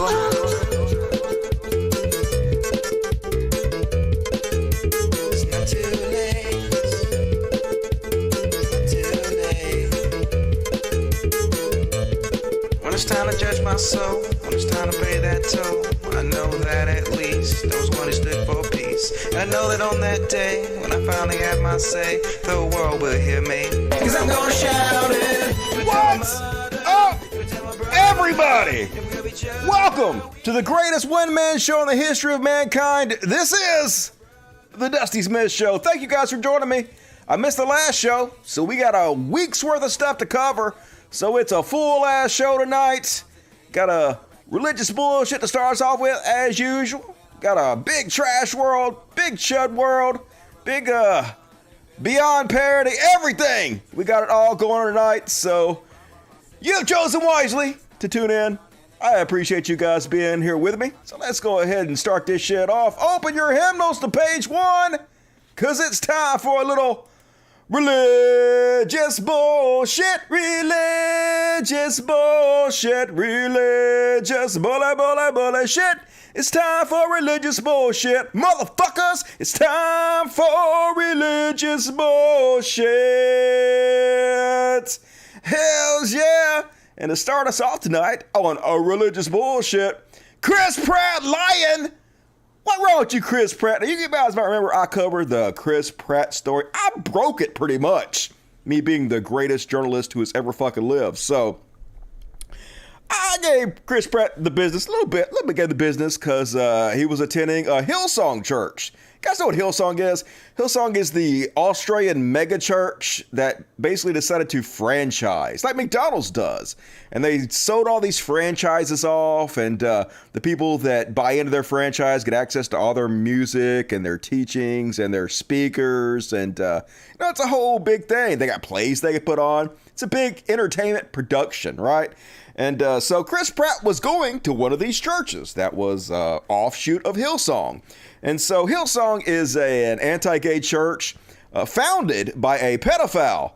It's not too late. Too late. When it's time to judge my soul, when it's time to pay that toll, I know that at least those one who stood for peace. And I know that on that day, when I finally have my say, the world will hear me. Cause I'm gonna shout it. What's up, everybody? Welcome to the greatest one-man show in the history of mankind. This is the Dusty Smith Show. Thank you guys for joining me. I missed the last show, so we got a week's worth of stuff to cover. So it's a full-ass show tonight. Got a religious bullshit to start us off with, as usual. Got a big trash world, big chud world, big beyond parody, everything. We got it all going on tonight, so you've chosen wisely to tune in. I appreciate you guys being here with me. So let's go ahead and start this shit off. Open your hymnals to page 1, because it's time for a little religious bullshit, religious bullshit, religious bullshit. It's time for religious bullshit, motherfuckers. It's time for religious bullshit. Hells yeah. And to start us off tonight on a religious bullshit, Chris Pratt lying. What's wrong with you, Chris Pratt? Now, you guys might remember I covered the Chris Pratt story. I broke it pretty much. Me being the greatest journalist who has ever fucking lived. So I gave Chris Pratt the business a little bit gave the business because he was attending a Hillsong church. You guys know what Hillsong is? Hillsong is the Australian mega church that basically decided to franchise, like McDonald's does. And they sold all these franchises off, and the people that buy into their franchise get access to all their music and their teachings and their speakers. And, it's a whole big thing. They got plays they can put on. It's a big entertainment production, right? And so Chris Pratt was going to one of these churches that was offshoot of Hillsong. And so Hillsong is an anti-gay church founded by a pedophile.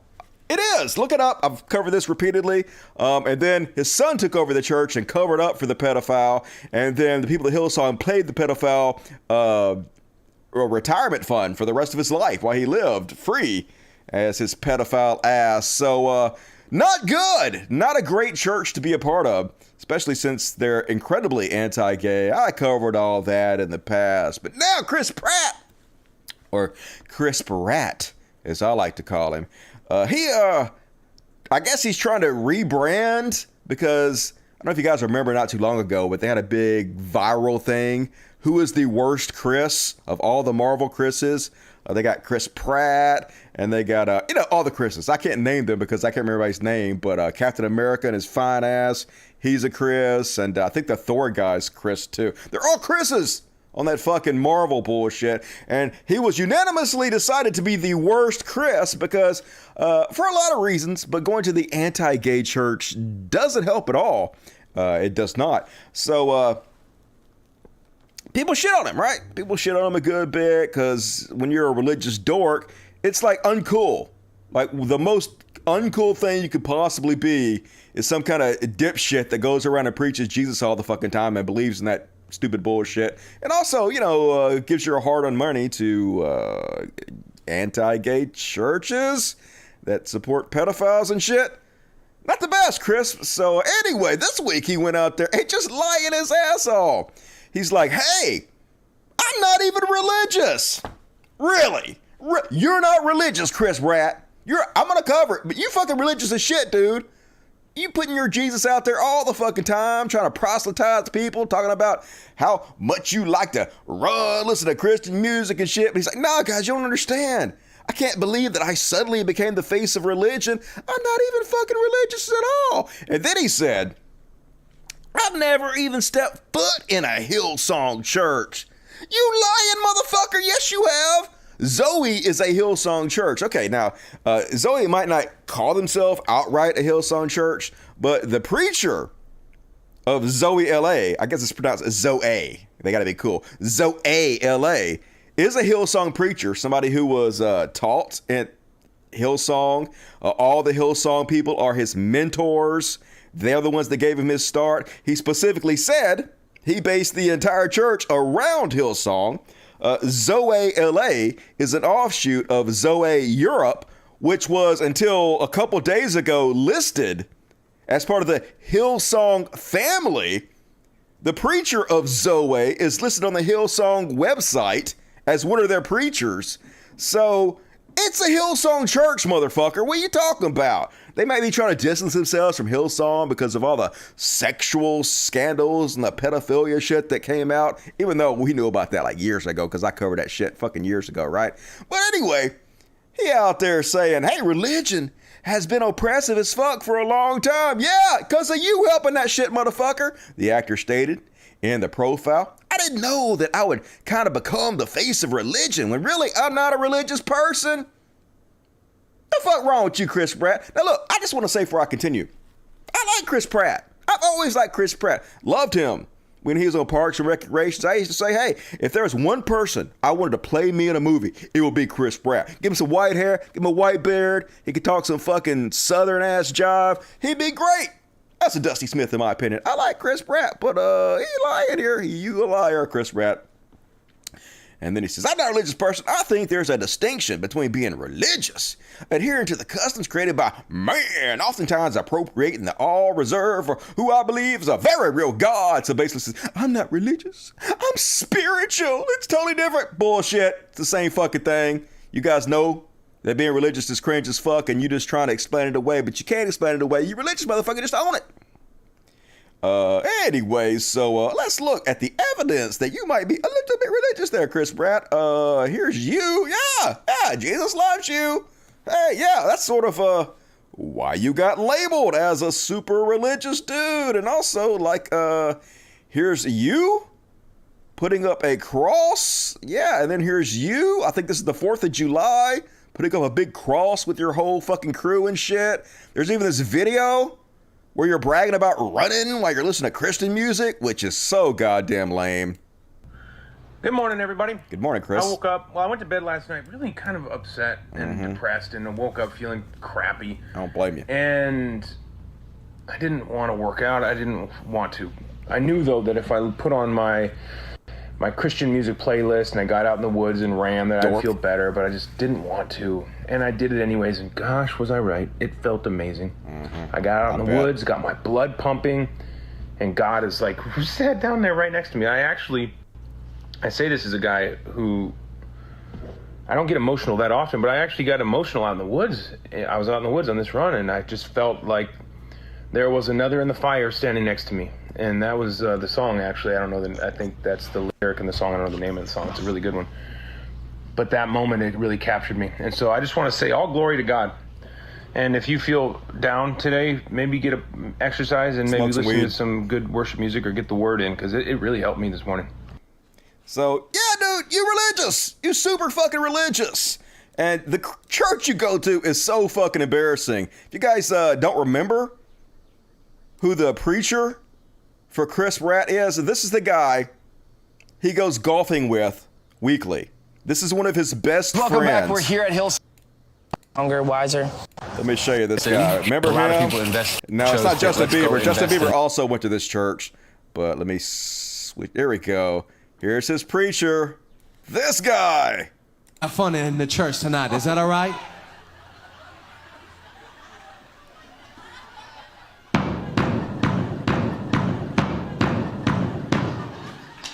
It is. Look it up. I've covered this repeatedly. And then his son took over the church and covered up for the pedophile. And then the people at Hillsong paid the pedophile a retirement fund for the rest of his life while he lived free as his pedophile ass. So not good. Not a great church to be a part of, especially since they're incredibly anti-gay. I covered all that in the past. But now Chris Pratt, or Chris Pratt, as I like to call him, I guess he's trying to rebrand because, I don't know if you guys remember not too long ago, but they had a big viral thing. Who is the worst Chris of all the Marvel Chris's? They got Chris Pratt, and they got, all the Chris's. I can't name them because I can't remember everybody's name, but Captain America and his fine ass, he's a Chris, and I think the Thor guy's Chris too. They're all Chris's on that fucking Marvel bullshit, and he was unanimously decided to be the worst Chris because, for a lot of reasons, but going to the anti-gay church doesn't help at all. It does not. So, people shit on him, right? People shit on him a good bit because when you're a religious dork, it's like uncool. Like the most uncool thing you could possibly be is some kind of dipshit that goes around and preaches Jesus all the fucking time and believes in that stupid bullshit. And also, gives your hard-earned money to anti-gay churches that support pedophiles and shit. Not the best, Chris. So anyway, this week he went out there and just lying his ass off. He's like, hey, I'm not even religious. Really? You're not religious, Chris Pratt. I'm going to cover it, but you fucking religious as shit, dude. You putting your Jesus out there all the fucking time, trying to proselytize people, talking about how much you like to listen to Christian music and shit. But he's like, no, guys, you don't understand. I can't believe that I suddenly became the face of religion. I'm not even fucking religious at all. And then he said, I've never even stepped foot in a Hillsong church. You lying motherfucker. Yes, you have. Zoe is a Hillsong church. Okay, now, Zoe might not call himself outright a Hillsong church, but the preacher of Zoe LA, I guess it's pronounced Zoe. They got to be cool. Zoe LA is a Hillsong preacher, somebody who was taught at Hillsong. All the Hillsong people are his mentors. They're the ones that gave him his start. He specifically said He based the entire church around Hillsong. Zoe LA is an offshoot of Zoe Europe, which was until a couple days ago listed as part of the Hillsong family. The preacher of Zoe is listed on the Hillsong website as one of their preachers. So it's a Hillsong church, motherfucker. What are you talking about? They might be trying to distance themselves from Hillsong because of all the sexual scandals and the pedophilia shit that came out, even though we knew about that like years ago because I covered that shit fucking years ago, right? But anyway, he out there saying, hey, religion has been oppressive as fuck for a long time. Yeah, because of you helping that shit, motherfucker, the actor stated in the profile. I didn't know that I would kind of become the face of religion when really I'm not a religious person. The fuck wrong with you, Chris Pratt? Now look, I just want to say before I continue, I like Chris Pratt. I've always liked Chris Pratt. Loved him when he was on Parks and Recreations. I used to say, hey, if there was one person I wanted to play me in a movie, it would be Chris Pratt. Give him some white hair, give him a white beard. He could talk some fucking southern ass jive. He'd be great. That's a Dusty Smith in my opinion. I like Chris Pratt, but he lying here. You a liar, Chris Pratt. And then he says, I'm not a religious person. I think there's a distinction between being religious, adhering to the customs created by man, oftentimes appropriating the all reserved for who I believe is a very real God. So basically says, I'm not religious. I'm spiritual. It's totally different. Bullshit. It's the same fucking thing. You guys know that being religious is cringe as fuck and you just trying to explain it away, but you can't explain it away. You religious motherfucker, just own it. Anyway, so let's look at the evidence that you might be a little bit religious there, Chris Pratt. Here's you. Yeah, Jesus loves you. Hey, yeah, that's sort of why you got labeled as a super religious dude. And also, like, here's you putting up a cross. Yeah, and then here's you. I think this is the 4th of July, putting up a big cross with your whole fucking crew and shit. There's even this video where you're bragging about running while you're listening to Christian music, which is so goddamn lame. Good morning, everybody. Good morning, Chris. I woke up, I went to bed last night really kind of upset and depressed, and I woke up feeling crappy. I don't blame you. And I didn't want to work out. I didn't want to. I knew, though, that if I put on my Christian music playlist and I got out in the woods and ran, that I'd feel better, but I just didn't want to. And I did it anyways, and gosh, was I right. It felt amazing. I got out in the woods, got my blood pumping, and God is like, who sat down there right next to me? I say this as a guy who, I don't get emotional that often, but I actually got emotional out in the woods. I was out in the woods on this run, and I just felt like there was another in the fire standing next to me. And that was the song, actually. I don't know, I think that's the lyric in the song. I don't know the name of the song. It's a really good one. But that moment, it really captured me. And so I just want to say all glory to God. And if you feel down today, maybe get an exercise and maybe listen to some good worship music or get the word in, because it really helped me this morning. So, yeah, dude, you religious. You super fucking religious. And the church you go to is so fucking embarrassing. If you guys don't remember who the preacher for Chris Pratt is, this is the guy he goes golfing with weekly. This is one of his best friends. Welcome back. We're here at Hillsong. Younger, wiser. Let me show you this guy. Remember him? No, it's not Justin Bieber. Justin Bieber also went to this church. But let me switch. There we go. Here's his preacher. This guy. Have fun in the church tonight. Is that all right?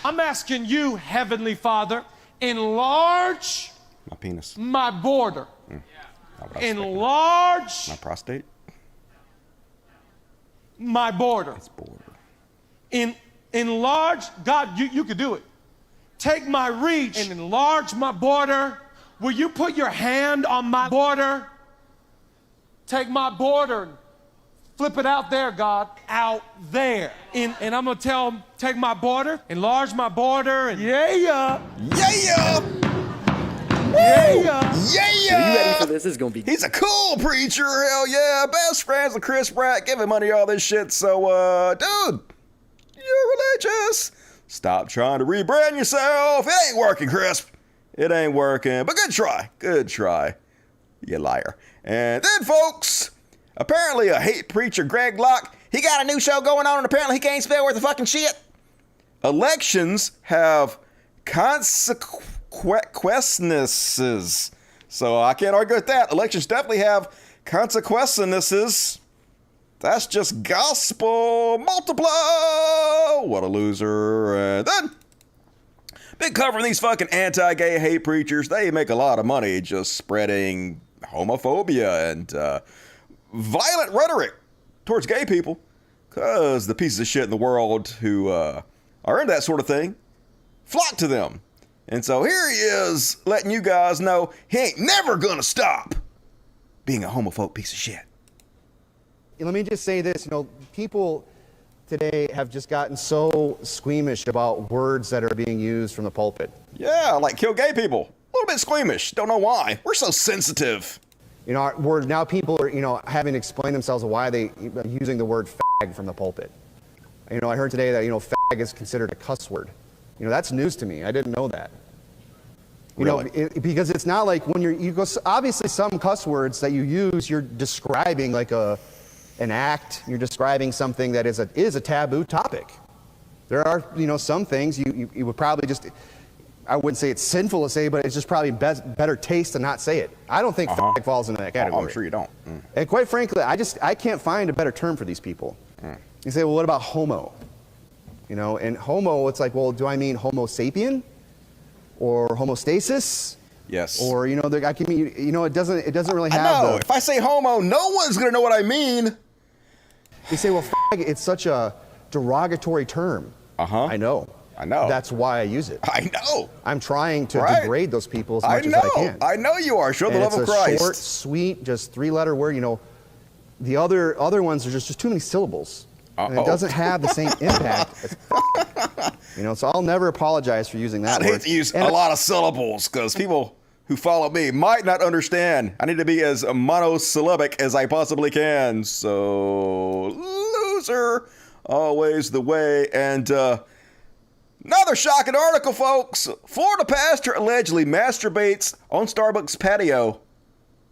I'm asking you, Heavenly Father, enlarge my penis, my border, enlarge my prostate, my border. It's border. Enlarge, God, you could do it. Take my reach and enlarge my border. Will you put your hand on my border? Take my border and flip it out there, God, out there. And I'm gonna tell him, take my border, enlarge my border, and yeah. You ready for this? This is gonna be. He's a cool preacher, hell yeah. Best friends with Chris Pratt, giving money all this shit. So, dude, you're religious. Stop trying to rebrand yourself. It ain't working, Chris. It ain't working. But good try. You liar. And then, folks, apparently a hate preacher, Greg Locke, he got a new show going on, and apparently he can't spell worth the fucking shit. elections have consequences. So I can't argue with that. Elections definitely have consequences. That's just gospel multiply. What a loser. And then, been covering these fucking anti-gay hate preachers. They make a lot of money just spreading homophobia and violent rhetoric towards gay people. Because the pieces of shit in the world who are into that sort of thing flock to them. And so here he is letting you guys know he ain't never gonna stop being a homophobe piece of shit. Let me just say this, people today have just gotten so squeamish about words that are being used from the pulpit. Yeah, like kill gay people. A little bit squeamish. Don't know why. We're so sensitive. Now people are, having to explain themselves why they are using the word fag from the pulpit. I heard today that, fag is considered a cuss word. That's news to me. I didn't know that. Really? Because it's not like when you go, obviously some cuss words that you use, you're describing like an act, you're describing something that is a taboo topic. There are, some things you would probably just, I wouldn't say it's sinful to say, but it's just probably better taste to not say it. I don't think fag falls into that category. Oh, I'm sure you don't. And quite frankly, I can't find a better term for these people. You say, well, what about homo? And homo, it's like, well, do I mean homo sapien or homostasis? Yes. Or, I can mean, it doesn't really have. No, if I say homo, no one's gonna know what I mean. They say, well, fag, it's such a derogatory term. I know. That's why I use it. I know. I'm trying to degrade those people as much as I can. I know you are. Show the love of Christ. It's a short, sweet, just three-letter word. The other ones are just too many syllables. And it doesn't have the same impact as so I'll never apologize for using that word. I hate to use a lot of syllables because people who follow me might not understand. I need to be as monosyllabic as I possibly can. So, loser, always the way. And another shocking article, folks. Florida pastor allegedly masturbates on Starbucks patio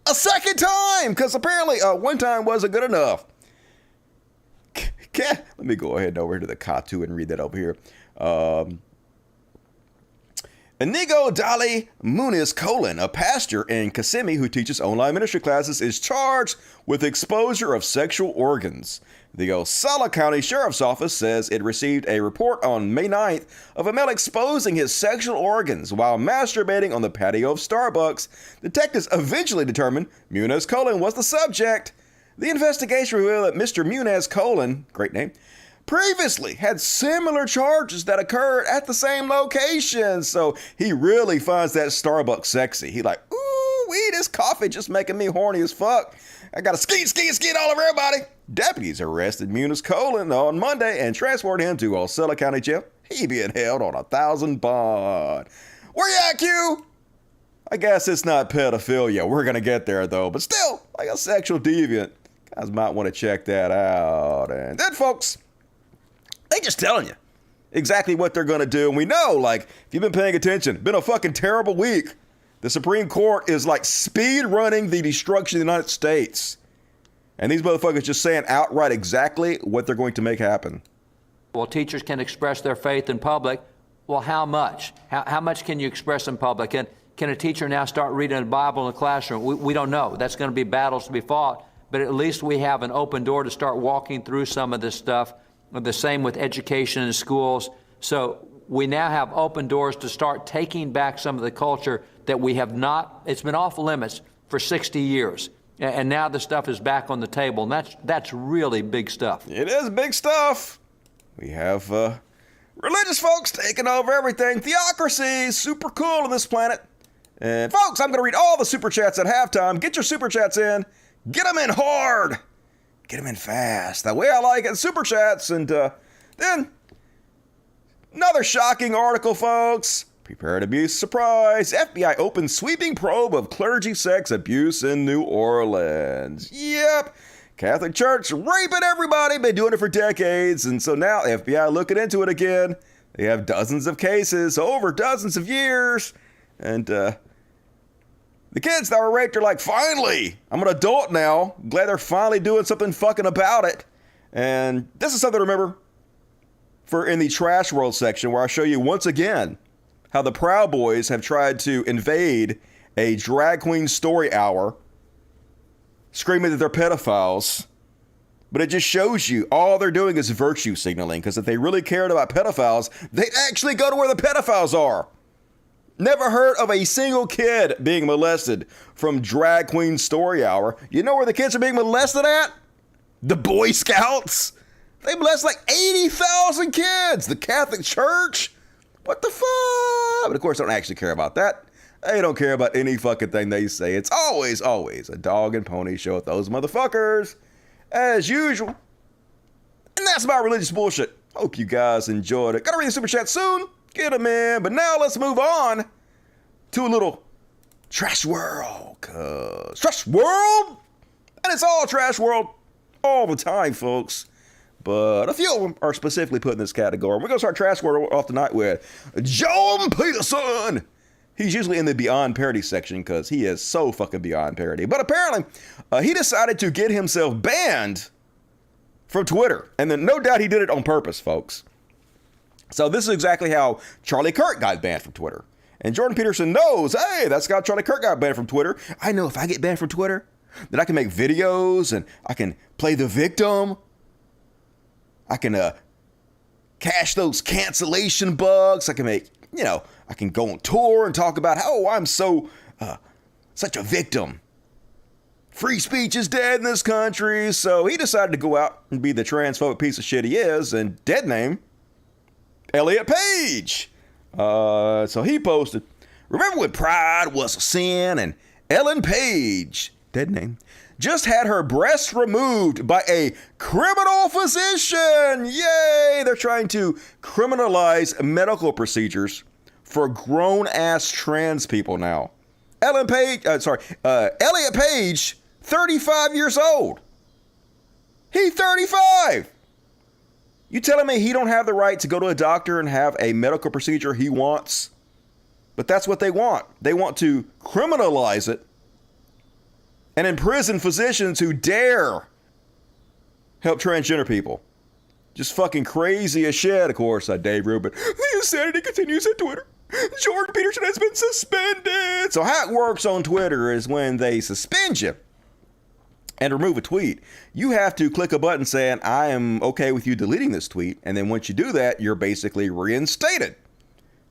a second time because apparently one time wasn't good enough. Let me go ahead and over to the Katu and read that over here. Inigo Dali Muniz, a pastor in Kissimmee who teaches online ministry classes, is charged with exposure of sexual organs. The Osceola County Sheriff's Office says it received a report on May 9th of a male exposing his sexual organs while masturbating on the patio of Starbucks. Detectives eventually determined Muniz was the subject. The investigation revealed that Mr. Muniz, great name, previously had similar charges that occurred at the same location. So he really finds that Starbucks sexy. He like, ooh, this coffee just making me horny as fuck. I got to skeet all over everybody. Deputies arrested Muniz on Monday and transported him to Osceola County Jail. He being held on $1,000 bond. Where you at, Q? I guess it's not pedophilia. We're going to get there, though. But still, like a sexual deviant. Guys might want to check that out. And then, folks, they just telling you exactly what they're going to do. And we know, like, if you've been paying attention, been a fucking terrible week. The Supreme Court is, like, speed running the destruction of the United States. And these motherfuckers just saying outright exactly what they're going to make happen. Well, teachers can express their faith in public. Well, how much? How much can you express in public? And can a teacher now start reading the Bible in the classroom? We don't know. That's going to be battles to be fought. But at least we have an open door to start walking through some of this stuff. The same with education in schools. So we now have open doors to start taking back some of the culture that we have not, it's been off limits for 60 years. And now the stuff is back on the table. And that's really big stuff. It is big stuff. We have religious folks taking over everything. Theocracy, super cool on this planet. And folks, I'm going to read all the super chats at halftime. Get your super chats in. Get them in hard. Get them in fast. That way I like it. Super chats. And then another shocking article, folks. Prepare to be surprised. FBI opens sweeping probe of clergy sex abuse in New Orleans. Yep. Catholic Church raping everybody. Been doing it for decades. And so now FBI looking into it again. They have dozens of cases over dozens of years. And the kids that were raped are like, finally, I'm an adult now. Glad they're finally doing something fucking about it. And this is something to remember. for in the Trash World section, where I show you once again how the Proud Boys have tried to invade a drag queen story hour, screaming that they're pedophiles. But it just shows you all they're doing is virtue signaling, because if they really cared about pedophiles, they'd actually go to where the pedophiles are. Never heard of a single kid being molested from Drag Queen Story Hour. You know where the kids are being molested at? The Boy Scouts. They molest like 80,000 kids. The Catholic Church. What the fuck? But of course, they don't actually care about that. They don't care about any fucking thing they say. It's always a dog and pony show with those motherfuckers, as usual. And that's my religious bullshit. Hope you guys enjoyed it. Gotta read the super chat soon. Get them in. But now let's move on to a little Trash World. Cause Trash World, and it's all Trash World all the time, folks. But a few of them are specifically put in this category. We're gonna start Trash World off tonight with John Peterson. He's usually in the Beyond Parody section because he is so fucking beyond parody. But apparently, he decided to get himself banned from Twitter. And then no doubt he did it on purpose, folks. So this is exactly how Charlie Kirk got banned from Twitter. And Jordan Peterson knows, hey, that's how Charlie Kirk got banned from Twitter. I know if I get banned from Twitter, then I can make videos and I can play the victim. I can cache those cancellation bugs. I can make, I can go on tour and talk about how I'm so such a victim. Free speech is dead in this country. So he decided to go out and be the transphobic piece of shit he is and dead name Elliot Page. So he posted, remember when pride was a sin and Ellen Page, dead name, just had her breasts removed by a criminal physician. Yay! They're trying to criminalize medical procedures for grown-ass trans people now. Elliot Page, 35 years old. He 35. You telling me he don't have the right to go to a doctor and have a medical procedure he wants? But that's what they want. They want to criminalize it and imprison physicians who dare help transgender people. Just fucking crazy as shit, of course, Dave Rubin. The insanity continues at Twitter. Jordan Peterson has been suspended. So how it works on Twitter is when they suspend you and remove a tweet, you have to click a button saying, I am okay with you deleting this tweet. And then once you do that, you're basically reinstated.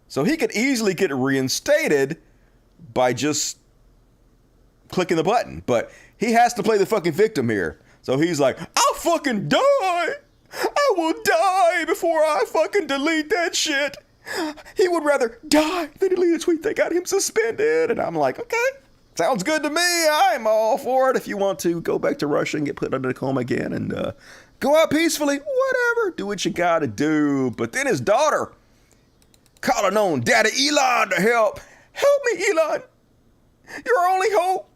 So he could easily get reinstated by just clicking the button, but he has to play the fucking victim here. So he's like, I'll fucking die. I will die before I fucking delete that shit. He would rather die than delete a tweet that got him suspended. And I'm like, okay, sounds good to me. I'm all for it. If you want to go back to Russia and get put under the coma again and go out peacefully, whatever, do what you gotta do. But then his daughter, calling on Daddy Elon to help. Help me, Elon. Your only hope.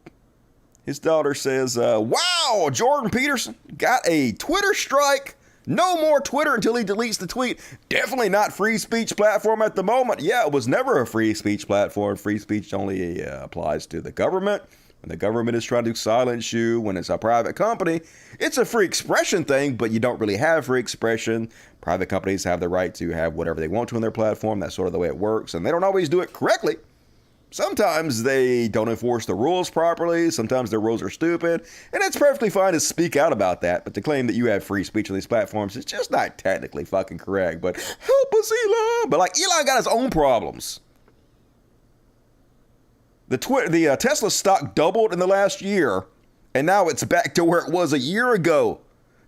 His daughter says, wow, Jordan Peterson got a Twitter strike. No more Twitter until he deletes the tweet. Definitely not free speech platform at the moment. Yeah, it was never a free speech platform. Free speech only applies to the government. When the government is trying to silence you, when it's a private company, it's a free expression thing, but you don't really have free expression. Private companies have the right to have whatever they want to on their platform. That's sort of the way it works, and they don't always do it correctly. Sometimes they don't enforce the rules properly. Sometimes their rules are stupid. And it's perfectly fine to speak out about that. But to claim that you have free speech on these platforms is just not technically fucking correct. But help us, Elon. But like, Elon got his own problems. The Tesla stock doubled in the last year. And now it's back to where it was a year ago.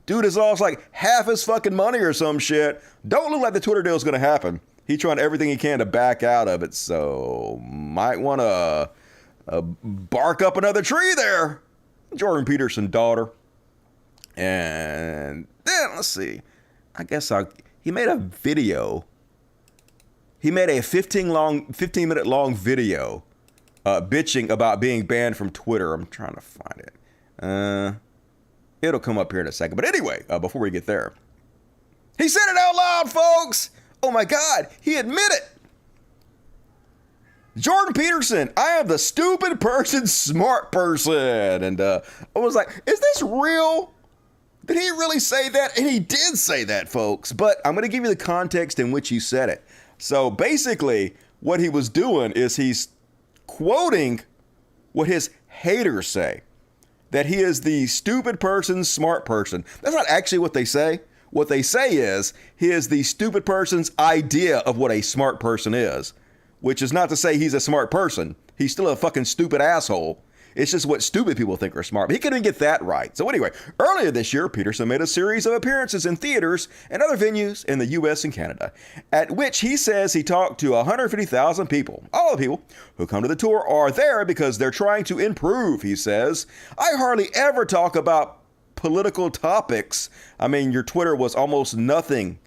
Dude has lost like half his fucking money or some shit. Don't look like the Twitter deal is going to happen. He's trying everything he can to back out of it, so might want to bark up another tree there. Jordan Peterson, daughter. And then, let's see. He made a video. He made a 15-minute long video bitching about being banned from Twitter. I'm trying to find it. It'll come up here in a second. But anyway, before we get there, he said it out loud, folks. Oh my God, he admitted. Jordan Peterson, I am the stupid person, smart person. And I was like, is this real? Did he really say that? And he did say that, folks. But I'm going to give you the context in which he said it. So basically, what he was doing is he's quoting what his haters say. That he is the stupid person's smart person. That's not actually what they say. What they say is he is the stupid person's idea of what a smart person is. Which is not to say he's a smart person. He's still a fucking stupid asshole. It's just what stupid people think are smart. But he couldn't get that right. So anyway, earlier this year, Peterson made a series of appearances in theaters and other venues in the U.S. and Canada, at which he says he talked to 150,000 people. All the people who come to the tour are there because they're trying to improve, he says. I hardly ever talk about political topics. I mean, your Twitter was almost nothing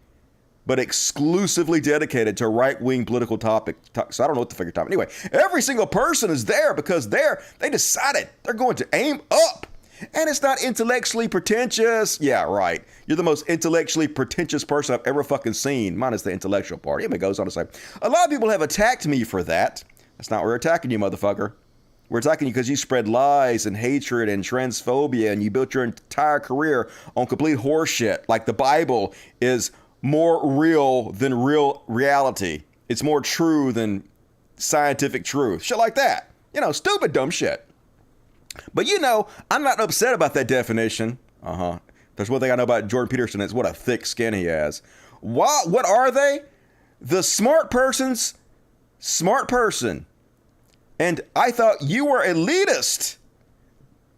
but exclusively dedicated to right-wing political topics. So I don't know what to figure time. Anyway, every single person is there because they decided they're going to aim up. And it's not intellectually pretentious. Yeah, right. You're the most intellectually pretentious person I've ever fucking seen, minus the intellectual part. It goes on to say, a lot of people have attacked me for that. That's not why we're attacking you, motherfucker. We're attacking you because you spread lies and hatred and transphobia, and you built your entire career on complete horseshit. Like the Bible is more real than reality. It's more true than scientific truth. Shit like that. You know, stupid, dumb shit. But you know, I'm not upset about that definition. There's one thing I know about Jordan Peterson is what a thick skin he has. What are they? The smart person's smart person. And I thought you were elitist.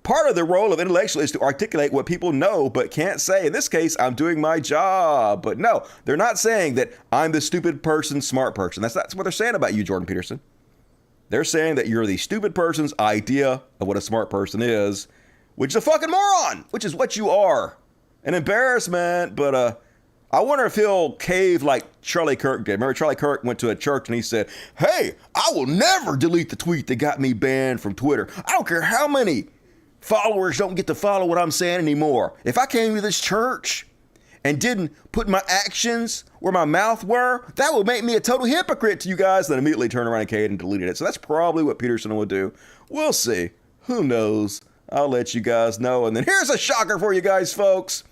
Part of the role of intellectual is to articulate what people know but can't say. In this case, I'm doing my job. But no, they're not saying that I'm the stupid person, smart person. That's what they're saying about you, Jordan Peterson. They're saying that you're the stupid person's idea of what a smart person is, which is a fucking moron, which is what you are. An embarrassment, but I wonder if he'll cave like Charlie Kirk did. Remember, Charlie Kirk went to a church and he said, hey, I will never delete the tweet that got me banned from Twitter. I don't care how many followers don't get to follow what I'm saying anymore. If I came to this church and didn't put my actions where my mouth were, that would make me a total hypocrite to you guys. Then immediately turned around and caved and deleted it. So that's probably what Peterson will do. We'll see. Who knows? I'll let you guys know. And then here's a shocker for you guys, folks.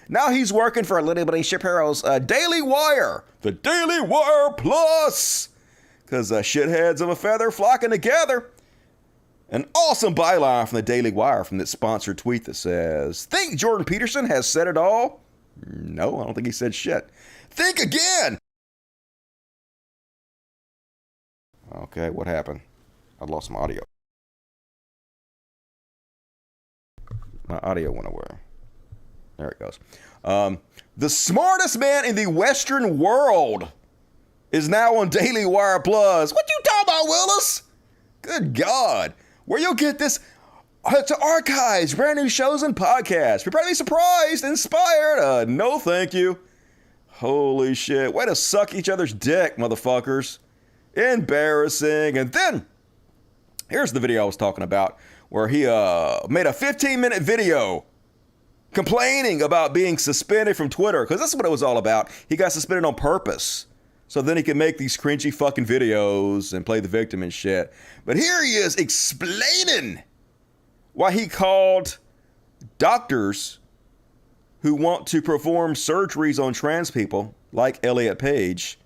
Now he's working for Little Bitty Shapiro's Daily Wire. The Daily Wire Plus. Because shitheads of a feather flocking together. An awesome byline from the Daily Wire from this sponsored tweet that says, think Jordan Peterson has said it all? No, I don't think he said shit. Think again! Okay, what happened? I lost my audio. My audio went away. There it goes. The smartest man in the Western world is now on Daily Wire Plus. What you talking about, Willis? Good God. Where you'll get this to archives, brand new shows and podcasts. Prepare to be surprised, inspired. No, thank you. Holy shit. Way to suck each other's dick, motherfuckers. Embarrassing. And then, here's the video I was talking about, where he made a 15-minute video complaining about being suspended from Twitter, because that's what it was all about. He got suspended on purpose. So then he can make these cringy fucking videos and play the victim and shit. But here he is explaining why he called doctors who want to perform surgeries on trans people, like Elliot Page,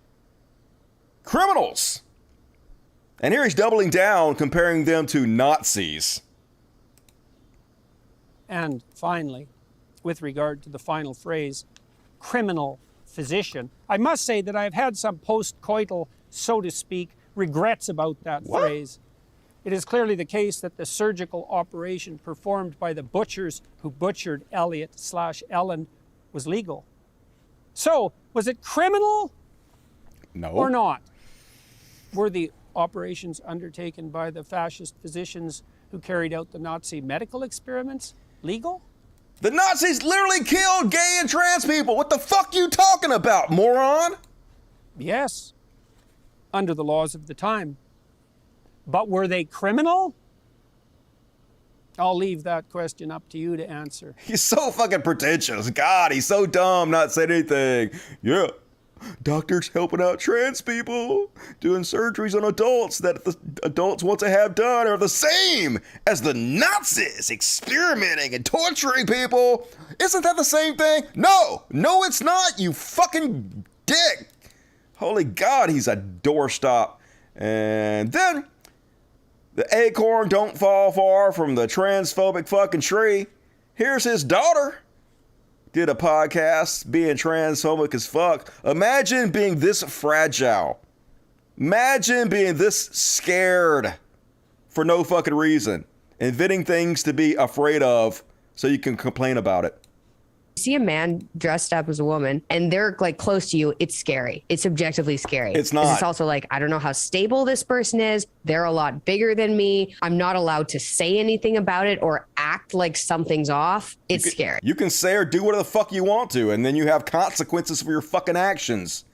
criminals. And here he's doubling down, comparing them to Nazis. And finally, with regard to the final phrase, criminal physician, I must say that I've had some post-coital, so to speak, regrets about that phrase. It is clearly the case that the surgical operation performed by the butchers who butchered Elliot/Ellen was legal. So, was it criminal? No. Or not? Were the operations undertaken by the fascist physicians who carried out the Nazi medical experiments legal? The Nazis literally killed gay and trans people. What the fuck you talking about, moron? Yes, under the laws of the time. But were they criminal? I'll leave that question up to you to answer. He's so fucking pretentious. God, he's so dumb not saying anything. Yeah. doctors helping out trans people, doing surgeries on adults that the adults want to have done are the same as the Nazis experimenting and torturing people. Isn't that the same thing? No, it's not, you fucking dick. Holy God, he's a doorstop. And then the acorn don't fall far from the transphobic fucking tree. Here's his daughter. Did a podcast being transphobic as fuck. Imagine being this fragile. Imagine being this scared for no fucking reason. Inventing things to be afraid of so you can complain about it. See a man dressed up as a woman and they're like close to you, it's scary. It's objectively scary. It's not. It's also like, I don't know how stable this person is. They're a lot bigger than me. I'm not allowed to say anything about it or act like something's off. It's scary. You can say or do whatever the fuck you want to, and then you have consequences for your fucking actions.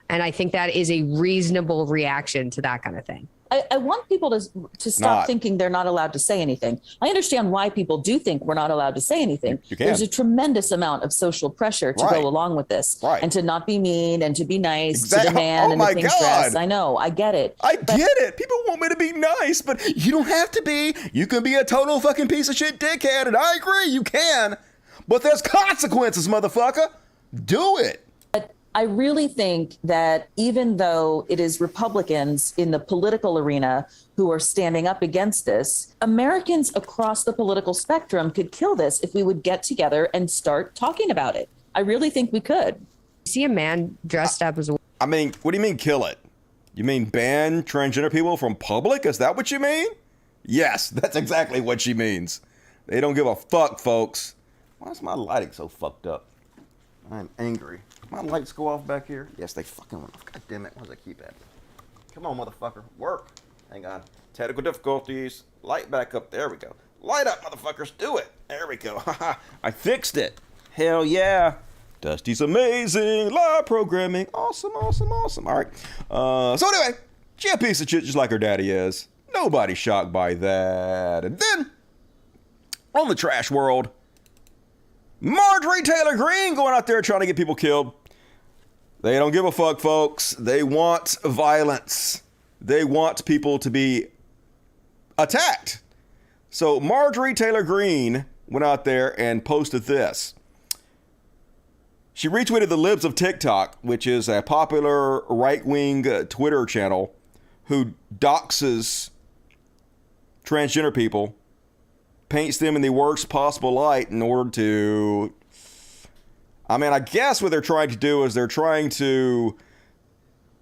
And I think that is a reasonable reaction to that kind of thing. I want people to stop thinking they're not allowed to say anything. I understand why people do think we're not allowed to say anything. There's a tremendous amount of social pressure to go along with this and to not be mean and to be nice to the man and the things dressed. I know, I get it. I get it. People want me to be nice, but you don't have to be. You can be a total fucking piece of shit dickhead, and I agree, you can. But there's consequences, motherfucker. Do it. I really think that even though it is Republicans in the political arena who are standing up against this, Americans across the political spectrum could kill this if we would get together and start talking about it. I really think we could. See a man dressed up as a... I mean, what do you mean kill it? You mean ban transgender people from public? Is that what you mean? Yes, that's exactly what she means. They don't give a fuck, folks. Why is my lighting so fucked up? I'm angry. My lights go off back here? Yes, they fucking went off. God damn it. Where's that keep at? Come on, motherfucker. Work. Hang on. Technical difficulties. Light back up. There we go. Light up, motherfuckers. Do it. There we go. I fixed it. Hell yeah. Dusty's amazing. Live programming. Awesome, awesome, awesome. All right. So anyway, she a piece of shit just like her daddy is. Nobody shocked by that. And then, on the trash world, Marjorie Taylor Greene going out there trying to get people killed. They don't give a fuck, folks. They want violence. They want people to be attacked. So Marjorie Taylor Greene went out there and posted this. She retweeted the Libs of TikTok, which is a popular right-wing Twitter channel who doxes transgender people, paints them in the worst possible light in order to... I mean, I guess what they're trying to do is they're trying to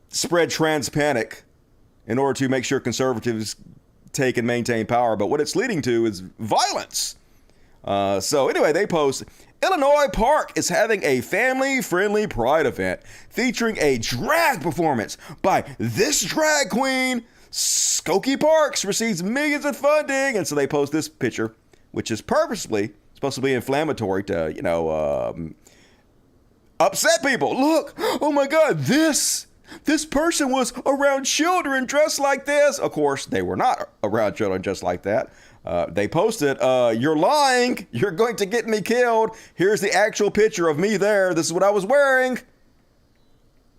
spread trans panic in order to make sure conservatives take and maintain power. But what it's leading to is violence. So anyway, they post, Illinois Park is having a family-friendly pride event featuring a drag performance by this drag queen. Skokie Parks receives millions of funding. And so they post this picture, which is purposely supposed to be inflammatory to, upset people. Look, oh my God, this person was around children dressed like this. Of course, they were not around children just like that. They posted, you're lying. You're going to get me killed. Here's the actual picture of me there. This is what I was wearing.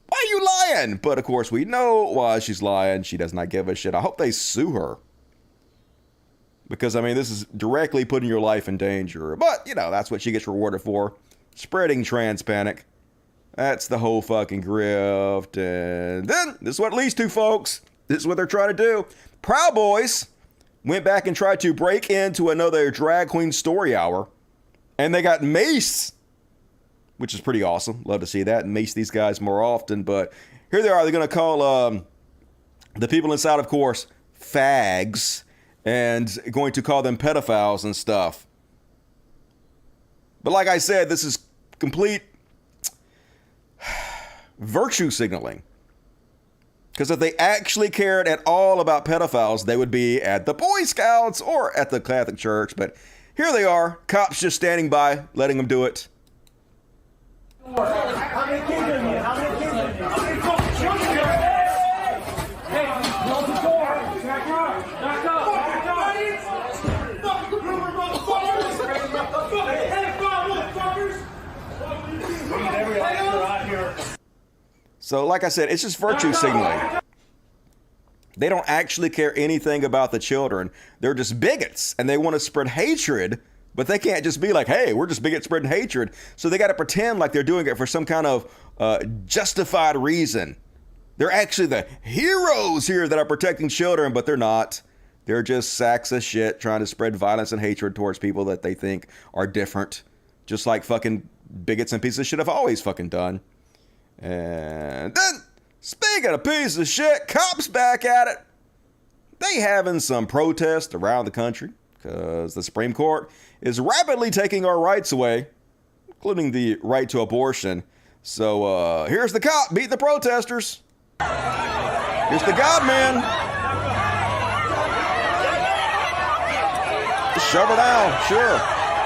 Why are you lying? But of course, we know why she's lying. She does not give a shit. I hope they sue her. Because, I mean, this is directly putting your life in danger. But, that's what she gets rewarded for. Spreading trans panic. That's the whole fucking grift. And then, this is what it leads to, folks. This is what they're trying to do. Proud Boys went back and tried to break into another drag queen story hour. And they got maced, which is pretty awesome. Love to see that and mace these guys more often. But here they are. They're going to call the people inside, of course, fags. And going to call them pedophiles and stuff. But like I said, this is complete virtue signaling. Because if they actually cared at all about pedophiles, they would be at the Boy Scouts or at the Catholic Church. But here they are, cops just standing by, letting them do it. So like I said, it's just virtue signaling. They don't actually care anything about the children. They're just bigots, and they want to spread hatred, but they can't just be like, hey, we're just bigots spreading hatred. So they got to pretend like they're doing it for some kind of justified reason. They're actually the heroes here that are protecting children, but they're not. They're just sacks of shit trying to spread violence and hatred towards people that they think are different, just like fucking bigots and pieces of shit have always fucking done. And then, speaking of pieces of shit, cops back at it. They having some protest around the country because the Supreme Court is rapidly taking our rights away, including the right to abortion. So here's the cop beating the protesters. Here's the God man. Just shove her down, sure.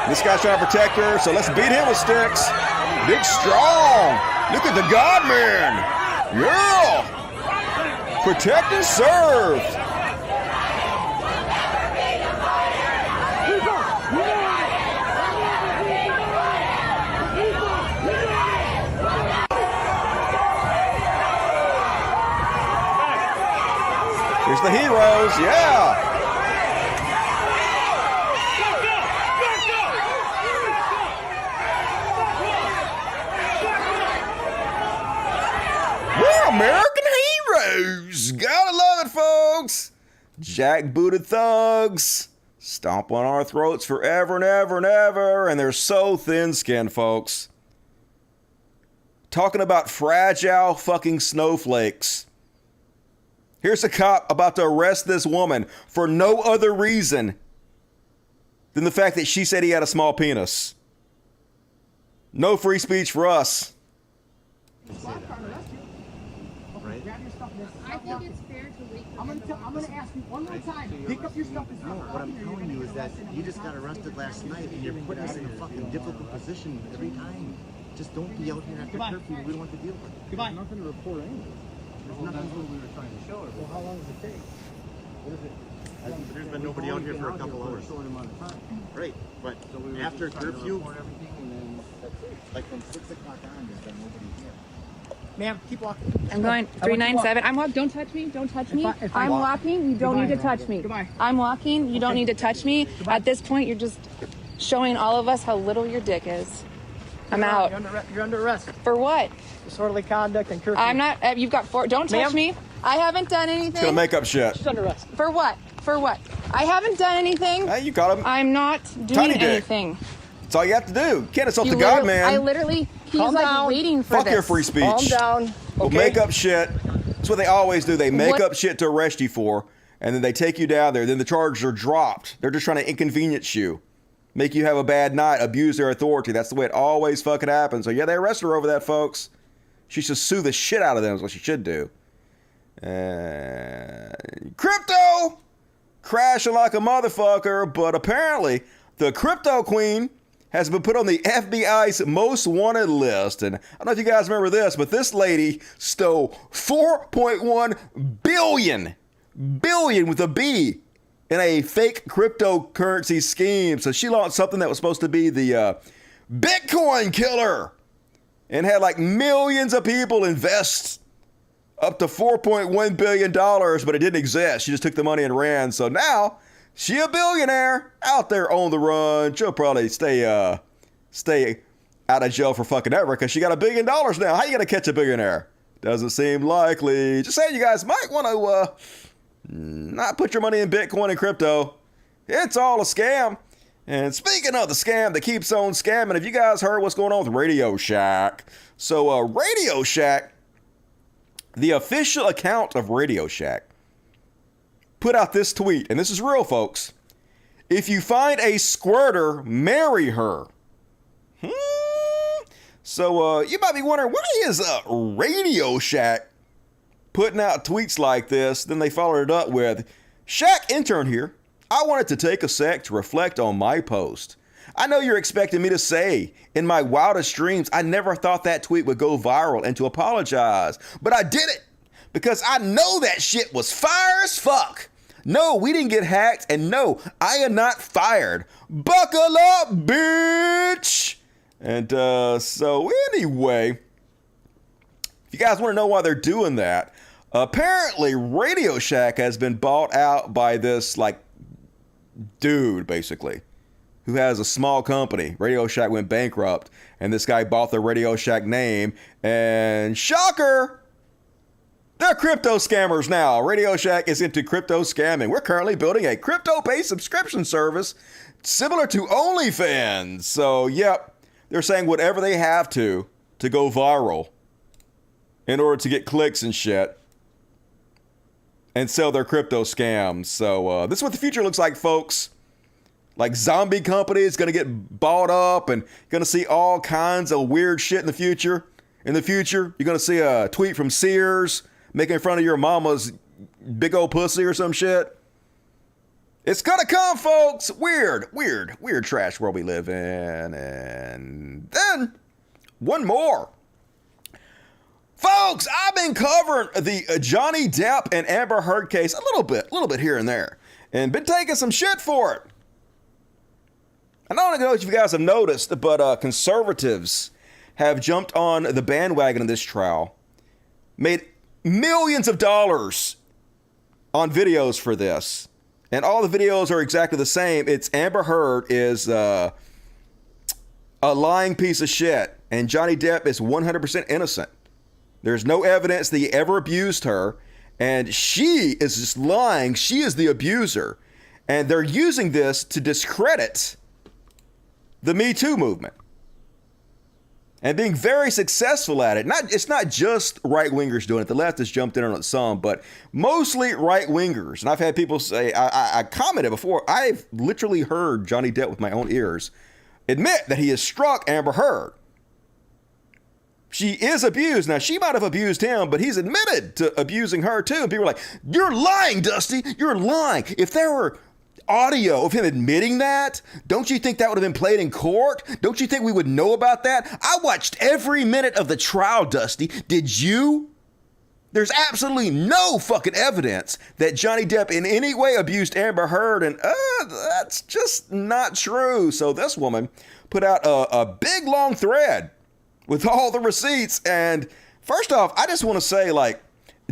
This guy's trying to protect her, so let's beat him with sticks. Big strong. Look at the God man. Yeah. Protect and serve. Here's the heroes, yeah. We're American heroes. Gotta love it, folks. Jackbooted thugs stomp on our throats forever and ever and ever, and they're so thin-skinned, folks. Talking about fragile fucking snowflakes. Here's a cop about to arrest this woman for no other reason than the fact that she said he had a small penis. No free speech for us. Right? I think it's fair to wait. I'm gonna ask you one more time. Pick up your stuff and start. What I'm telling you is that you just got arrested last night and you're putting us in a fucking difficult position every time. Just don't be out here after curfew. We don't want to deal with it. Goodbye. There's nothing to report anyway. Well, that's what we were trying to show her. Well, how long does it take? What is it? There's been nobody out here for a couple hours. Right, but after curfew, like from 6 o'clock on, there's been nobody here. Ma'am, keep walking. I'm going 397. I'm walking. Don't touch me. Don't touch me. I'm walking. You don't need to touch me. I'm walking. You don't need to touch me. At this point, you're just showing all of us how little your dick is. I'm out. You're under arrest. For what? Disorderly conduct and curfew. I'm not. You've got 4. Don't touch me. I haven't done anything. She's gonna make up shit. She's under arrest. For what? For what? I haven't done anything. Hey, you got him. I'm not doing anything. That's all you have to do. Can't insult the God man. I literally, he's Calm like down. waiting for Fuck this. your free speech. Calm down. We'll make up shit. That's what they always do. They make up shit to arrest you for, and then they take you down there. Then the charges are dropped. They're just trying to inconvenience you, make you have a bad night, abuse their authority. That's the way it always fucking happens. So yeah, they arrested her over that, folks. She should sue the shit out of them is what she should do. Crypto crashing like a motherfucker, but apparently the crypto queen has been put on the FBI's most wanted list. And I don't know if you guys remember this, but this lady stole 4.1 billion with a B in a fake cryptocurrency scheme. So she launched something that was supposed to be the Bitcoin killer and had like millions of people invest up to $4.1 billion, but it didn't exist. She just took the money and ran. So now she a billionaire out there on the run. She'll probably stay out of jail for fucking ever because she got $1 billion now. How you gonna catch a billionaire? Doesn't seem likely. Just saying, you guys might want to not put your money in Bitcoin and crypto. It's all a scam. And speaking of the scam that keeps on scamming, have you guys heard what's going on with Radio Shack? So Radio Shack, the official account of Radio Shack, put out this tweet, and this is real, folks. If you find a squirter, marry her. So you might be wondering, why is Radio Shack putting out tweets like this? Then they followed it up with, Shack intern here. I wanted to take a sec to reflect on my post. I know you're expecting me to say, in my wildest dreams, I never thought that tweet would go viral and to apologize. But I did it because I know that shit was fire as fuck. No, we didn't get hacked, and no, I am not fired. Buckle up, bitch! And so anyway, If you guys want to know why they're doing that, apparently Radio Shack has been bought out by this, like, dude, basically, who has a small company. Radio Shack went bankrupt, and this guy bought the Radio Shack name, and shocker, they're crypto scammers now. Radio Shack is into crypto scamming. We're currently building a crypto-based subscription service similar to OnlyFans. So, yep, they're saying whatever they have to go viral in order to get clicks and shit and sell their crypto scams. So, this is what the future looks like, folks. Like, zombie companies going to get bought up and going to see all kinds of weird shit in the future. In the future, you're going to see a tweet from Sears making fun of your mama's big old pussy or some shit. It's gonna come, folks. Weird trash world we live in. And then, one more. Folks, I've been covering the Johnny Depp and Amber Heard case a little bit here and there, and been taking some shit for it. I don't know if you guys have noticed, but conservatives have jumped on the bandwagon of this trial, made millions of dollars on videos for this. And all the videos are exactly the same. It's Amber Heard is a lying piece of shit, and Johnny Depp is 100% innocent. There's no evidence that he ever abused her, and she is just lying. She is the abuser. And they're using this to discredit the Me Too movement. And being very successful at it. It's not just right-wingers doing it. The left has jumped in on it some, but mostly right-wingers. And I've had people say, I commented before, I've literally heard Johnny Depp with my own ears admit that he has struck Amber Heard. She is abused. Now, she might have abused him, but he's admitted to abusing her too. And people are like, you're lying, Dusty. You're lying. If there were audio of him admitting that, don't you think that would have been played in court? Don't you think we would know about that? I watched every minute of the trial, Dusty. Did you? There's absolutely no fucking evidence that Johnny Depp in any way abused Amber Heard, and that's just not true. So this woman put out a big long thread with all the receipts, and first off, I just want to say, like,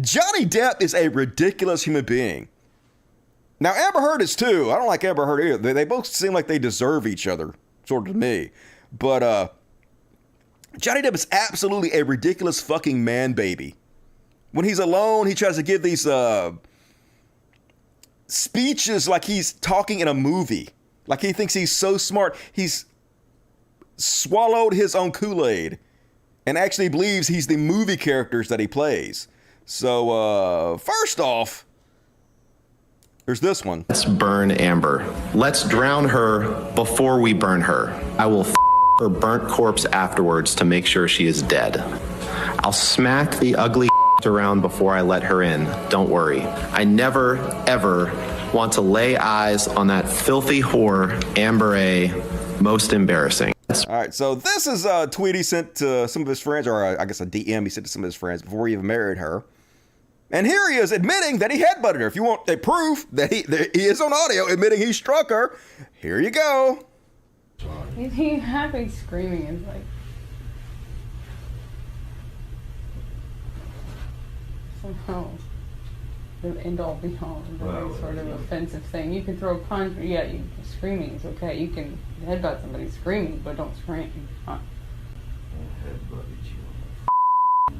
Johnny Depp is a ridiculous human being. Now, Amber Heard is too. I don't like Amber Heard either. They both seem like they deserve each other, sort of to me. But Johnny Depp is absolutely a ridiculous fucking man baby. When he's alone, he tries to give these speeches like he's talking in a movie. Like he thinks he's so smart. He's swallowed his own Kool-Aid and actually believes he's the movie characters that he plays. So, first off, there's this one. Let's burn Amber. Let's drown her before we burn her. I will her burnt corpse afterwards to make sure she is dead. I'll smack the ugly around before I let her in. Don't worry. I never, ever want to lay eyes on that filthy whore, Amber A. Most embarrassing. All right, so this is a tweet he sent to some of his friends, or I guess a DM he sent to some of his friends before he even married her. And here he is admitting that he headbutted her. If you want a proof that he is on audio admitting he struck her, here you go. He happy screaming is like somehow the end all be all, very sort of offensive thing. You can throw a punch, screaming is okay. You can headbutt somebody screaming, but don't scream. Huh? I headbutted you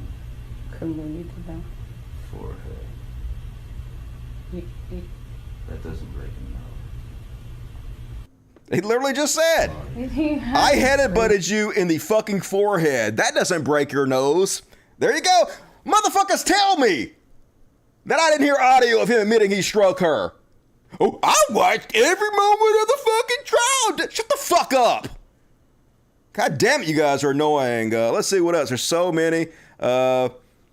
Couldn't believe you did that. on the forehead. That doesn't break a nose. He literally just said, I headbutted you in the fucking forehead. That doesn't break your nose. There you go. Motherfuckers tell me that I didn't hear audio of him admitting he struck her. Oh, I watched every moment of the fucking trial. Shut the fuck up. God damn it, you guys are annoying. Let's see what else. There's so many.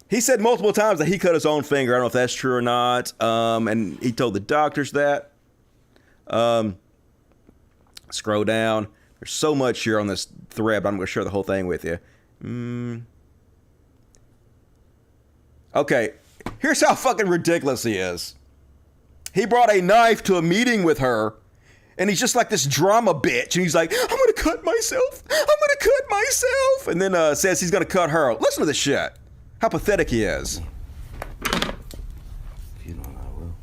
He said multiple times that he cut his own finger. I don't know if that's true or not. And he told the doctors that. Scroll down. There's so much here on this thread, but I'm going to share the whole thing with you. Okay, here's how fucking ridiculous he is. He brought a knife to a meeting with her, and he's just like this drama bitch, and he's like, I'm going to cut myself. I'm going to cut myself. And then says he's going to cut her. Listen to this shit. How pathetic he is. If you don't, I will.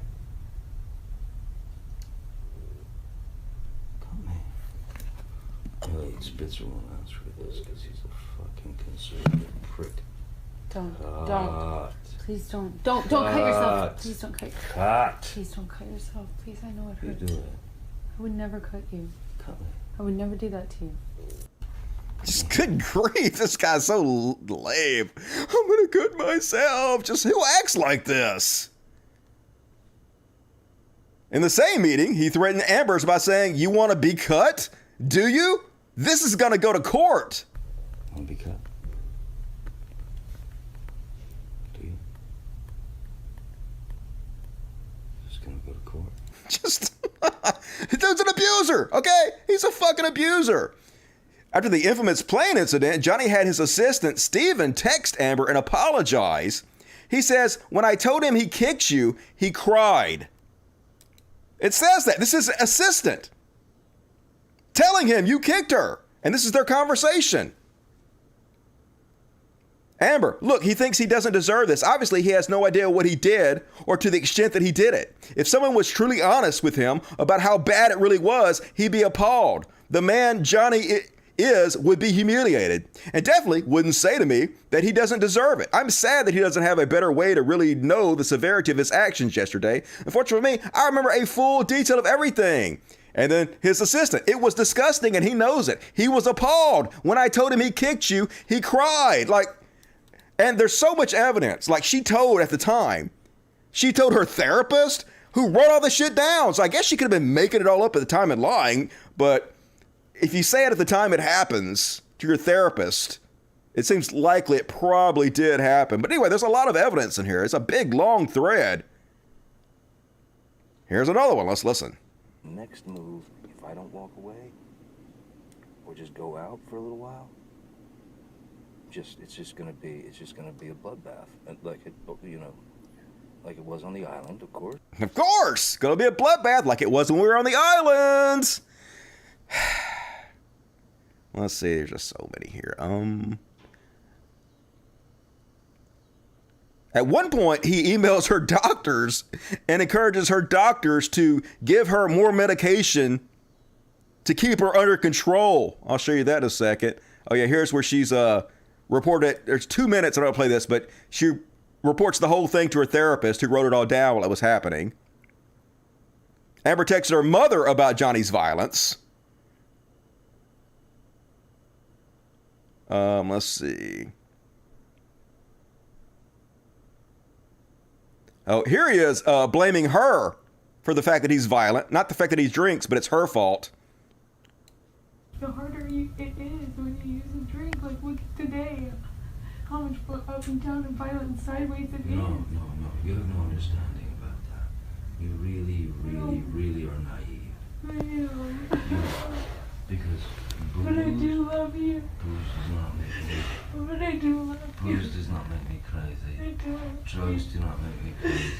Come here. Well, Spitzer won't answer this because he's a fucking conservative prick. Don't. Please don't. Don't cut yourself. Please don't cut yourself. Cut. Please don't cut yourself. Please, I know it You hurts. do it. I would never cut you. Cut me. I would never do that to you. Just good grief, this guy's so lame. I'm gonna cut myself. Just who acts like this? In the same meeting, he threatened Amber's by saying, "You want to be cut? Do you? This is gonna go to court." Want to be cut? Do you? Just gonna go to court. Just, the dude's an abuser, okay? He's a fucking abuser. After the infamous plane incident, Johnny had his assistant, Steven, text Amber and apologize. He says, "When I told him he kicked you, he cried." It says that. This is assistant telling him you kicked her. And this is their conversation. Amber, look, he thinks he doesn't deserve this. Obviously, he has no idea what he did or to the extent that he did it. If someone was truly honest with him about how bad it really was, he'd be appalled. The man Johnny would be humiliated and definitely wouldn't say to me that he doesn't deserve it. I'm sad that he doesn't have a better way to really know the severity of his actions yesterday. Unfortunately for me, I remember a full detail of everything. And then his assistant, it was disgusting and he knows it. He was appalled. When I told him he kicked you, he cried. And there's so much evidence. Like she told at the time, she told her therapist who wrote all this shit down. So I guess she could have been making it all up at the time and lying. But if you say it at the time it happens to your therapist, it seems likely it probably did happen. But anyway, there's a lot of evidence in here. It's a big, long thread. Here's another one. Let's listen. Next move, if I don't walk away or just go out for a little while, it's just gonna be a bloodbath, like it was on the island, of course. Of course, gonna be a bloodbath like it was when we were on the islands. Let's see, there's just so many here. At one point, he emails her doctors and encourages her doctors to give her more medication to keep her under control. I'll show you that in a second. Oh yeah, here's where she's reported. There's 2 minutes, I don't play this, but she reports the whole thing to her therapist who wrote it all down while it was happening. Amber texted her mother about Johnny's violence. Let's see. Oh, here he is blaming her for the fact that he's violent. Not the fact that he drinks, but it's her fault. The harder it is when you use a drink, like look at today, how much up and down and violent and sideways it is. No, you have no understanding about that. You really are naive. I am. Because but I do love you. Booze does not make me. But I do love you. Booze does not make me crazy. I do. Drugs do not make me crazy.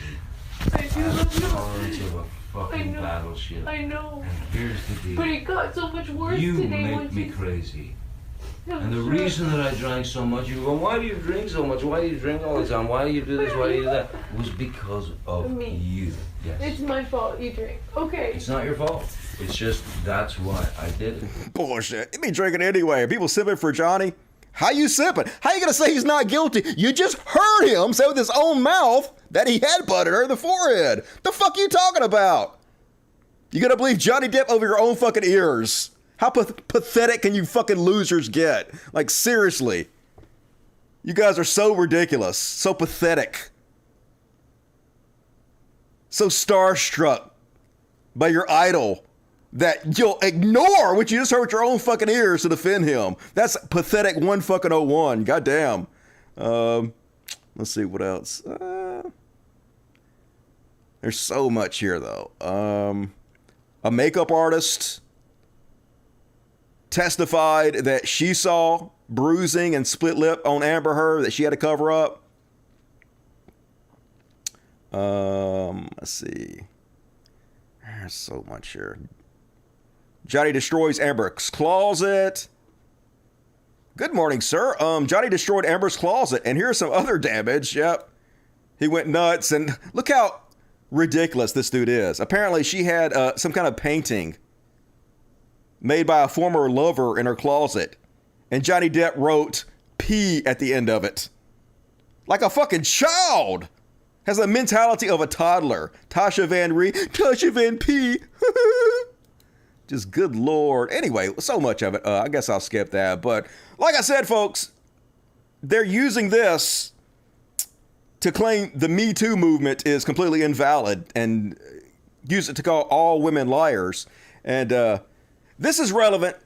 I do love you. Tolerance of a fucking battleship. I know. And here's the deal. But it got so much worse you today. make me crazy. And the sure. reason that I drank so much, you go, why do you drink so much? Why do you drink all the time? Why do you do this? Why do you do that? Was because of me. you. Yes. It's my fault you drink. Okay. It's not your fault. It's just, that's why I did it. Bullshit. You be drinking anyway. People sipping for Johnny. How you sipping? How you gonna say he's not guilty? You just heard him say with his own mouth that he had butted her in the forehead. The fuck you talking about? You gonna believe Johnny Depp over your own fucking ears? How pathetic can you fucking losers get? Like, seriously. You guys are so ridiculous. So pathetic. So starstruck by your idol that you'll ignore what you just heard with your own fucking ears to defend him. That's pathetic 101. Goddamn. Let's see what else. There's so much here, though. A makeup artist testified that she saw bruising and split lip on Amber Heard that she had to cover up. Let's see. There's so much here. Johnny destroys Amber's closet. Good morning, sir. Johnny destroyed Amber's closet, and here's some other damage. Yep. He went nuts, and look how ridiculous this dude is. Apparently, she had some kind of painting made by a former lover in her closet, and Johnny Depp wrote P at the end of it. Like a fucking child. Has the mentality of a toddler. Tasha Van P. Just good Lord. Anyway, so much of it. I guess I'll skip that. But like I said, folks, they're using this to claim the Me Too movement is completely invalid and use it to call all women liars. And this is relevant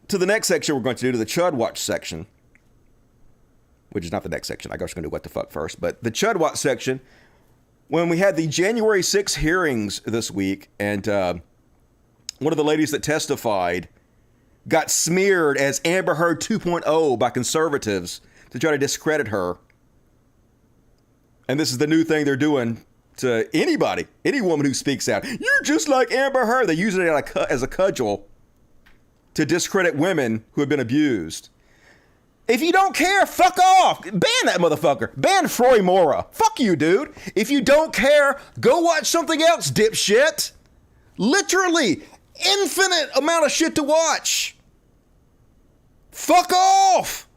to the next section we're going to do, to the Chud Watch section, which is not the next section. I guess we're going to do what the fuck first. But the Chud Watch section, when we had the January 6th hearings this week, and one of the ladies that testified got smeared as Amber Heard 2.0 by conservatives to try to discredit her. And this is the new thing they're doing to anybody, any woman who speaks out. You're just like Amber Heard. They use it as a cudgel to discredit women who have been abused. If you don't care, fuck off. Ban that motherfucker. Ban Froy Mora. Fuck you, dude. If you don't care, go watch something else, dipshit. Literally, infinite amount of shit to watch. Fuck off.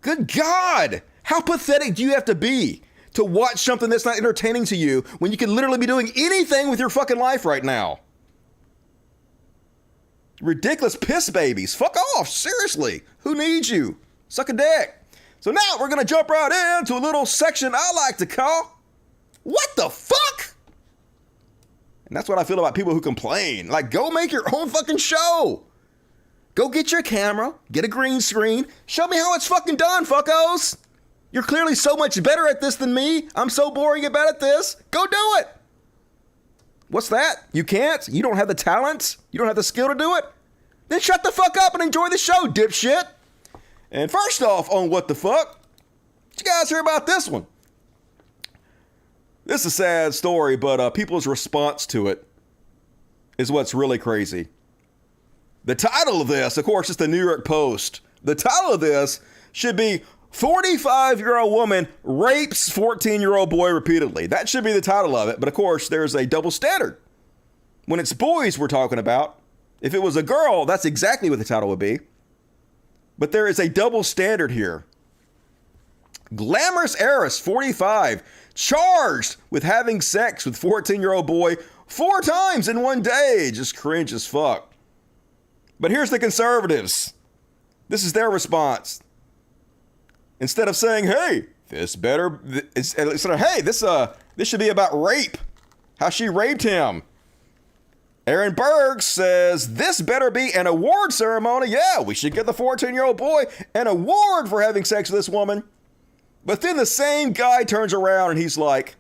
Good God. How pathetic do you have to be to watch something that's not entertaining to you when you can literally be doing anything with your fucking life right now? Ridiculous piss babies. Fuck off. Seriously. Who needs you? Suck a dick. So now we're going to jump right into a little section I like to call, what the fuck? And that's what I feel about people who complain. Like, go make your own fucking show. Go get your camera, get a green screen, show me how it's fucking done, fuckos. You're clearly so much better at this than me. I'm so boring about at this. Go do it. What's that? You can't? You don't have the talent? You don't have the skill to do it? Then shut the fuck up and enjoy the show, dipshit. And first off, on what the fuck, did you guys hear about this one? This is a sad story, but people's response to it is what's really crazy. The title of this, of course, is the New York Post. The title of this should be 45-year-old woman rapes 14-year-old boy repeatedly. That should be the title of it. But of course, there's a double standard. When it's boys we're talking about, if it was a girl, that's exactly what the title would be. But there is a double standard here. Glamorous heiress, 45, charged with having sex with 14-year-old boy 4 times in one day. Just cringe as fuck. But here's the conservatives. This is their response. Instead of saying, hey, this should be about rape. How she raped him. Aaron Berg says, this better be an award ceremony. Yeah, we should give the 14-year-old boy an award for having sex with this woman. But then the same guy turns around and he's like,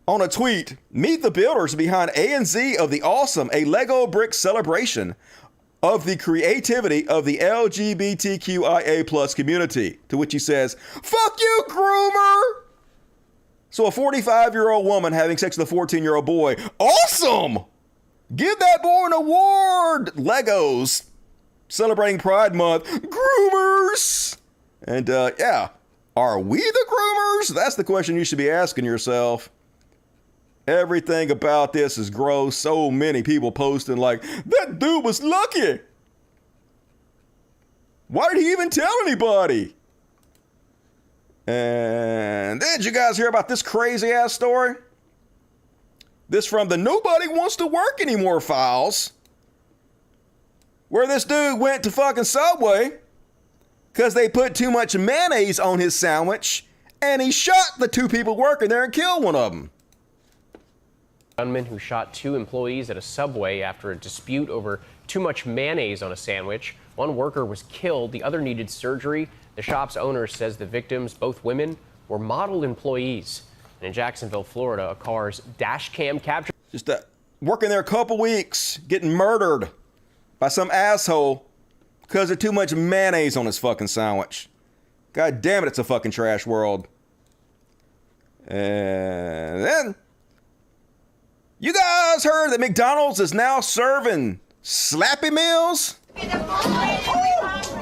on a tweet, meet the builders behind A&Z of the Awesome, a Lego brick celebration of the creativity of the LGBTQIA plus community. To which he says, fuck you, groomer. So a 45-year-old woman having sex with a 14-year-old boy. Awesome. Give that boy an award. Legos. Celebrating Pride Month. Groomers. And yeah, are we the groomers? That's the question you should be asking yourself. Everything about this is gross. So many people posting like, that dude was lucky. Why did he even tell anybody? And then did you guys hear about this crazy ass story? This from the Nobody Wants to Work Anymore files. Where this dude went to fucking Subway because they put too much mayonnaise on his sandwich and he shot the 2 people working there and killed one of them. Gunman who shot 2 employees at a Subway after a dispute over too much mayonnaise on a sandwich. One worker was killed, the other needed surgery. The shop's owner says the victims, both women, were model employees. And in Jacksonville, Florida, a car's dash cam captured. Just working there a couple weeks, getting murdered by some asshole because of too much mayonnaise on his fucking sandwich. God damn it, it's a fucking trash world. And then you guys heard that McDonald's is now serving Slappy Meals?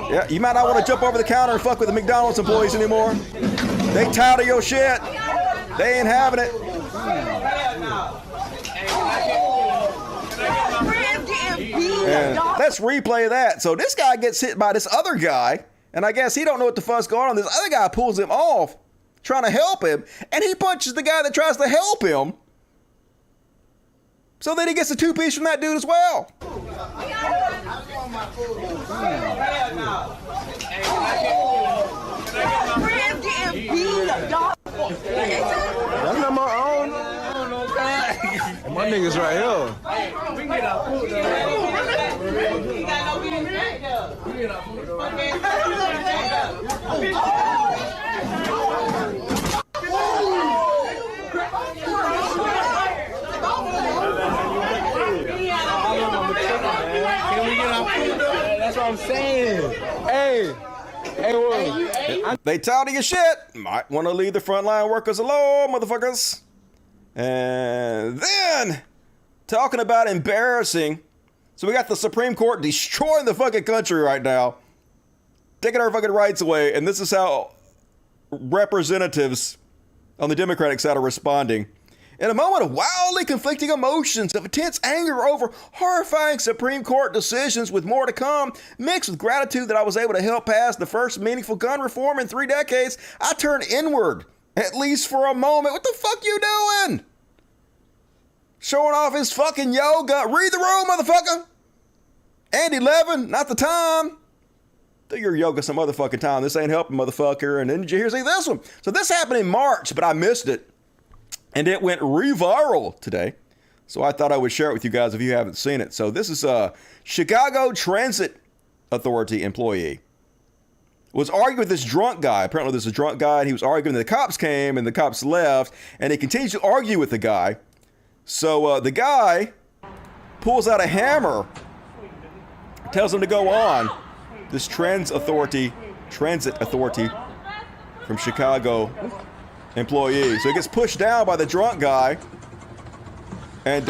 Yeah, you might not want to jump over the counter and fuck with the McDonald's employees anymore. They tired of your shit. They ain't having it. And let's replay that. So this guy gets hit by this other guy, and I guess he don't know what the fuck's going on. This other guy pulls him off, trying to help him, and he punches the guy that tries to help him. So then he gets a two-piece from that dude as well. That's not my own. My niggas right here. We get our food though. That's what I'm saying. Hey, they tired of your shit. Might want to leave the frontline workers alone, motherfuckers. And then, talking about embarrassing. So we got the Supreme Court destroying the fucking country right now. Taking our fucking rights away. And this is how representatives on the Democratic side are responding. In a moment of wildly conflicting emotions of intense anger over horrifying Supreme Court decisions with more to come, mixed with gratitude that I was able to help pass the first meaningful gun reform in 3 decades, I turned inward, at least for a moment. What the fuck you doing? Showing off his fucking yoga. Read the room, motherfucker. Andy Levin, not the time. Do your yoga some motherfucking time. This ain't helping, motherfucker. And then did you hear see this one? So this happened in March, but I missed it. And it went re-viral today. So I thought I would share it with you guys if you haven't seen it. So this is a Chicago Transit Authority employee. Was arguing with this drunk guy. Apparently there's a drunk guy, and he was arguing. The cops came, and the cops left. And he continues to argue with the guy. So the guy pulls out a hammer, tells him to go on. This transit authority from Chicago employee. So he gets pushed down by the drunk guy. And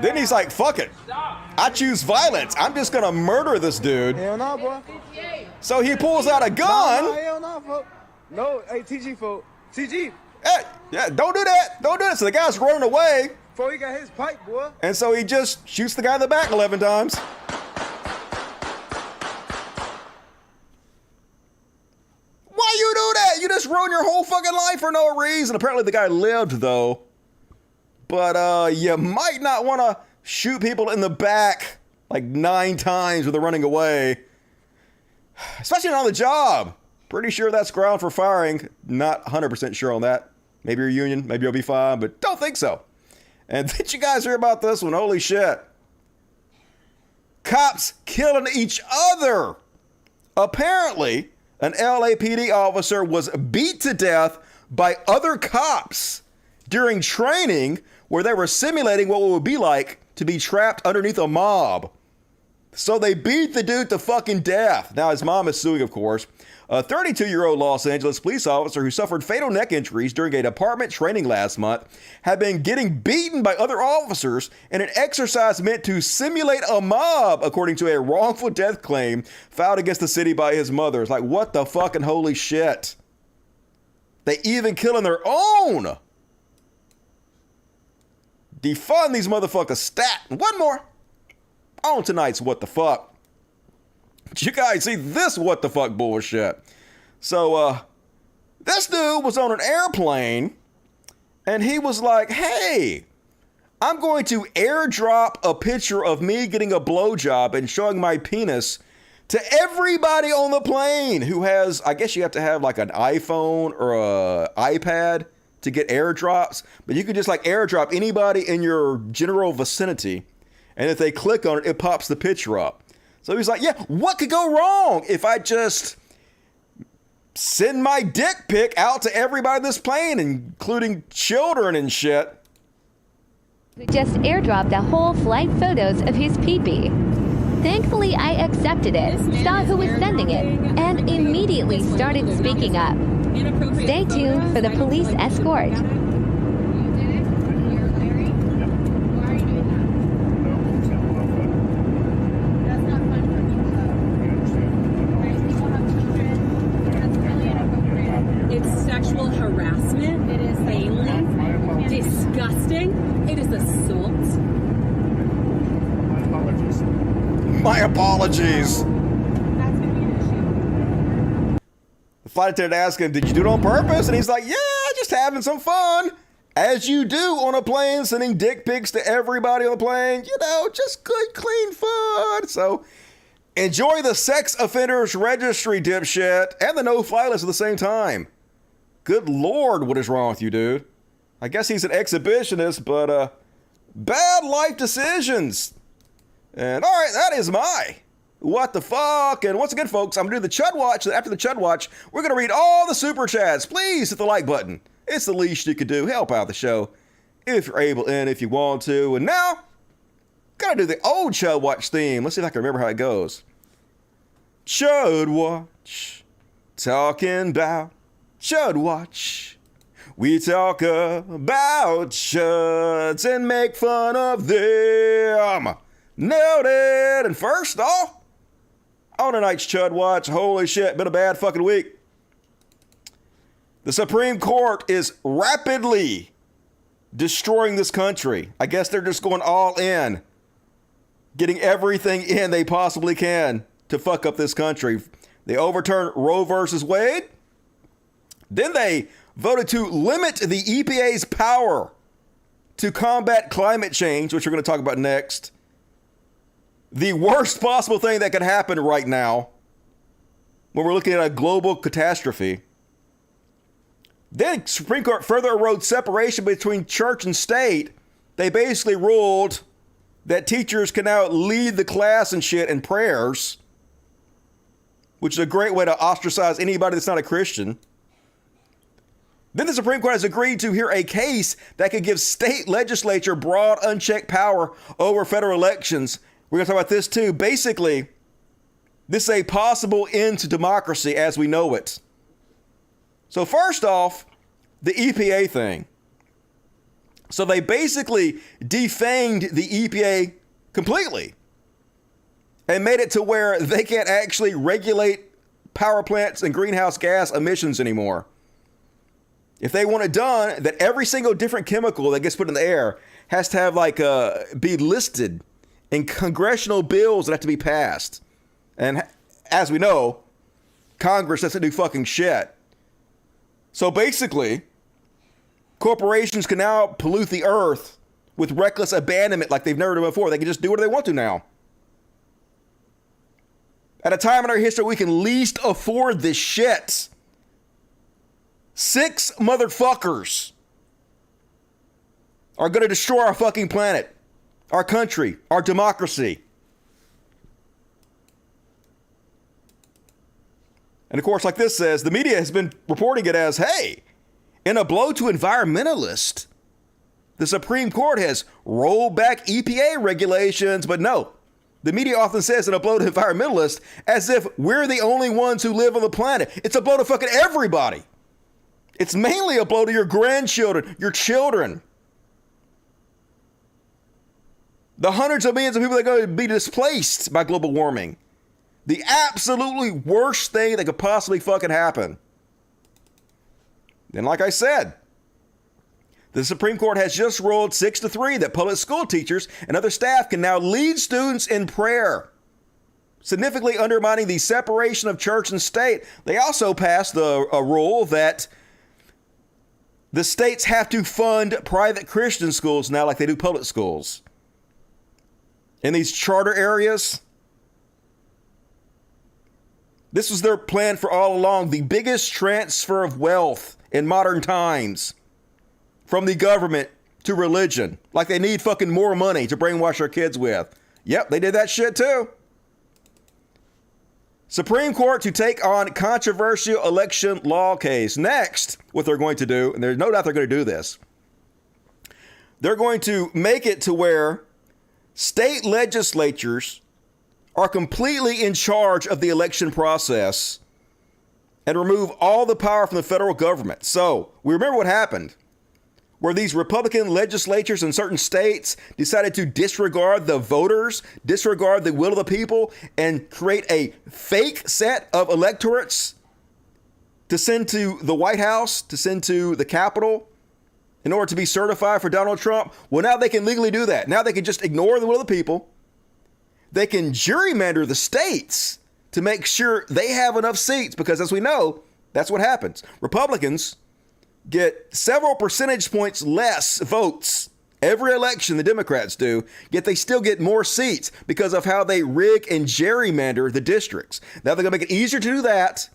then he's like, fuck it. I choose violence. I'm just going to murder this dude. Hell no, bro. So he pulls out a gun. No, hell no, folks. No, hey, TG, folks. TG. Hey, yeah, don't do that. Don't do that. So the guy's running away. Before he got his pipe, boy. And so he just shoots the guy in the back 11 times. Why you do that? You just ruin your whole fucking life for no reason. Apparently the guy lived, though. But you might not want to shoot people in the back like 9 times when they're running away. Especially not on the job. Pretty sure that's ground for firing. Not 100% sure on that. Maybe you're union. Maybe you'll be fine. But don't think so. And did you guys hear about this one? Holy shit. Cops killing each other. Apparently, an LAPD officer was beat to death by other cops during training where they were simulating what it would be like to be trapped underneath a mob. So they beat the dude to fucking death. Now his mom is suing, of course. A 32-year-old Los Angeles police officer who suffered fatal neck injuries during a department training last month had been getting beaten by other officers in an exercise meant to simulate a mob, according to a wrongful death claim filed against the city by his mother. It's like, what the fucking holy shit? They even killing their own. Defund these motherfuckers stat. One more on tonight's What the Fuck. You guys see this what the fuck bullshit. So, this dude was on an airplane and he was like, hey, I'm going to airdrop a picture of me getting a blowjob and showing my penis to everybody on the plane who has, I guess you have to have like an iPhone or a iPad to get airdrops, but you could just like airdrop anybody in your general vicinity. And if they click on it, it pops the picture up. So he's like, yeah, what could go wrong if I just send my dick pic out to everybody on this plane, including children and shit? We just airdropped a whole flight photos of his pee-pee. Thankfully, I accepted it, saw who was sending it, and immediately started speaking up. Stay tuned for the police escort. disgusting. It is assault. My apologies. My apologies. The flight attendant asked him, did you do it on purpose? And he's like, yeah, just having some fun. As you do on a plane, sending dick pics to everybody on the plane. You know, just good, clean fun. So enjoy the sex offenders registry, dipshit, and the no-fly list at the same time. Good Lord, what is wrong with you, dude? I guess he's an exhibitionist, but bad life decisions. And all right, that is my what the fuck. And once again, folks, I'm going to do the Chud Watch. After the Chud Watch, we're going to read all the super chats. Please hit the like button. It's the least you could do. Help out the show if you're able and if you want to. And now, gotta do the old Chud Watch theme. Let's see if I can remember how it goes. Chud Watch, talking about Chud Watch. We talk about chuds and make fun of them. Noted. And first off, on tonight's Chud Watch, holy shit, been a bad fucking week. The Supreme Court is rapidly destroying this country. I guess they're just going all in, getting everything in they possibly can to fuck up this country. They overturned Roe versus Wade. Then they voted to limit the EPA's power to combat climate change, which we're going to talk about next. The worst possible thing that could happen right now when we're looking at a global catastrophe. Then Supreme Court further erodes separation between church and state. They basically ruled that teachers can now lead the class and shit in prayers, which is a great way to ostracize anybody that's not a Christian. Then the Supreme Court has agreed to hear a case that could give state legislature broad, unchecked power over federal elections. We're going to talk about this too. Basically, this is a possible end to democracy as we know it. So first off, the EPA thing. So they basically defanged the EPA completely and made it to where they can't actually regulate power plants and greenhouse gas emissions anymore. If they want it done, that every single different chemical that gets put in the air has to have be listed in congressional bills that have to be passed. And as we know, Congress doesn't do fucking shit. So basically, corporations can now pollute the earth with reckless abandonment like they've never done before. They can just do what they want to now. At a time in our history, we can least afford this shit. 6 motherfuckers are going to destroy our fucking planet, our country, our democracy. And of course, like this says, the media has been reporting it as, hey, in a blow to environmentalists, the Supreme Court has rolled back EPA regulations. But no, the media often says in a blow to environmentalists as if we're the only ones who live on the planet. It's a blow to fucking everybody. It's mainly a blow to your grandchildren, your children. The hundreds of millions of people that are going to be displaced by global warming. The absolutely worst thing that could possibly fucking happen. And like I said, the Supreme Court has just ruled 6-3 that public school teachers and other staff can now lead students in prayer, significantly undermining the separation of church and state. They also passed a rule that the states have to fund private Christian schools now like they do public schools. In these charter areas, this was their plan for all along. The biggest transfer of wealth in modern times from the government to religion. Like they need fucking more money to brainwash our kids with. Yep, they did that shit too. Supreme Court to take on controversial election law case. Next, what they're going to do, and there's no doubt they're going to do this, they're going to make it to where state legislatures are completely in charge of the election process and remove all the power from the federal government. So we remember what happened, where these Republican legislatures in certain states decided to disregard the voters, disregard the will of the people, and create a fake set of electorates to send to the White House, to send to the Capitol, in order to be certified for Donald Trump? Well, now they can legally do that. Now they can just ignore the will of the people. They can gerrymander the states to make sure they have enough seats, because as we know, that's what happens. Republicans get several percentage points less votes every election the Democrats do, yet they still get more seats because of how they rig and gerrymander the districts. Now they're going to make it easier to do that.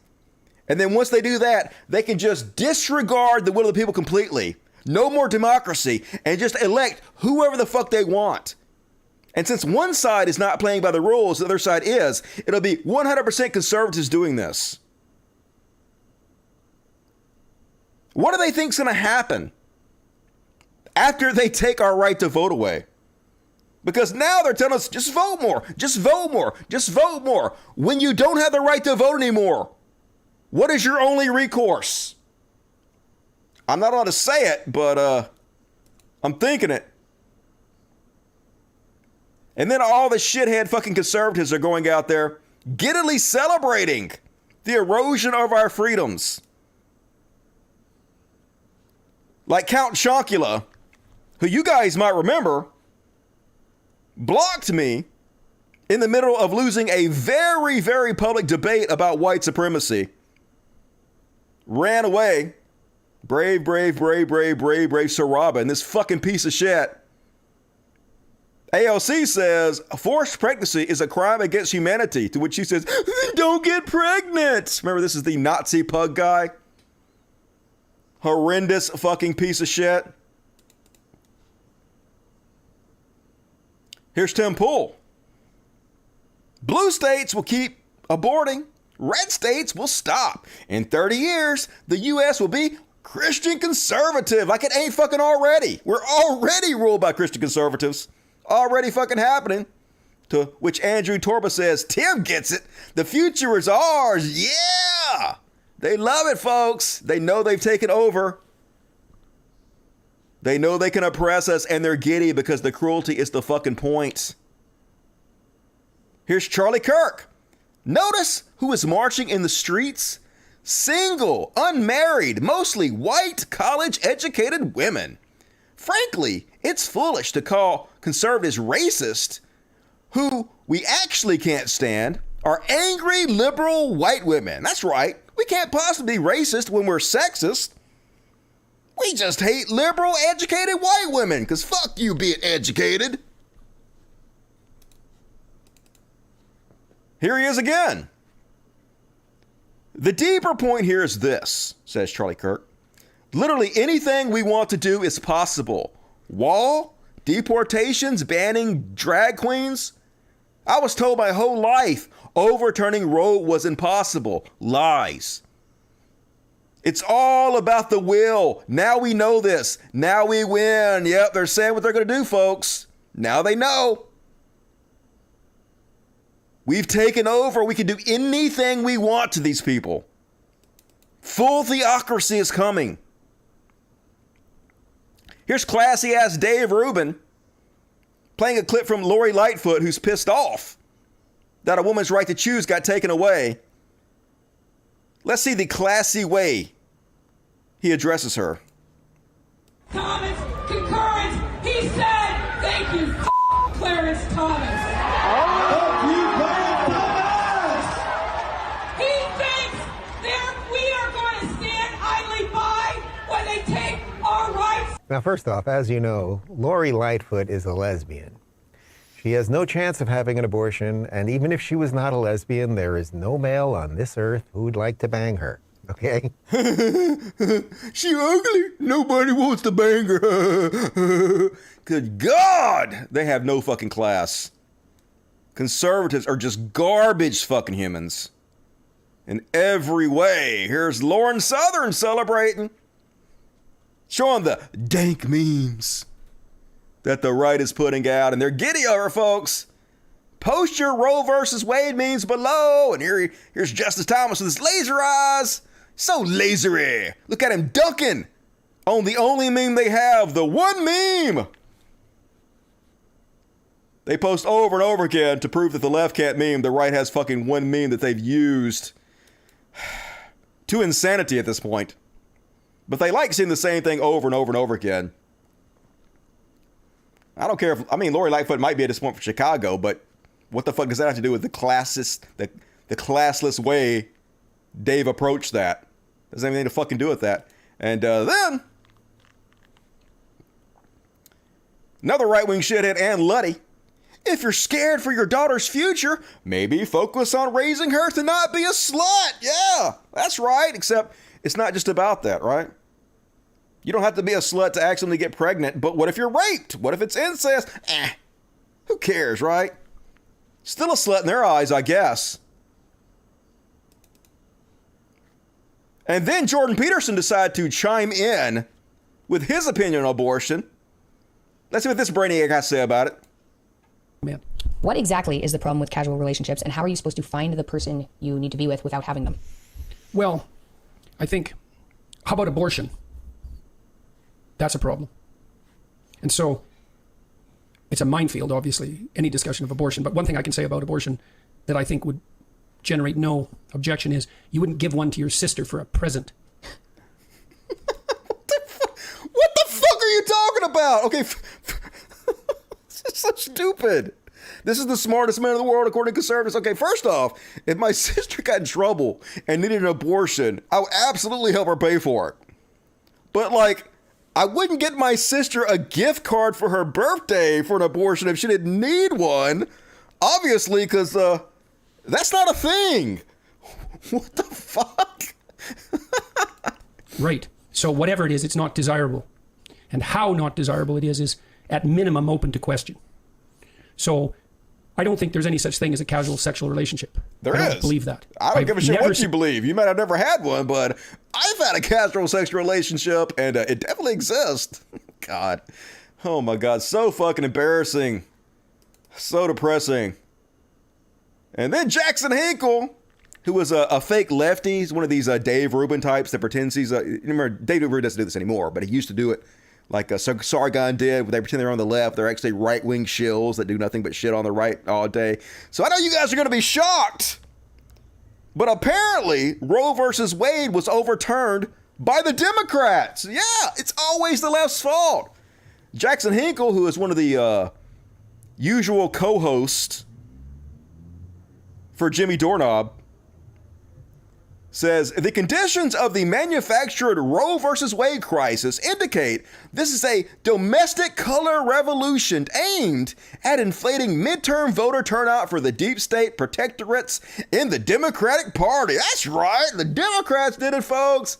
And then once they do that, they can just disregard the will of the people completely. No more democracy, and just elect whoever the fuck they want. And since one side is not playing by the rules, the other side is, it'll be 100% conservatives doing this. What do they think is going to happen after they take our right to vote away? Because now they're telling us, just vote more, just vote more, just vote more. When you don't have the right to vote anymore, what is your only recourse? I'm not allowed to say it, but I'm thinking it. And then all the shithead fucking conservatives are going out there giddily celebrating the erosion of our freedoms. Like Count Chocula, who you guys might remember, blocked me in the middle of losing a very, very public debate about white supremacy. Ran away. Brave Saraba, and this fucking piece of shit. AOC says forced pregnancy is a crime against humanity, to which she says, don't get pregnant. Remember, this is the Nazi pug guy. Horrendous fucking piece of shit. Here's Tim Pool. Blue states will keep aborting. Red states will stop. In 30 years, the U.S. will be Christian conservative, like it ain't fucking already. We're already ruled by Christian conservatives. Already fucking happening. To which Andrew Torba says, Tim gets it. The future is ours. Yeah. They love it, folks. They know they've taken over. They know they can oppress us, and they're giddy because the cruelty is the fucking point. Here's Charlie Kirk. Notice who is marching in the streets? Single, unmarried, mostly white, college-educated women. Frankly, it's foolish to call conservatives racist. Who we actually can't stand are angry, liberal, white women. That's right. We can't possibly be racist when we're sexist. We just hate liberal, educated white women, because fuck you being educated. Here he is again. The deeper point here is this, says Charlie Kirk. Literally anything we want to do is possible. Wall, deportations, banning drag queens. I was told my whole life overturning Roe was impossible. Lies. It's all about the will. Now we know this. Now we win. Yep, they're saying what they're going to do, folks. Now they know. We've taken over. We can do anything we want to these people. Full theocracy is coming. Here's classy ass Dave Rubin playing a clip from Lori Lightfoot, who's pissed off that a woman's right to choose got taken away. Let's see the classy way he addresses her. Thomas, concurrence, he said, thank you, Clarence Thomas. Thank you, Clarence Thomas. He thinks that we are going to stand idly by when they take our rights. Now, first off, as you know, Lori Lightfoot is a lesbian. She has no chance of having an abortion, and even if she was not a lesbian, there is no male on this earth who would like to bang her, okay? She ugly. Nobody wants to bang her. Good God. They have no fucking class. Conservatives are just garbage fucking humans. In every way. Here's Lauren Southern celebrating. Showing the dank memes that the right is putting out, and they're giddy over, folks. Post your Roe versus Wade memes below, and here's Justice Thomas with his laser eyes. So lasery. Look at him dunking on the only meme they have, the one meme. They post over and over again to prove that the left can't meme. The right has fucking one meme that they've used to insanity at this point. But they like seeing the same thing over and over and over again. I don't care if, Lori Lightfoot might be at this point for Chicago, but what the fuck does that have to do with the classless way Dave approached that? Doesn't have anything to fucking do with that. And then, another right-wing shithead, Ann Luddy. If you're scared for your daughter's future, maybe focus on raising her to not be a slut. Yeah, that's right. Except it's not just about that, right? You don't have to be a slut to accidentally get pregnant, but what if you're raped? What if it's incest? Who cares, right? Still a slut in their eyes, I guess. And then Jordan Peterson decided to chime in with his opinion on abortion. Let's see what this brainiac has to say about it. Man. What exactly is the problem with casual relationships, and how are you supposed to find the person you need to be with without having them? Well, I think, how about abortion? That's a problem. And so, it's a minefield, obviously, any discussion of abortion. But one thing I can say about abortion that I think would generate no objection is you wouldn't give one to your sister for a present. What the fuck are you talking about? Okay, this is so stupid. This is the smartest man in the world, according to conservatives. Okay, first off, if my sister got in trouble and needed an abortion, I would absolutely help her pay for it. But, like, I wouldn't get my sister a gift card for her birthday for an abortion if she didn't need one. Obviously, because that's not a thing. What the fuck? Right. So whatever it is, it's not desirable. And how not desirable it is at minimum open to question. So I don't think there's any such thing as a casual sexual relationship. I don't believe that. I don't give a shit what you believe. You might have never had one, but I've had a casual sexual relationship, and it definitely exists. God. Oh my God. So fucking embarrassing. So depressing. And then Jackson Hinkle, who was a fake lefty. He's one of these Dave Rubin types that pretends he's remember, Dave Rubin doesn't do this anymore, but he used to do it like Sargon did, where they pretend they're on the left. They're actually right-wing shills that do nothing but shit on the right all day. So I know you guys are going to be shocked, but apparently Roe versus Wade was overturned by the Democrats. Yeah, it's always the left's fault. Jackson Hinkle, who is one of the usual co-hosts for Jimmy Doorknob, says the conditions of the manufactured Roe versus Wade crisis indicate this is a domestic color revolution aimed at inflating midterm voter turnout for the deep state protectorates in the Democratic Party. That's right, the Democrats did it, folks.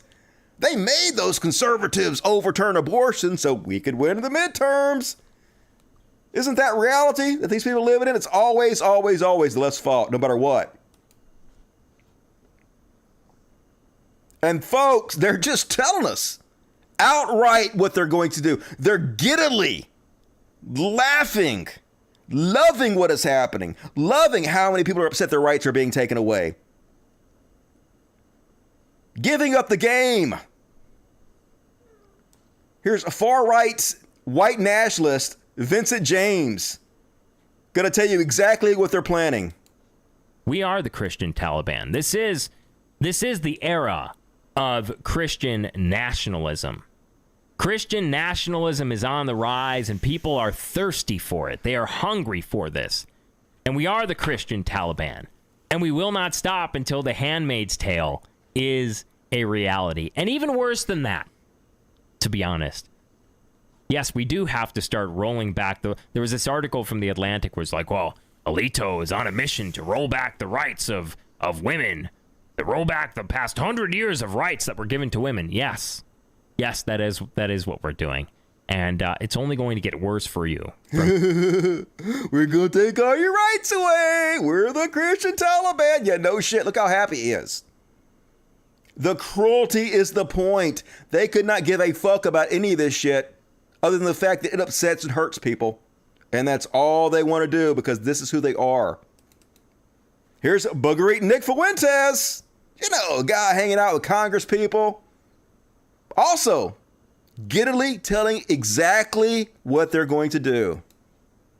They made those conservatives overturn abortion so we could win the midterms. Isn't that reality that these people live in? It's always, always, always the left's fault, no matter what. And folks, they're just telling us outright what they're going to do. They're giddily laughing, loving what is happening, loving how many people are upset their rights are being taken away. Giving up the game. Here's a far-right white nationalist, Vincent James, gonna tell you exactly what they're planning. We are the Christian Taliban. This is the era of Christian nationalism. Christian nationalism is on the rise, and people are thirsty for it. They are hungry for this. And we are the Christian Taliban. And we will not stop until The Handmaid's Tale is a reality. And even worse than that, to be honest. Yes, we do have to start rolling back there was this article from The Atlantic where it's like, well, Alito is on a mission to roll back the rights of women. To roll back the past 100 years of rights that were given to women. Yes, that is what we're doing. And it's only going to get worse for you. We're going to take all your rights away. We're the Christian Taliban. Yeah, no shit. Look how happy he is. The cruelty is the point. They could not give a fuck about any of this shit other than the fact that it upsets and hurts people. And that's all they want to do because this is who they are. Here's booger-eating Nick Fuentes. You know, a guy hanging out with Congress people. Also, giddily telling exactly what they're going to do.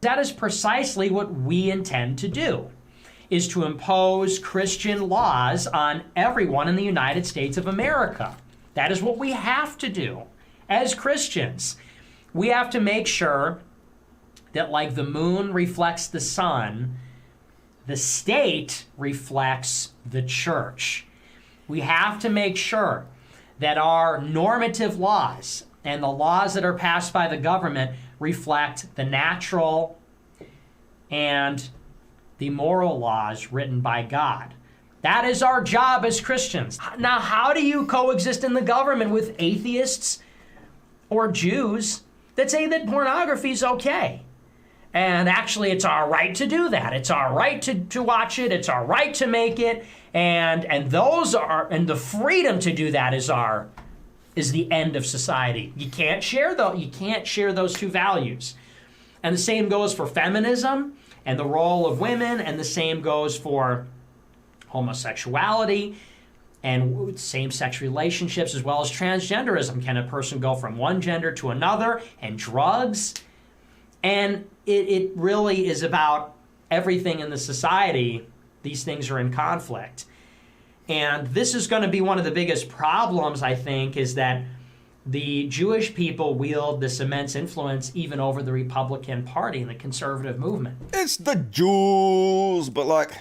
That is precisely what we intend to do, is to impose Christian laws on everyone in the United States of America. That is what we have to do as Christians. We have to make sure that, like the moon reflects the sun, the state reflects the church. We have to make sure that our normative laws and the laws that are passed by the government reflect the natural and the moral laws written by God. That is our job as Christians. Now, how do you coexist in the government with atheists or Jews that say that pornography is okay? And actually, it's our right to do that. It's our right to watch it. It's our right to make it. And the freedom to do that is the end of society. You can't share those two values. And the same goes for feminism and the role of women, and the same goes for homosexuality and same-sex relationships, as well as transgenderism. Can a person go from one gender to another? And drugs. And it really is about everything in the society. These things are in conflict. And this is going to be one of the biggest problems, I think, is that the Jewish people wield this immense influence even over the Republican Party and the conservative movement. It's the Jews, but like,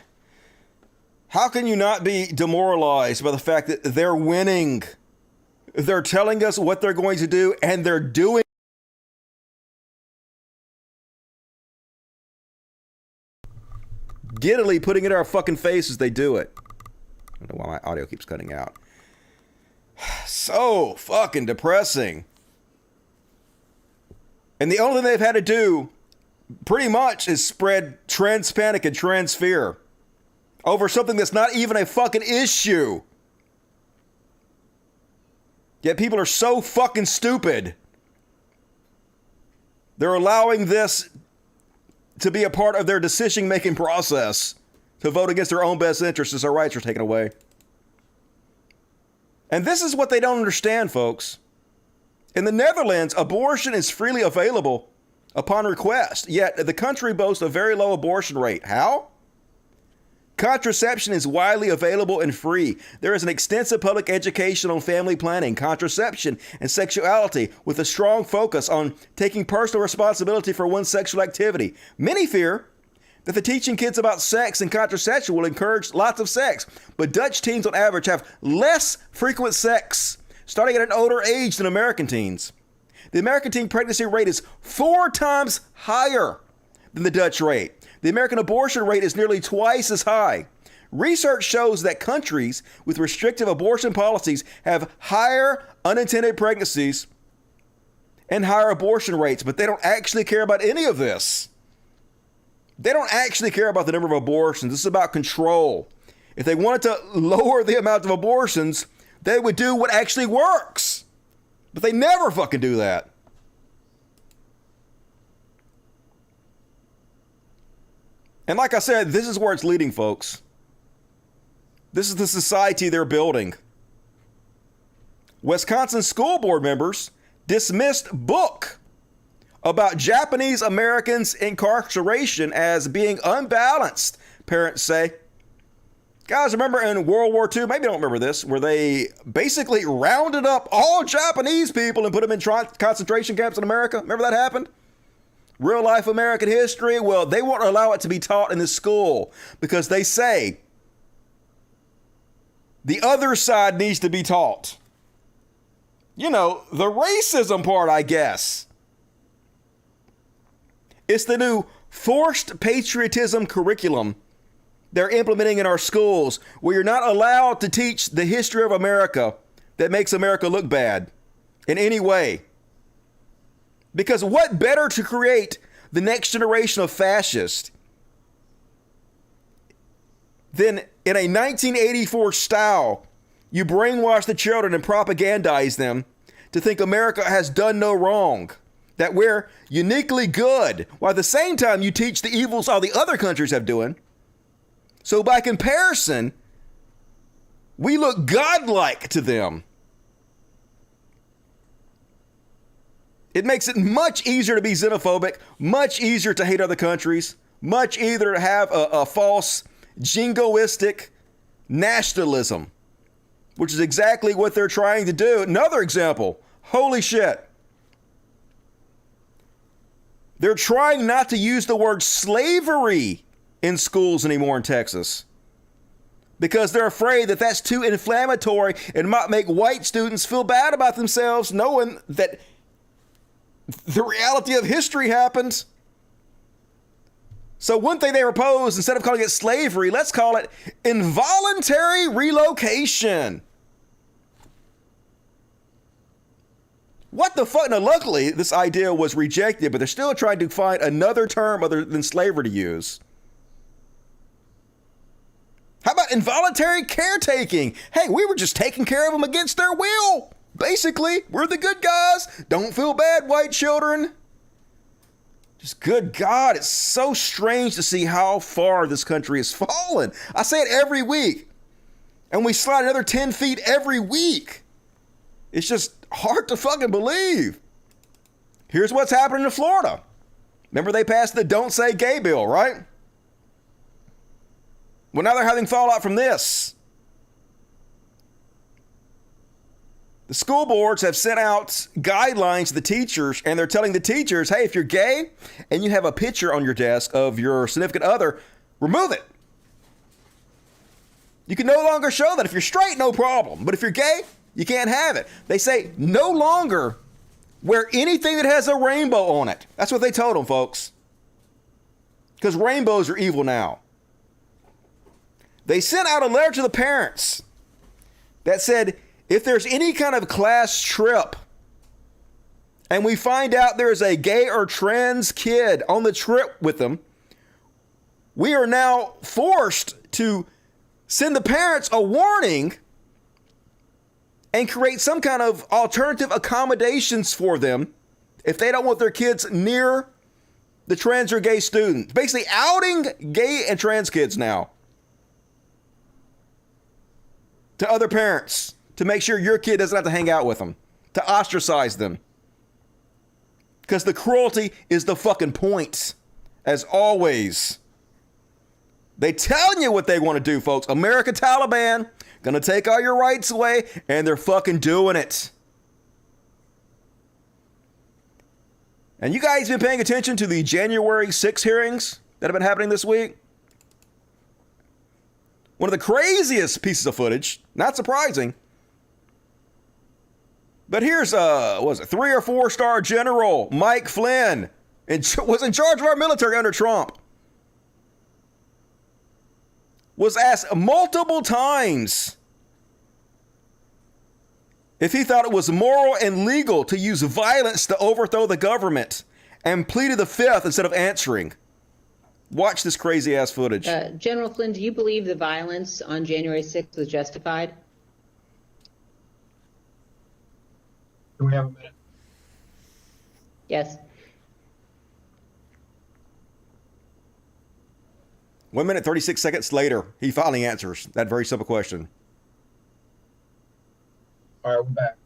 how can you not be demoralized by the fact that they're winning? They're telling us what they're going to do, and they're doing giddily putting it in our fucking faces. They do it. I don't know why my audio keeps cutting out. So fucking depressing. And the only thing they've had to do pretty much is spread trans panic and trans fear over something that's not even a fucking issue. Yet people are so fucking stupid. They're allowing this to be a part of their decision-making process, to vote against their own best interests as our rights are taken away. And this is what they don't understand, folks. In the Netherlands, abortion is freely available upon request, yet the country boasts a very low abortion rate. How? Contraception is widely available and free. There is an extensive public education on family planning, contraception, and sexuality, with a strong focus on taking personal responsibility for one's sexual activity. Many fear that the teaching kids about sex and contraception will encourage lots of sex, but Dutch teens on average have less frequent sex, starting at an older age than American teens. The American teen pregnancy rate is 4 times higher than the Dutch rate. The American abortion rate is nearly twice as high. Research shows that countries with restrictive abortion policies have higher unintended pregnancies and higher abortion rates, but they don't actually care about any of this. They don't actually care about the number of abortions. This is about control. If they wanted to lower the amount of abortions, they would do what actually works. But they never fucking do that. And like I said, this is where it's leading, folks. This is the society they're building. Wisconsin school board members dismissed book about Japanese Americans' incarceration as being unbalanced, parents say. Guys, remember in World War II, maybe you don't remember this, where they basically rounded up all Japanese people and put them in concentration camps in America? Remember that happened? Real life American history. Well, they won't allow it to be taught in the school because they say the other side needs to be taught. You know, the racism part, I guess. It's the new forced patriotism curriculum they're implementing in our schools, where you're not allowed to teach the history of America that makes America look bad in any way. Because what better to create the next generation of fascists than in a 1984 style, you brainwash the children and propagandize them to think America has done no wrong, that we're uniquely good, while at the same time you teach the evils all the other countries have doing. So by comparison, we look godlike to them. It makes it much easier to be xenophobic, much easier to hate other countries, much easier to have a false jingoistic nationalism which is exactly what they're trying to do. Another example. Holy shit. They're trying not to use the word slavery in schools anymore in Texas because they're afraid that that's too inflammatory and might make white students feel bad about themselves knowing that the reality of history happened. So one thing they proposed, instead of calling it slavery, let's call it involuntary relocation. What the fuck? Now, luckily, this idea was rejected, but they're still trying to find another term other than slavery to use. How about involuntary caretaking? Hey, we were just taking care of them against their will. Basically, we're the good guys. Don't feel bad, white children. Just good God, it's so strange to see how far this country has fallen. I say it every week. And we slide another 10 feet every week. It's just hard to fucking believe. Here's what's happening in Florida. Remember they passed the Don't Say Gay bill, right? Well, now they're having fallout from this. The school boards have sent out guidelines to the teachers, and they're telling the teachers, hey, if you're gay and you have a picture on your desk of your significant other, remove it. You can no longer show that. If you're straight, no problem. But if you're gay, you can't have it. They say no longer wear anything that has a rainbow on it. That's what they told them, folks. Because rainbows are evil now. They sent out a letter to the parents that said, if there's any kind of class trip and we find out there's a gay or trans kid on the trip with them, we are now forced to send the parents a warning and create some kind of alternative accommodations for them if they don't want their kids near the trans or gay students. Basically outing gay and trans kids now to other parents to make sure your kid doesn't have to hang out with them, to ostracize them. Because the cruelty is the fucking point, as always. They telling you what they want to do, folks. America Taliban, gonna take all your rights away, and they're fucking doing it. And you guys been paying attention to the January 6 hearings that have been happening this week? One of the craziest pieces of footage, not surprising. But here's, was it 3 or 4 star General Mike Flynn, was in charge of our military under Trump, was asked multiple times if he thought it was moral and legal to use violence to overthrow the government, and pleaded the fifth instead of answering. Watch this crazy ass footage. General Flynn, do you believe the violence on January 6th was justified? Do we have a minute? Yes. 1 minute, 36 seconds later, he finally answers that very simple question. All right, we're back.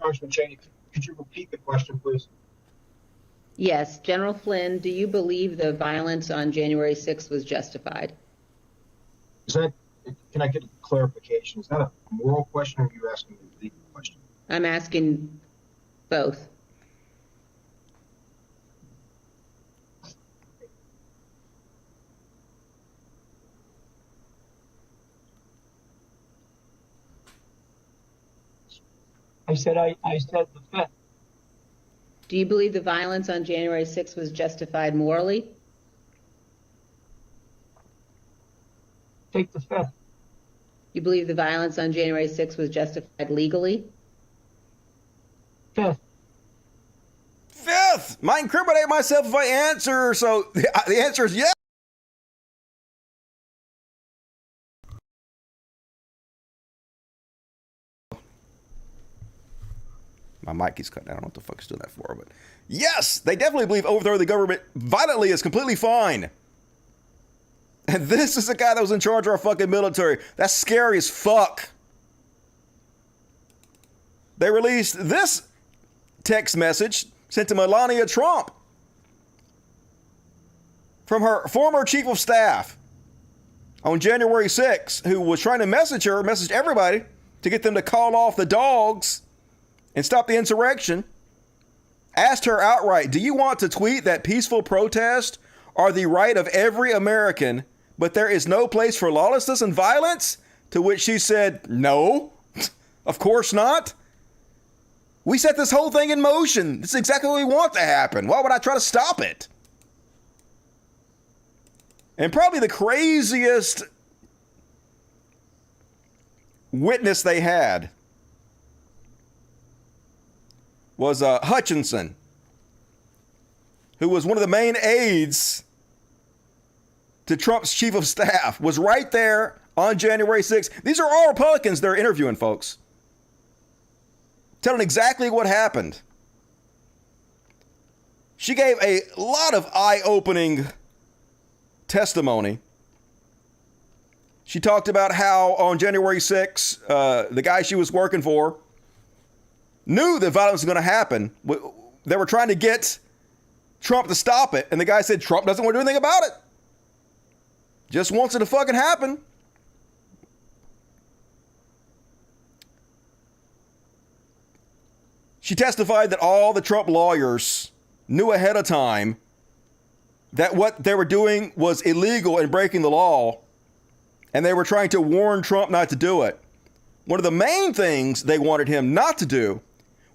Congressman Cheney, could you repeat the question, please? Yes. General Flynn, do you believe the violence on January 6th was justified? Is that, can I get a clarification? Is that a moral question, or are you asking a legal question? I'm asking both. I said the fifth. Do you believe the violence on January 6th was justified morally? Take the fifth. You believe the violence on January 6th was justified legally? Fifth. Fifth! Might incriminate myself if I answer, so the answer is yes. My mic keeps cutting out. I don't know what the fuck it's doing that for, but yes, they definitely believe overthrowing the government violently is completely fine. And this is the guy that was in charge of our fucking military. That's scary as fuck. They released this text message sent to Melania Trump from her former chief of staff. on January 6th, who was trying to messaged everybody to get them to call off the dogs and stop the insurrection, asked her outright, do you want to tweet that peaceful protest are the right of every American, but there is no place for lawlessness and violence? To which she said, no, of course not. We set this whole thing in motion. This is exactly what we want to happen. Why would I try to stop it? And probably the craziest witness they had was Hutchinson, who was one of the main aides to Trump's chief of staff, was right there on January 6th. These are all Republicans they're interviewing, folks, telling exactly what happened. She gave a lot of eye-opening testimony. She talked about how on January 6th, the guy she was working for knew that violence was going to happen. They were trying to get Trump to stop it, and the guy said Trump doesn't want to do anything about it. Just wants it to fucking happen. She testified that all the Trump lawyers knew ahead of time that what they were doing was illegal and breaking the law, and they were trying to warn Trump not to do it. One of the main things they wanted him not to do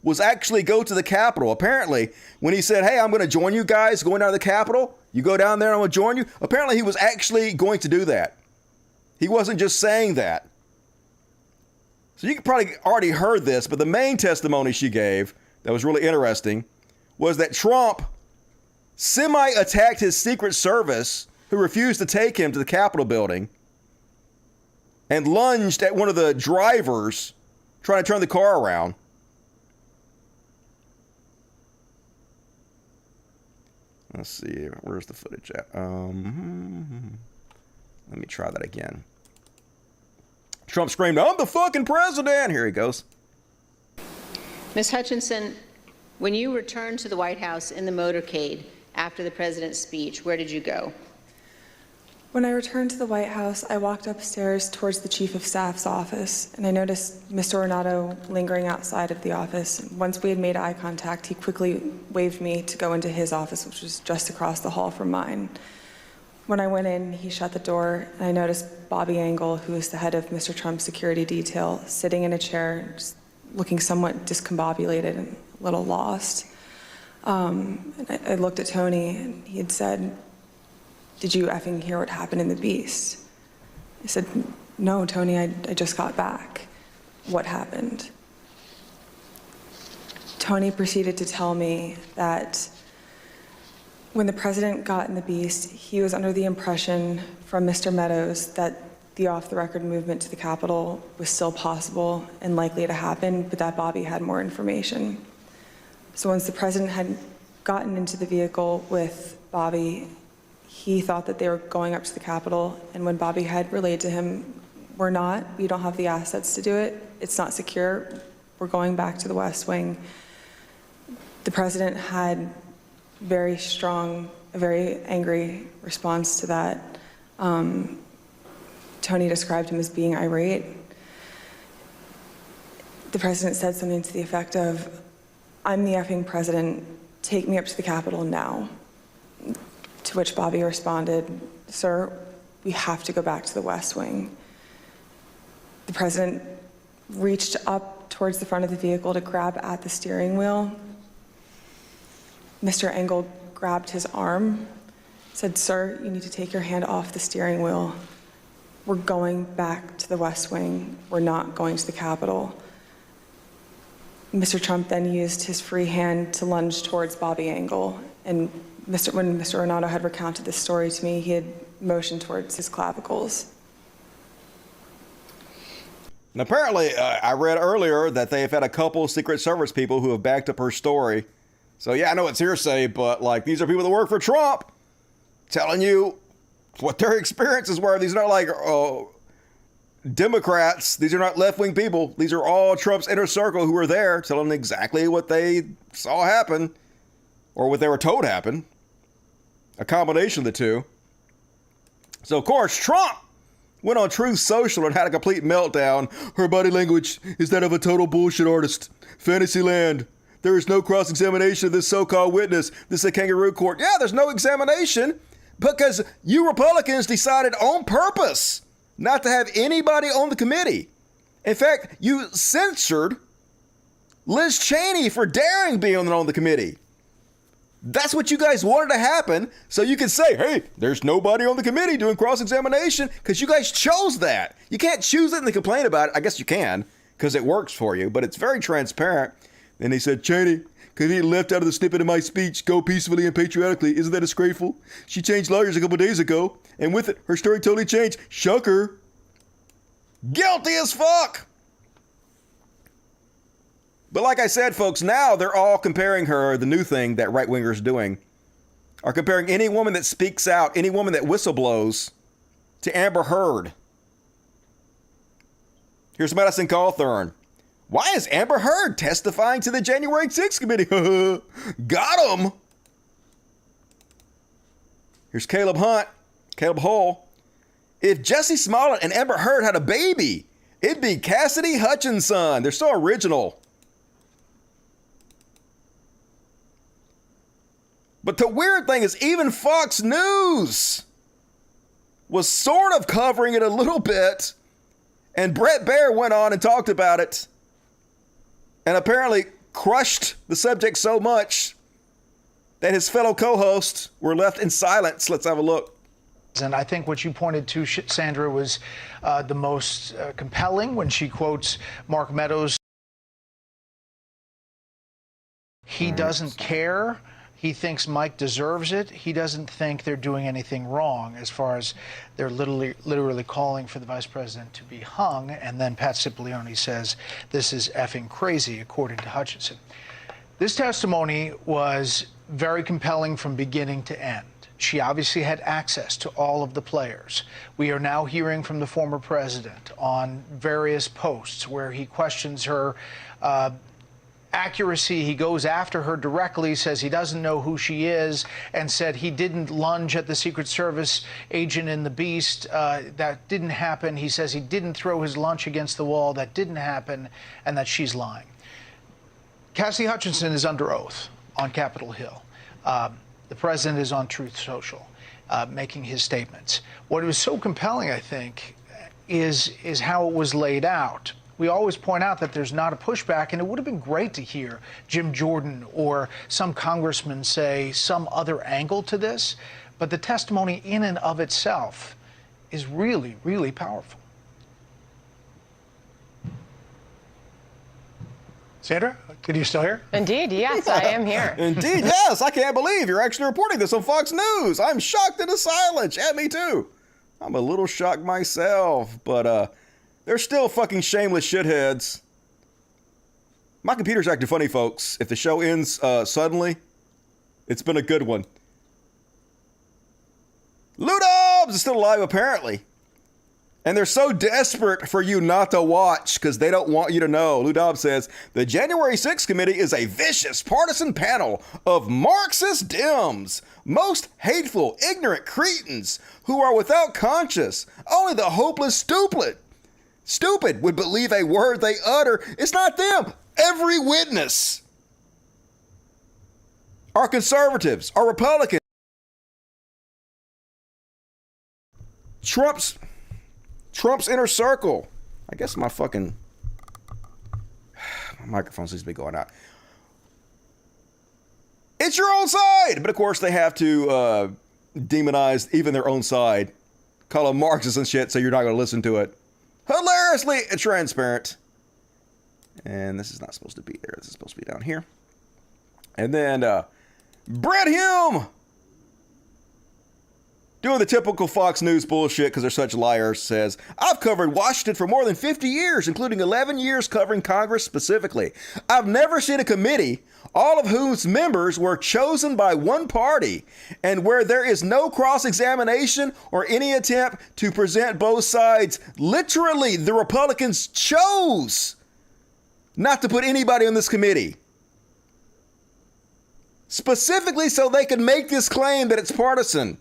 was actually go to the Capitol. Apparently, when he said, hey, I'm going to join you guys going down to the Capitol, you go down there and I'm going to join you. Apparently, he was actually going to do that. He wasn't just saying that. So you probably already heard this, but the main testimony she gave that was really interesting was that Trump semi-attacked his Secret Service, who refused to take him to the Capitol building, and lunged at one of the drivers trying to turn the car around. Let's see, where's the footage at? Let me try that again. Trump screamed, I'm the fucking president. Here he goes. Ms. Hutchinson, when you returned to the White House in the motorcade after the president's speech, where did you go? When I returned to the White House, I walked upstairs towards the Chief of Staff's office, and I noticed Mr. Renato lingering outside of the office. Once we had made eye contact, he quickly waved me to go into his office, which was just across the hall from mine. When I went in, he shut the door, and I noticed Bobby Engel, who is the head of Mr. Trump's security detail, sitting in a chair, just looking somewhat discombobulated and a little lost. And I looked at Tony, and he had said, did you effing hear what happened in the Beast? I said, no, Tony, I just got back. What happened? Tony proceeded to tell me that when the president got in the Beast, he was under the impression from Mr. Meadows that the off-the-record movement to the Capitol was still possible and likely to happen, but that Bobby had more information. So once the president had gotten into the vehicle with Bobby, he thought that they were going up to the Capitol, and when Bobby had relayed to him, we don't have the assets to do it, it's not secure, we're going back to the West Wing. The president had a very angry response to that. Tony described him as being irate. The president said something to the effect of, I'm the effing president, take me up to the Capitol now. To which Bobby responded, sir, we have to go back to the West Wing. The president reached up towards the front of the vehicle to grab at the steering wheel. Mr. Engel grabbed his arm, said, sir, you need to take your hand off the steering wheel. We're going back to the West Wing. We're not going to the Capitol. Mr. Trump then used his free hand to lunge towards Bobby Engel. And when Mr. Renato had recounted this story to me, he had motioned towards his clavicles. And apparently, I read earlier that they've had a couple Secret Service people who have backed up her story. So yeah, I know it's hearsay, but like these are people that work for Trump telling you what their experiences were. These are not like Democrats. These are not left-wing people. These are all Trump's inner circle who were there telling exactly what they saw happen or what they were told happened. A combination of the two. So, of course, Trump went on Truth Social and had a complete meltdown. Her body language is that of a total bullshit artist. Fantasyland. There is no cross-examination of this so-called witness. This is a kangaroo court. Yeah, there's no examination because you Republicans decided on purpose not to have anybody on the committee. In fact, you censored Liz Cheney for daring being on the committee. That's what you guys wanted to happen, so you could say, hey, there's nobody on the committee doing cross-examination, because you guys chose that. You can't choose it and then complain about it. I guess you can, because it works for you, but it's very transparent. And he said, Cheney, could he left out of the snippet of my speech, go peacefully and patriotically? Isn't that disgraceful? She changed lawyers a couple days ago, and with it, her story totally changed. Shocker. Guilty as fuck. But like I said, folks, now they're all comparing her, the new thing that right-wingers doing, are comparing any woman that speaks out, any woman that whistleblows, to Amber Heard. Here's Madison Cawthorn. Why is Amber Heard testifying to the January 6th committee? Got him. Here's Caleb Hull. If Jussie Smollett and Amber Heard had a baby, it'd be Cassidy Hutchinson. They're so original. But the weird thing is even Fox News was sort of covering it a little bit. And Bret Baier went on and talked about it. And apparently crushed the subject so much that his fellow co-hosts were left in silence. Let's have a look. And I think what you pointed to, Sandra, was the most compelling when she quotes Mark Meadows. He doesn't care. He thinks Mike deserves it. He doesn't think they're doing anything wrong as far as they're literally calling for the vice president to be hung. And then Pat Cipollone says, this is effing crazy, according to Hutchinson. This testimony was very compelling from beginning to end. She obviously had access to all of the players. We are now hearing from the former president on various posts where he questions her accuracy. He goes after her directly, says he doesn't know who she is, and said he didn't lunge at the Secret Service agent in the Beast. That didn't happen. He says he didn't throw his lunch against the wall. That didn't happen, and that she's lying. Cassidy Hutchinson is under oath on Capitol Hill. The president is on Truth Social, making his statements. What was so compelling, I think, is how it was laid out. We always point out that there's not a pushback, and it would have been great to hear Jim Jordan or some congressman say some other angle to this, but the testimony in and of itself is really, really powerful. Sandra, could you still hear? Indeed, yes, I am here. Indeed, yes. I can't believe you're actually reporting this on Fox News. I'm shocked into silence. Yeah, me too. I'm a little shocked myself, but they're still fucking shameless shitheads. My computer's acting funny, folks. If the show ends suddenly, it's been a good one. Lou Dobbs is still alive, apparently. And they're so desperate for you not to watch because they don't want you to know. Lou Dobbs says, the January 6th committee is a vicious partisan panel of Marxist Dems, most hateful, ignorant cretins who are without conscience. Only the hopeless stupid would believe a word they utter. It's not them. Every witness are conservatives, are Republicans. Trump's inner circle. I guess my microphone seems to be going out. It's your own side. But of course they have to demonize even their own side. Call them Marxists and shit, so you're not going to listen to it. Hilariously transparent. And this is not supposed to be there. This is supposed to be down here. And then Brett Hume, doing the typical Fox News bullshit because they're such liars, says, I've covered Washington for more than 50 years, including 11 years covering Congress specifically. I've never seen a committee, all of whose members were chosen by one party, and where there is no cross-examination or any attempt to present both sides. Literally, the Republicans chose not to put anybody on this committee. Specifically so they could make this claim that it's partisan.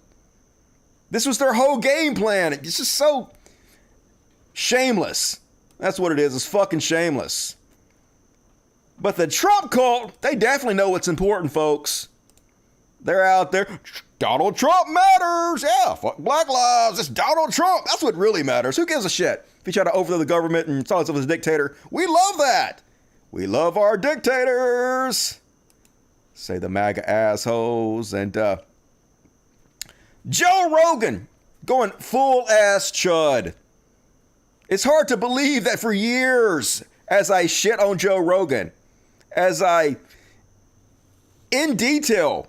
This was their whole game plan. It's just so Shameless. That's what it is. It's fucking shameless. But the Trump cult, they definitely know what's important, folks. They're out there. Donald Trump matters. Yeah, fuck Black lives. It's Donald Trump. That's what really matters. Who gives a shit? If you try to overthrow the government and call himself as a dictator, we love that. We love our dictators. Say the MAGA assholes. And Joe Rogan going full ass chud. It's hard to believe that for years, as I shit on Joe Rogan, as I, in detail,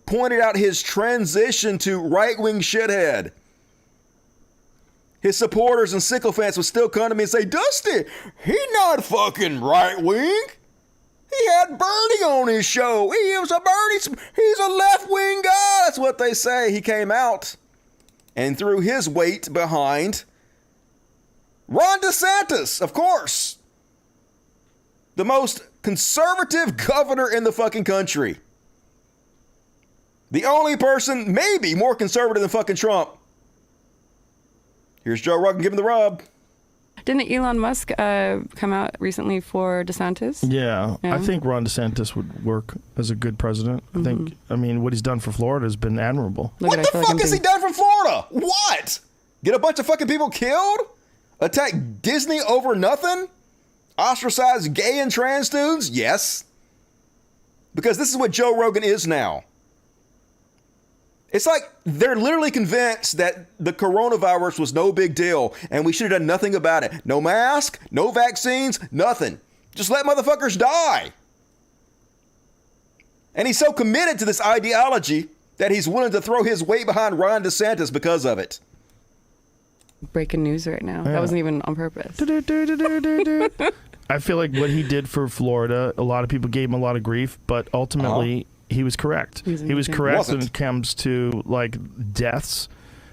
pointed out his transition to right-wing shithead, his supporters and sycophants would still come to me and say, Dusty, he not fucking right-wing. He had Bernie on his show. He was a Bernie. He's a left-wing guy. That's what they say. He came out and threw his weight behind Ron DeSantis, of course. The most conservative governor in the fucking country. The only person maybe more conservative than fucking Trump. Here's Joe Rogan giving the rub. Didn't Elon Musk come out recently for DeSantis? Yeah, I think Ron DeSantis would work as a good president. I mean, what he's done for Florida has been admirable. What the fuck has he done from Florida? What? Get a bunch of fucking people killed? Attack Disney over nothing? Ostracize gay and trans dudes? Yes. Because this is what Joe Rogan is now. It's like they're literally convinced that the coronavirus was no big deal and we should have done nothing about it. No mask, no vaccines, nothing. Just let motherfuckers die. And he's so committed to this ideology that he's willing to throw his weight behind Ron DeSantis because of it. Breaking news right now. Yeah. That wasn't even on purpose. I feel like what he did for Florida, a lot of people gave him a lot of grief, but ultimately he was correct. He was correct when it comes to like deaths.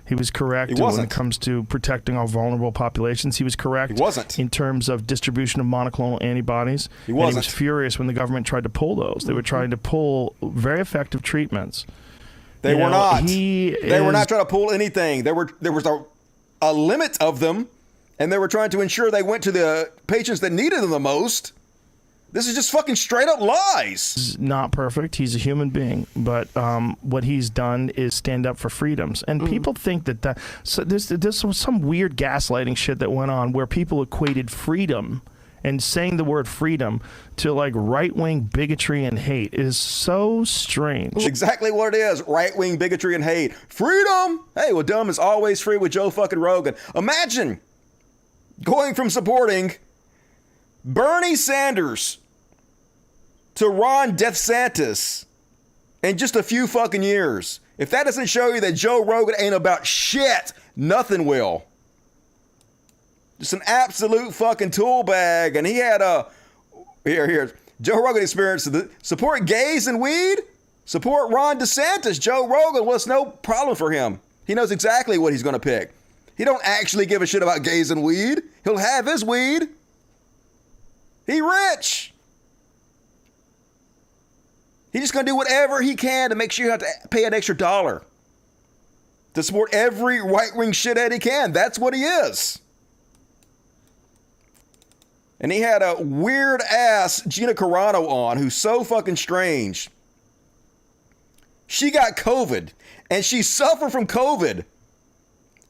He was correct when it comes to protecting our vulnerable populations. He was correct in terms of distribution of monoclonal antibodies. And he was furious when the government tried to pull those. They were trying to pull very effective treatments. They were not. They were not trying to pull anything. There was a limit of them, and they were trying to ensure they went to the patients that needed them the most. This is just fucking straight up lies. He's not perfect. He's a human being. But what he's done is stand up for freedoms. And people think that so there's some weird gaslighting shit that went on where people equated freedom and saying the word freedom to like right-wing bigotry and hate. It is so strange. It's exactly what it is. Right-wing bigotry and hate. Freedom? Hey, well, dumb is always free with Joe fucking Rogan. Imagine going from supporting Bernie Sanders to Ron DeSantis in just a few fucking years. If that doesn't show you that Joe Rogan ain't about shit, nothing will. Just an absolute fucking tool bag. And he had here, Joe Rogan experience. Support gays and weed? Support Ron DeSantis. Joe Rogan, well, it's no problem for him. He knows exactly what he's going to pick. He don't actually give a shit about gays and weed. He'll have his weed. He rich. He's just going to do whatever he can to make sure you have to pay an extra $1 to support every right-wing shithead he can. That's what he is. And he had a weird-ass Gina Carano on who's so fucking strange. She got COVID, and she suffered from COVID.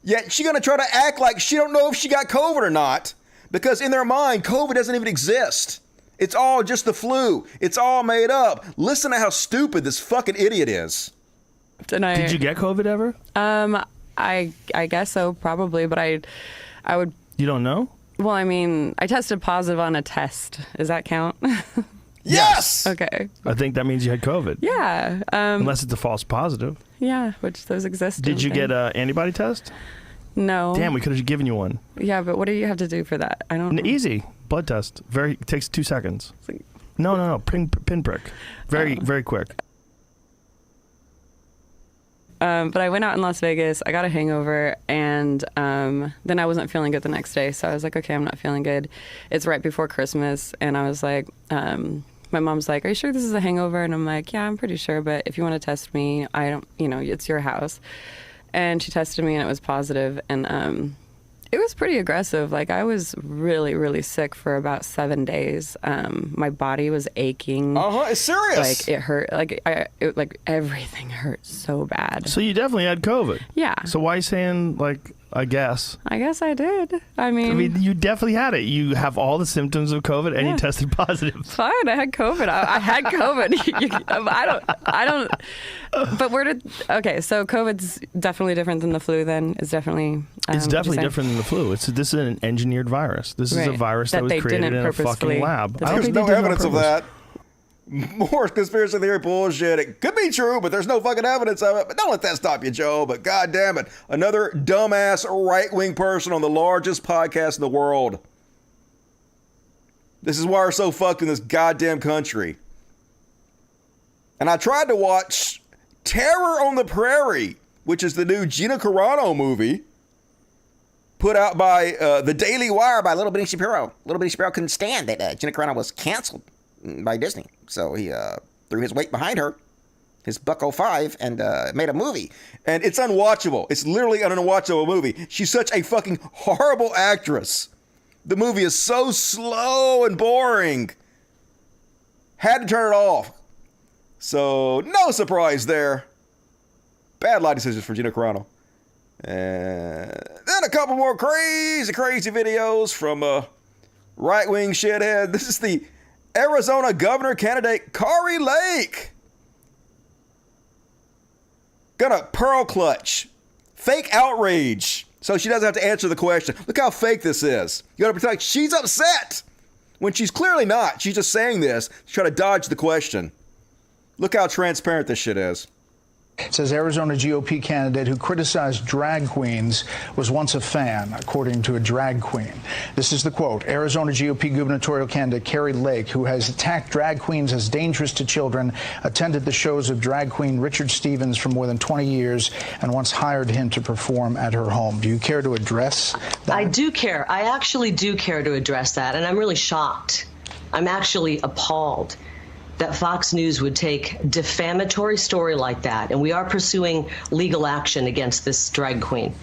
Yet she's going to try to act like she don't know if she got COVID or not. Because in their mind, COVID doesn't even exist. It's all just the flu. It's all made up. Listen to how stupid this fucking idiot is. Did you get COVID ever? I guess so, probably, but I would... You don't know? Well, I mean, I tested positive on a test. Does that count? Yes! Okay. I think that means you had COVID. Yeah. Unless it's a false positive. Yeah, which those exist. Did you get an antibody test? No. Damn, we could have given you one. Yeah, but what do you have to do for that? I don't know. Easy. Blood test. It takes 2 seconds. No. Pinprick. Very quick. But I went out in Las Vegas. I got a hangover, and then I wasn't feeling good the next day. So I was like, okay, I'm not feeling good. It's right before Christmas, and I was like, my mom's like, are you sure this is a hangover? And I'm like, yeah, I'm pretty sure, but if you want to test me, I don't, it's your house. And she tested me, and it was positive, and It was pretty aggressive. Like, I was really, really sick for about 7 days. My body was aching. It's serious. Like, it hurt. Like, everything hurt so bad. So you definitely had COVID. Yeah. So why are you saying, like, I guess? I guess I did. I mean, you definitely had it. You have all the symptoms of COVID, and Yeah. you tested positive. Fine, I had COVID. I had COVID. I don't. But okay, so COVID's definitely different than the flu then. It's definitely. It's definitely different than the flu. This is an engineered virus. This is a Right. virus That that was they created didn't in a fucking purposefully- lab. There's I don't think no they did it on evidence of purpose. that. More conspiracy theory bullshit. It could be true, but there's no fucking evidence of it. But don't let that stop you, Joe. But god damn it, another dumbass right-wing person on the largest podcast in the world. This is why we're so fucked in this goddamn country. And I tried to watch Terror on the Prairie, which is the new Gina Carano movie, put out by the Daily Wire by Little Bitty Shapiro. Little Bitty Shapiro couldn't stand that Gina Carano was canceled by Disney. So he threw his weight behind her, his Bucko 5, and made a movie. And it's unwatchable. It's literally an unwatchable movie. She's such a fucking horrible actress. The movie is so slow and boring. Had to turn it off. So, no surprise there. Bad life decisions for Gina Carano. And then a couple more crazy videos from right-wing shithead. This is the Arizona governor candidate Kari Lake. Gonna pearl clutch. Fake outrage. So she doesn't have to answer the question. Look how fake this is. You gotta pretend like she's upset when she's clearly not. She's just saying this to try to dodge the question. Look how transparent this shit is. It says Arizona GOP candidate who criticized drag queens was once a fan, according to a drag queen. This is the quote. Arizona GOP gubernatorial candidate Kari Lake, who has attacked drag queens as dangerous to children, attended the shows of drag queen Richard Stevens for more than 20 years and once hired him to perform at her home. Do you care to address that? I do care. I actually do care to address that, and I'm really shocked. I'm actually appalled that Fox News would take a defamatory story like that, and we are pursuing legal action against this drag queen.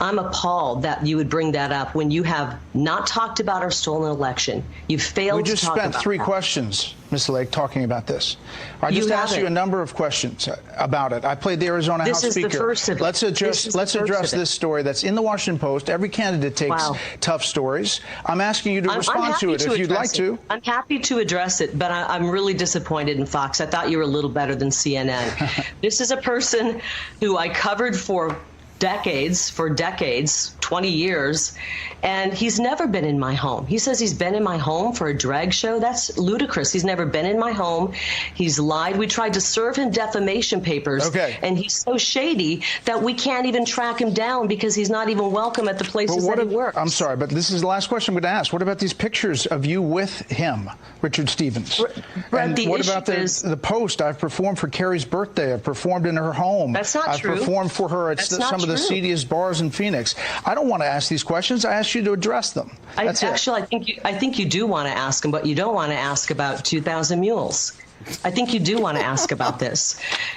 I'm appalled that you would bring that up when you have not talked about our stolen election. You failed to talk about We just spent 3 that. questions, Ms. Lake, talking about this. I just You asked you a haven't. number of questions about it. I played the Arizona This House is the Speaker. first of it. Let's This is the address first of it. this story that's in the Washington Post. Every candidate takes Wow. tough stories. I'm asking you to I'm respond happy to it if you'd address like it. to. I'm happy to address it, but I'm really disappointed in Fox. I thought you were a little better than CNN. This is a person who I covered for decades, 20 years, and he's never been in my home. He says he's been in my home for a drag show. That's ludicrous. He's never been in my home. He's lied. We tried to serve him defamation papers, and he's so shady that we can't even track him down because he's not even welcome at the places that he works. I'm sorry, but this is the last question I'm going to ask. What about these pictures of you with him, Richard Stevens? Brett, And the what issue about is- the post? I've performed for Carrie's birthday. I've performed in her home. That's not I've true. performed for her at That's not some of the true. seediest bars in Phoenix. I don't want to ask these questions. I asked you to address them. That's it. I think you do want to ask him, but you don't want to ask about 2,000 Mules. I think you do want to ask about this.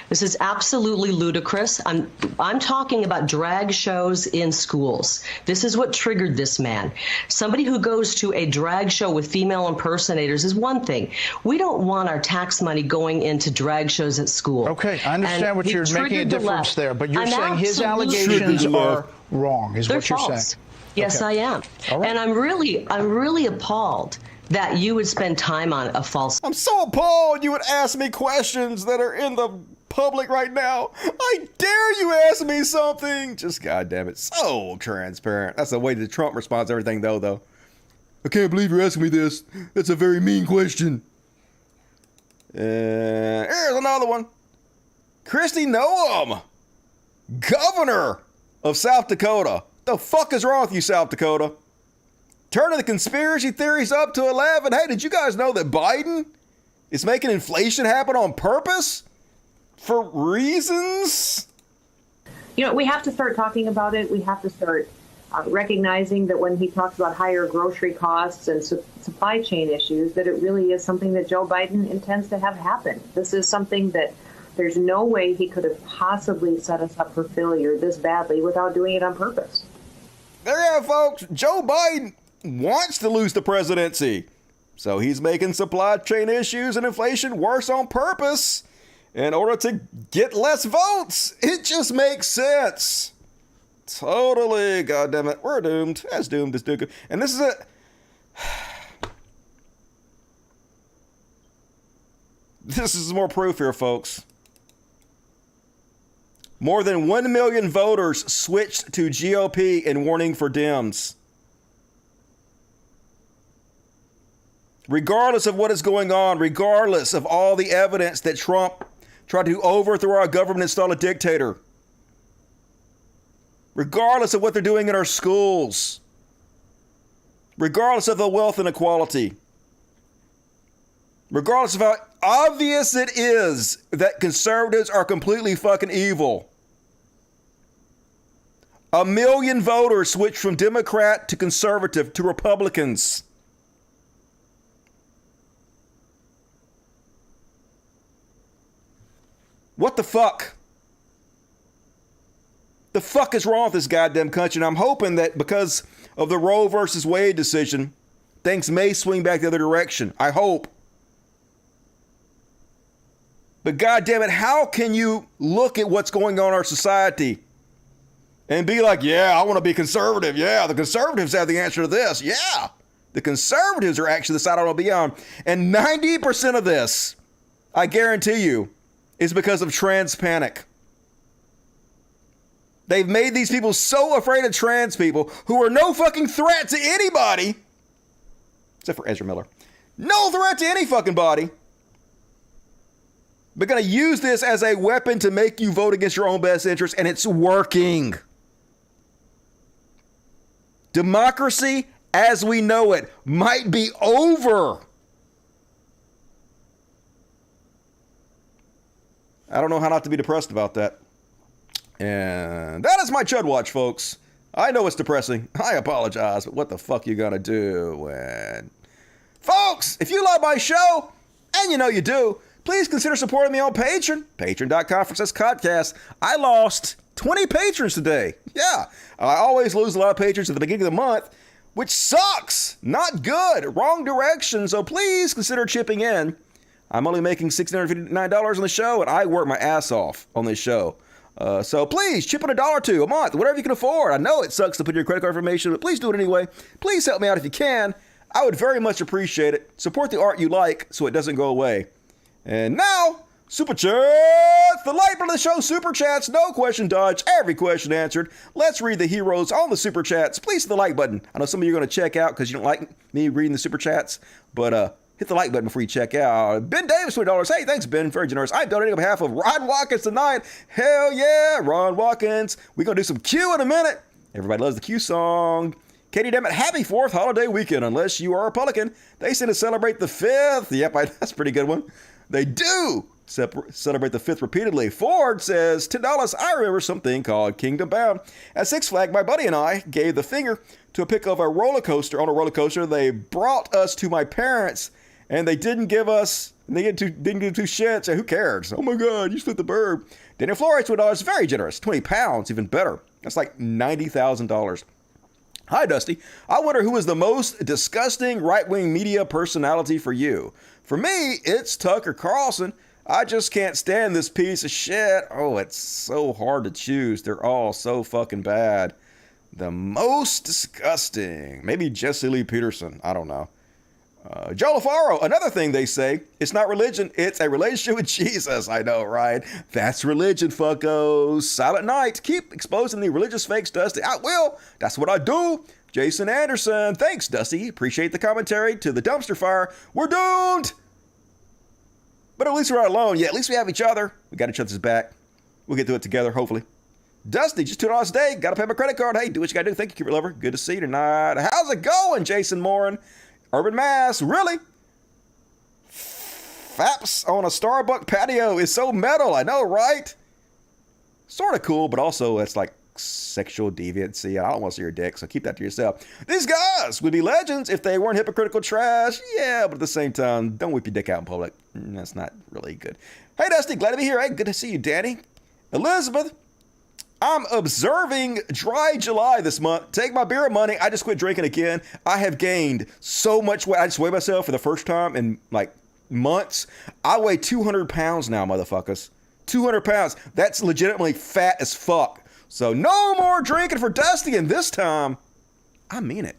This is absolutely ludicrous. I'm talking about drag shows in schools. This is what triggered this man. Somebody who goes to a drag show with female impersonators is one thing. We don't want our tax money going into drag shows at school. Okay, I understand And what he you're making a triggered the difference left. there, but you're I'm saying his absolutely- allegations are wrong, is They're what you're false. saying. Yes, Okay. I am. All right. And I'm really appalled that you would spend time on a false. I'm so appalled you would ask me questions that are in the public right now. I dare you ask me something. Just goddamn it, so transparent. That's the way that Trump responds to everything, though. I can't believe you're asking me this. That's a very mean question. Here's another one. Kristi Noem, governor of South Dakota. The fuck is wrong with you, South Dakota? Turning the conspiracy theories up to 11. Hey, did you guys know that Biden is making inflation happen on purpose? For reasons? You know, we have to start talking about it. We have to start recognizing that when he talks about higher grocery costs and supply chain issues, that it really is something that Joe Biden intends to have happen. This is something that there's no way he could have possibly set us up for failure this badly without doing it on purpose. there you have, folks. Joe Biden wants to lose the presidency. So he's making supply chain issues and inflation worse on purpose in order to get less votes. It just makes sense. Totally. God damn it. We're doomed. As doomed as Duke. And this is it. This is more proof here, folks. More than 1 million voters switched to GOP in warning for Dems. Regardless of what is going on, regardless of all the evidence that Trump tried to overthrow our government and install a dictator, regardless of what they're doing in our schools, regardless of the wealth inequality, regardless of how obvious it is that conservatives are completely fucking evil, 1 million voters switched from Democrat to conservative to Republicans. What the fuck? The fuck is wrong with this goddamn country? And I'm hoping that because of the Roe versus Wade decision, things may swing back the other direction. I hope. But goddamn it, how can you look at what's going on in our society and be like, yeah, I want to be conservative. Yeah, the conservatives have the answer to this. Yeah, the conservatives are actually the side I want to be on. And 90% of this, I guarantee you, is because of trans panic. They've made these people so afraid of trans people who are no fucking threat to anybody, except for Ezra Miller. No threat to any fucking body. They're going to use this as a weapon to make you vote against your own best interest, and it's working. Democracy, as we know it, might be over. I don't know how not to be depressed about that. And that is my Chud Watch, folks. I know it's depressing. I apologize, but what the fuck you gonna do? And folks, if you love my show, and you know you do, please consider supporting me on Patreon. Patreon.com/CodCast. I lost 20 patrons today. Yeah, I always lose a lot of patrons at the beginning of the month, which sucks. Not good. Wrong direction. So please consider chipping in. I'm only making $659 on the show, and I work my ass off on this show. So please, chip in $1 or $2 a month, whatever you can afford. I know it sucks to put your credit card information, but please do it anyway. Please help me out if you can. I would very much appreciate it. Support the art you like so it doesn't go away. And now, Super Chats! The lifeblood of the show, Super Chats. No question dodged, every question answered. Let's read the heroes on the Super Chats. Please hit the like button. I know some of you are going to check out because you don't like me reading the Super Chats, but hit the like button before you check out. Ben Davis, $20. Hey, thanks, Ben. Very generous. I'm donating on behalf of Ron Watkins tonight. Hell yeah, Ron Watkins. We're going to do some Q in a minute. Everybody loves the Q song. Katie Demmett, happy 4th holiday weekend, unless you are a Republican. They seem to celebrate the 5th. Yep, that's a pretty good one. They do celebrate the 5th repeatedly. Ford says, $10. I remember something called Kingdom Bound. At Six Flags, my buddy and I gave the finger to a pic of a roller coaster. On a roller coaster, they brought us to my parents, and they didn't give us, didn't give two shits. Who cares? Oh my God, you split the bird. Daniel Flores, $20, very generous. 20 pounds, even better. That's like $90,000. Hi, Dusty. I wonder who is the most disgusting right-wing media personality for you. For me, it's Tucker Carlson. I just can't stand this piece of shit. Oh, it's so hard to choose. They're all so fucking bad. The most disgusting. Maybe Jesse Lee Peterson. I don't know. Joe LaFaro, another thing they say, it's not religion, it's a relationship with Jesus. I know, right? That's religion, fuckos. Silent Night, keep exposing the religious fakes, Dusty. I will. That's what I do. Jason Anderson, thanks, Dusty. Appreciate the commentary to the dumpster fire. We're doomed. But at least we're not alone. Yeah, at least we have each other. We got each other's back. We'll get through it together, hopefully. Dusty, just $2 a day. Got to pay my credit card. Hey, do what you got to do. Thank you, Cupid Lover. Good to see you tonight. How's it going, Jason Morin? Urban Mass, really? Faps on a Starbucks patio is so metal, I know, right? Sort of cool, but also it's like sexual deviancy. I don't want to see your dick, so keep that to yourself. These guys would be legends if they weren't hypocritical trash. Yeah, but at the same time, don't whip your dick out in public. That's not really good. Hey, Dusty, glad to be here. Hey, good to see you, Danny. Elizabeth, I'm observing dry July this month. Take my beer money. I just quit drinking again. I have gained so much weight. I just weighed myself for the first time in like months. I weigh 200 pounds now, motherfuckers. 200 pounds. That's legitimately fat as fuck. So no more drinking for Dusty, and this time, I mean it.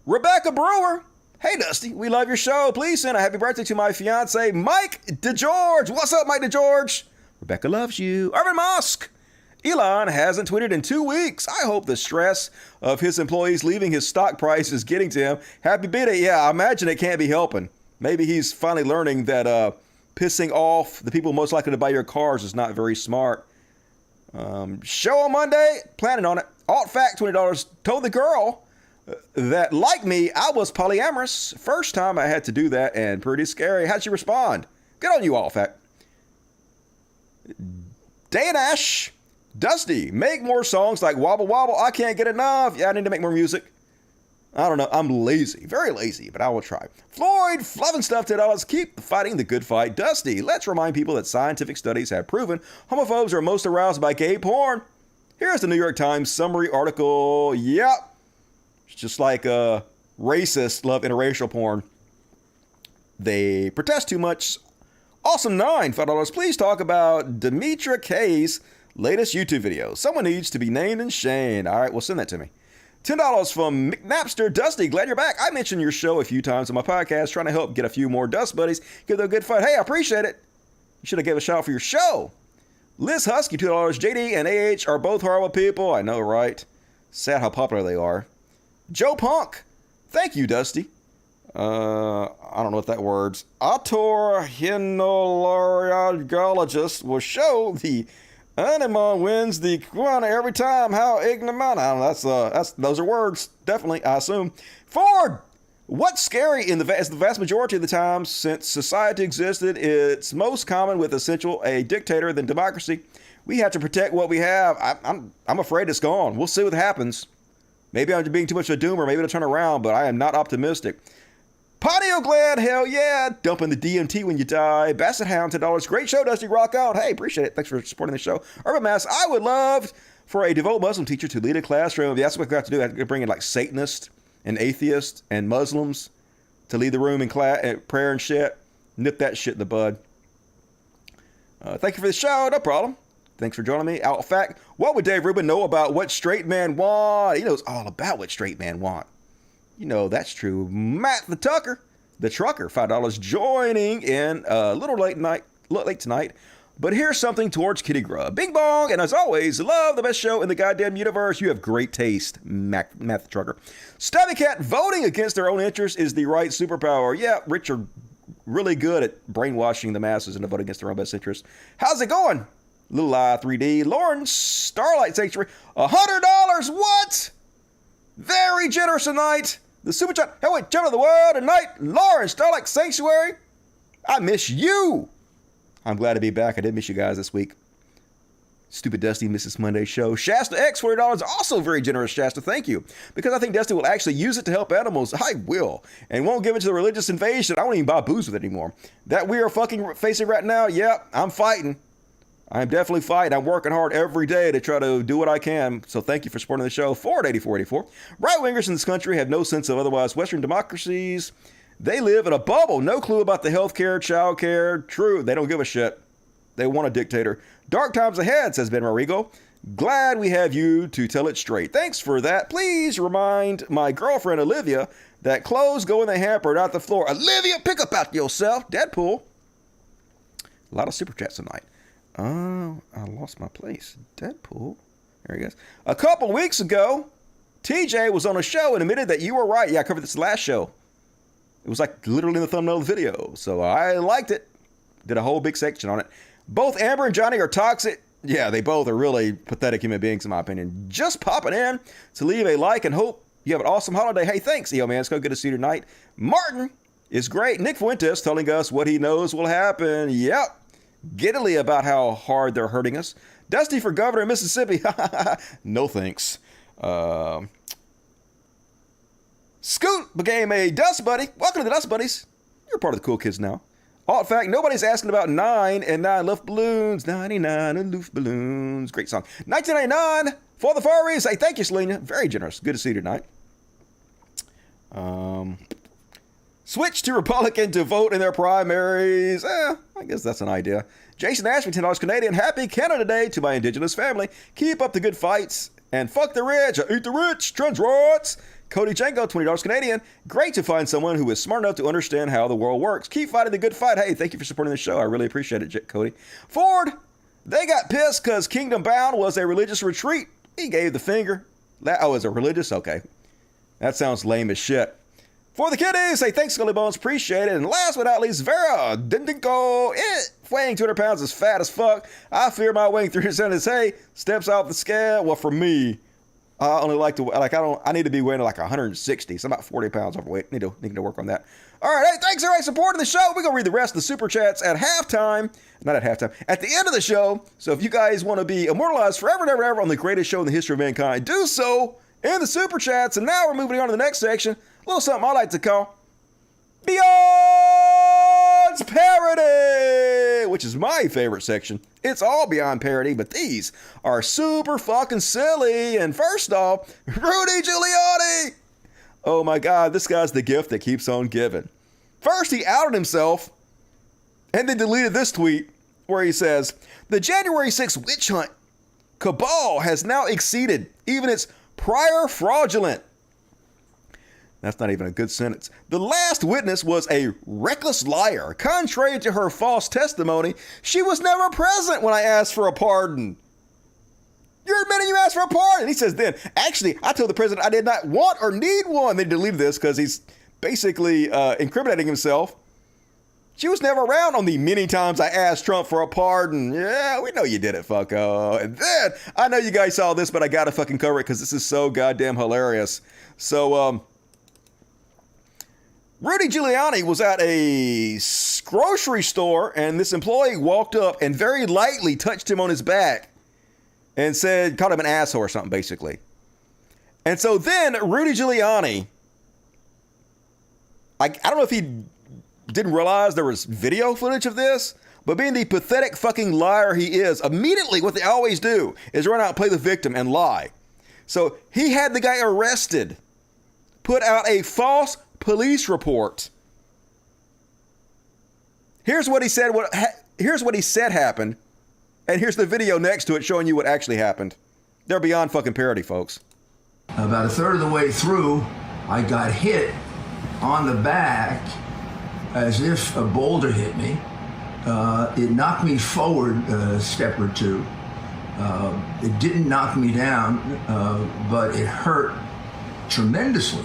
Rebecca Brewer. Hey, Dusty, we love your show. Please send a happy birthday to my fiance, Mike DeGeorge. What's up, Mike DeGeorge? Rebecca loves you. Urban Musk. Elon hasn't tweeted in 2 weeks. I hope the stress of his employees leaving his stock price is getting to him. Happy birthday. Yeah, I imagine it can't be helping. Maybe he's finally learning that pissing off the people most likely to buy your cars is not very smart. Show on Monday. Planning on it. Alt fact, $20. Told the girl that, like me, I was polyamorous. First time I had to do that, and pretty scary. How'd she respond? Good on you, Alt fact. Dan Ash. Dusty, make more songs like Wobble Wobble. I can't get enough. Yeah, I need to make more music. I don't know. I'm lazy. Very lazy, but I will try. Floyd, fluffing stuff, $10. Keep fighting the good fight. Dusty, let's remind people that scientific studies have proven homophobes are most aroused by gay porn. Here's the New York Times summary article. Yep. It's just like racists love interracial porn. They protest too much. Awesome 9, $5. Please talk about Demetra Kay's latest YouTube video. Someone needs to be named and shamed. All right, well, send that to me. $10 from McNapster. Dusty, glad you're back. I mentioned your show a few times on my podcast, trying to help get a few more Dust buddies. Give them a good fight. Hey, I appreciate it. You should have gave a shout out for your show. Liz Husky, $2. JD and AH are both horrible people. I know, right? Sad how popular they are. Joe Punk. Thank you, Dusty. I don't know what that word's. Otorhinolaryngologist will show the animal wins the Qanon every time. How ignominious. I don't know. That's those are words. Definitely, I assume. Ford. What's scary is the vast majority of the time since society existed, it's most common with essential a dictator than democracy. We have to protect what we have. I'm afraid it's gone. We'll see what happens. Maybe I'm being too much of a doomer. Maybe it'll turn around, but I am not optimistic. Patio Glad, hell yeah. Dumping the DMT when you die. Basset Hound, $10. Great show, Dusty. Rock out. Hey, appreciate it. Thanks for supporting the show. Urban Mass, I would love for a devout Muslim teacher to lead a classroom. That's what we have to do. I have to bring in like Satanists and atheists and Muslims to lead the room in class, prayer and shit. Nip that shit in the bud. Thank you for the show. No problem. Thanks for joining me. Out fact, what would Dave Rubin know about what straight men want? He knows all about what straight men want. You know, that's true. Matt the Trucker, $5, joining in a little late tonight. But here's something towards Kitty Grub. Bing bong, and as always, love the best show in the goddamn universe. You have great taste, Matt the Trucker. Stabby Cat, voting against their own interests is the right superpower. Yeah, rich are really good at brainwashing the masses into voting against their own best interests. How's it going? Little Eye 3D. Lauren, Starlight Sanctuary, $100. What? Very generous tonight. The super chat. Hey, wait, gentlemen of the world tonight. Lauren, Starlight Sanctuary. I miss you. I'm glad to be back. I did miss you guys this week. Stupid Dusty misses Monday show. Shasta X, $40. Also very generous, Shasta. Thank you. Because I think Dusty will actually use it to help animals. I will. And won't give it to the religious invasion. I won't even buy booze with it anymore. That we are fucking facing right now, yeah, I'm fighting. I'm definitely fighting. I'm working hard every day to try to do what I can. So thank you for supporting the show. Ford 8484. Right-wingers in this country have no sense of otherwise. Western democracies, they live in a bubble. No clue about the health care, child care. True, they don't give a shit. They want a dictator. Dark times ahead, says Ben Marigo. Glad we have you to tell it straight. Thanks for that. Please remind my girlfriend Olivia that clothes go in the hamper, not the floor. Olivia, pick up after yourself. Deadpool. A lot of super chats tonight. Oh, I lost my place. Deadpool. There he goes. A couple weeks ago, TJ was on a show and admitted that you were right. Yeah, I covered this last show. It was like literally in the thumbnail of the video. So I liked it. Did a whole big section on it. Both Amber and Johnny are toxic. Yeah, they both are really pathetic human beings, in my opinion. Just popping in to leave a like and hope you have an awesome holiday. Hey, thanks, EO man. It's good to see you tonight. Martin is great. Nick Fuentes telling us what he knows will happen. Yep. Giddily about how hard they're hurting us. Dusty for governor of Mississippi. No thanks. Scoot became a Dust Buddy. Welcome to the Dust Buddies. You're part of the cool kids now. Oh, in fact, nobody's asking about 9 and 9 Luft Balloons. 99 and Luft Balloons. Great song. 1999 for the furries. Hey, thank you, Selena. Very generous. Good to see you tonight. Switch to Republican to vote in their primaries. I guess that's an idea. Jason Ashby, $10 Canadian. Happy Canada Day to my Indigenous family. Keep up the good fights. And fuck the rich. I eat the rich. Trans rights. Cody Janko, $20 Canadian. Great to find someone who is smart enough to understand how the world works. Keep fighting the good fight. Hey, thank you for supporting the show. I really appreciate it, Cody. Ford, they got pissed because Kingdom Bound was a religious retreat. He gave the finger. Is it religious? Okay. That sounds lame as shit. For the kiddies, say thanks, Scully Bones. Appreciate it. And last but not least, Vera Dindinko. Weighing 200 pounds is fat as fuck. I fear my weighing 300 is, hey, steps off the scale. Well, for me, I only like to, I need to be weighing like 160. So I'm about 40 pounds overweight. Need to work on that. All right. Hey, thanks everybody supporting the show. We're going to read the rest of the super chats at halftime. Not at halftime. At the end of the show. So if you guys want to be immortalized forever and ever and ever on the greatest show in the history of mankind, do so in the super chats. And now we're moving on to the next section. A little something I like to call Beyond Parody, which is my favorite section. It's all beyond parody, but these are super fucking silly. And first off, Rudy Giuliani. Oh my God, this guy's the gift that keeps on giving. First, he outed himself and then deleted this tweet where he says, the January 6th witch hunt cabal has now exceeded even its prior fraudulent. That's not even a good sentence. The last witness was a reckless liar. Contrary to her false testimony, she was never present when I asked for a pardon. You're admitting you asked for a pardon. He says then, actually, I told the president I did not want or need one. They deleted this because he's basically incriminating himself. She was never around on the many times I asked Trump for a pardon. Yeah, we know you did it, fucko. And then, I know you guys saw this, but I gotta fucking cover it because this is so goddamn hilarious. So, Rudy Giuliani was at a grocery store and this employee walked up and very lightly touched him on his back and said, called him an asshole or something, basically. And so then Rudy Giuliani, I don't know if he didn't realize there was video footage of this, but being the pathetic fucking liar he is, immediately what they always do is run out and play the victim and lie. So he had the guy arrested, put out a false police report. Here's what he said. Here's what he said happened, and here's the video next to it showing you what actually happened. They're beyond fucking parody, folks. About a third of the way through, I got hit on the back as if a boulder hit me. It knocked me forward a step or two. It didn't knock me down, but it hurt tremendously.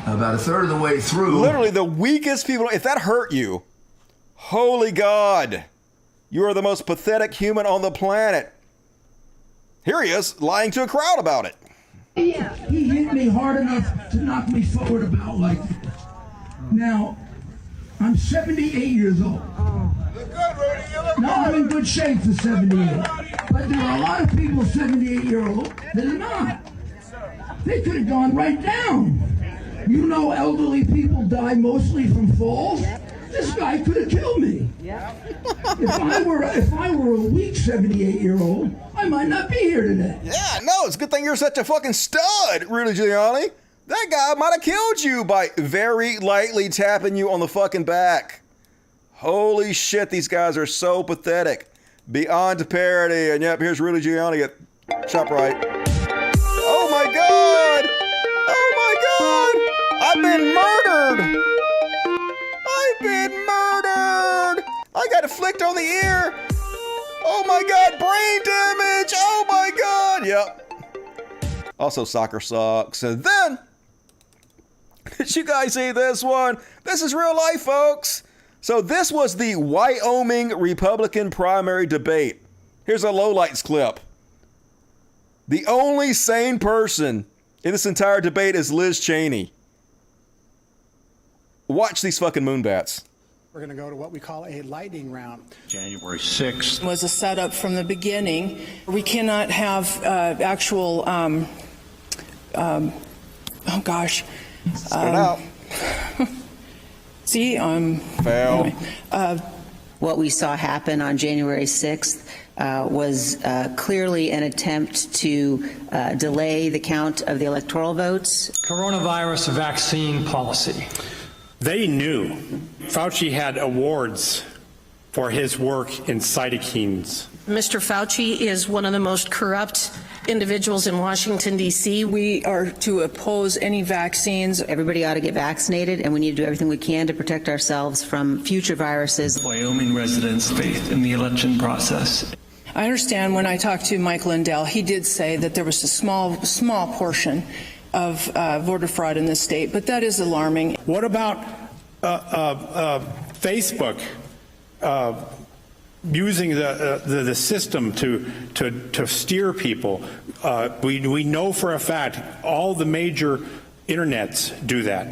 About a third of the way through. Literally the weakest people. If that hurt you, holy God, you are the most pathetic human on the planet. Here he is lying to a crowd about it. He hit me hard enough to knock me forward about like this. Now, I'm 78 years old. No, I'm in good shape for 78. But there are a lot of people 78-year-old that are not. They could have gone right down. You know elderly people die mostly from falls. This guy could have killed me. If I were a weak 78-year-old, I might not be here today. Yeah, no, it's a good thing you're such a fucking stud, Rudy Giuliani. That guy might have killed you by very lightly tapping you on the fucking back. Holy shit, these guys are so pathetic. Beyond parody. And yep, here's Rudy Giuliani at ShopRite. Oh my God! Oh my God! I've been murdered! I've been murdered! I got flicked on the ear! Oh my God, brain damage! Oh my God! Yep. Also, soccer sucks. And then, did you guys see this one? This is real life, folks. So this was the Wyoming Republican primary debate. Here's a lowlights clip. The only sane person in this entire debate is Liz Cheney. Watch these fucking moonbats. We're going to go to what we call a lightning round. January 6th was a setup from the beginning. We cannot have actual, oh gosh. Spit it out. See, Fail. Anyway, What we saw happen on January 6th was clearly an attempt to delay the count of the electoral votes. Coronavirus vaccine policy. They knew Fauci had awards for his work in cytokines. Mr. Fauci is one of the most corrupt individuals in Washington, D.C. We are to oppose any vaccines. Everybody ought to get vaccinated, and we need to do everything we can to protect ourselves from future viruses. Wyoming residents' faith in the election process. I understand when I talked to Mike Lindell, he did say that there was a small portion of voter fraud in this state, but that is alarming. What about Facebook using the system to steer people? We know for a fact all the major internets do that.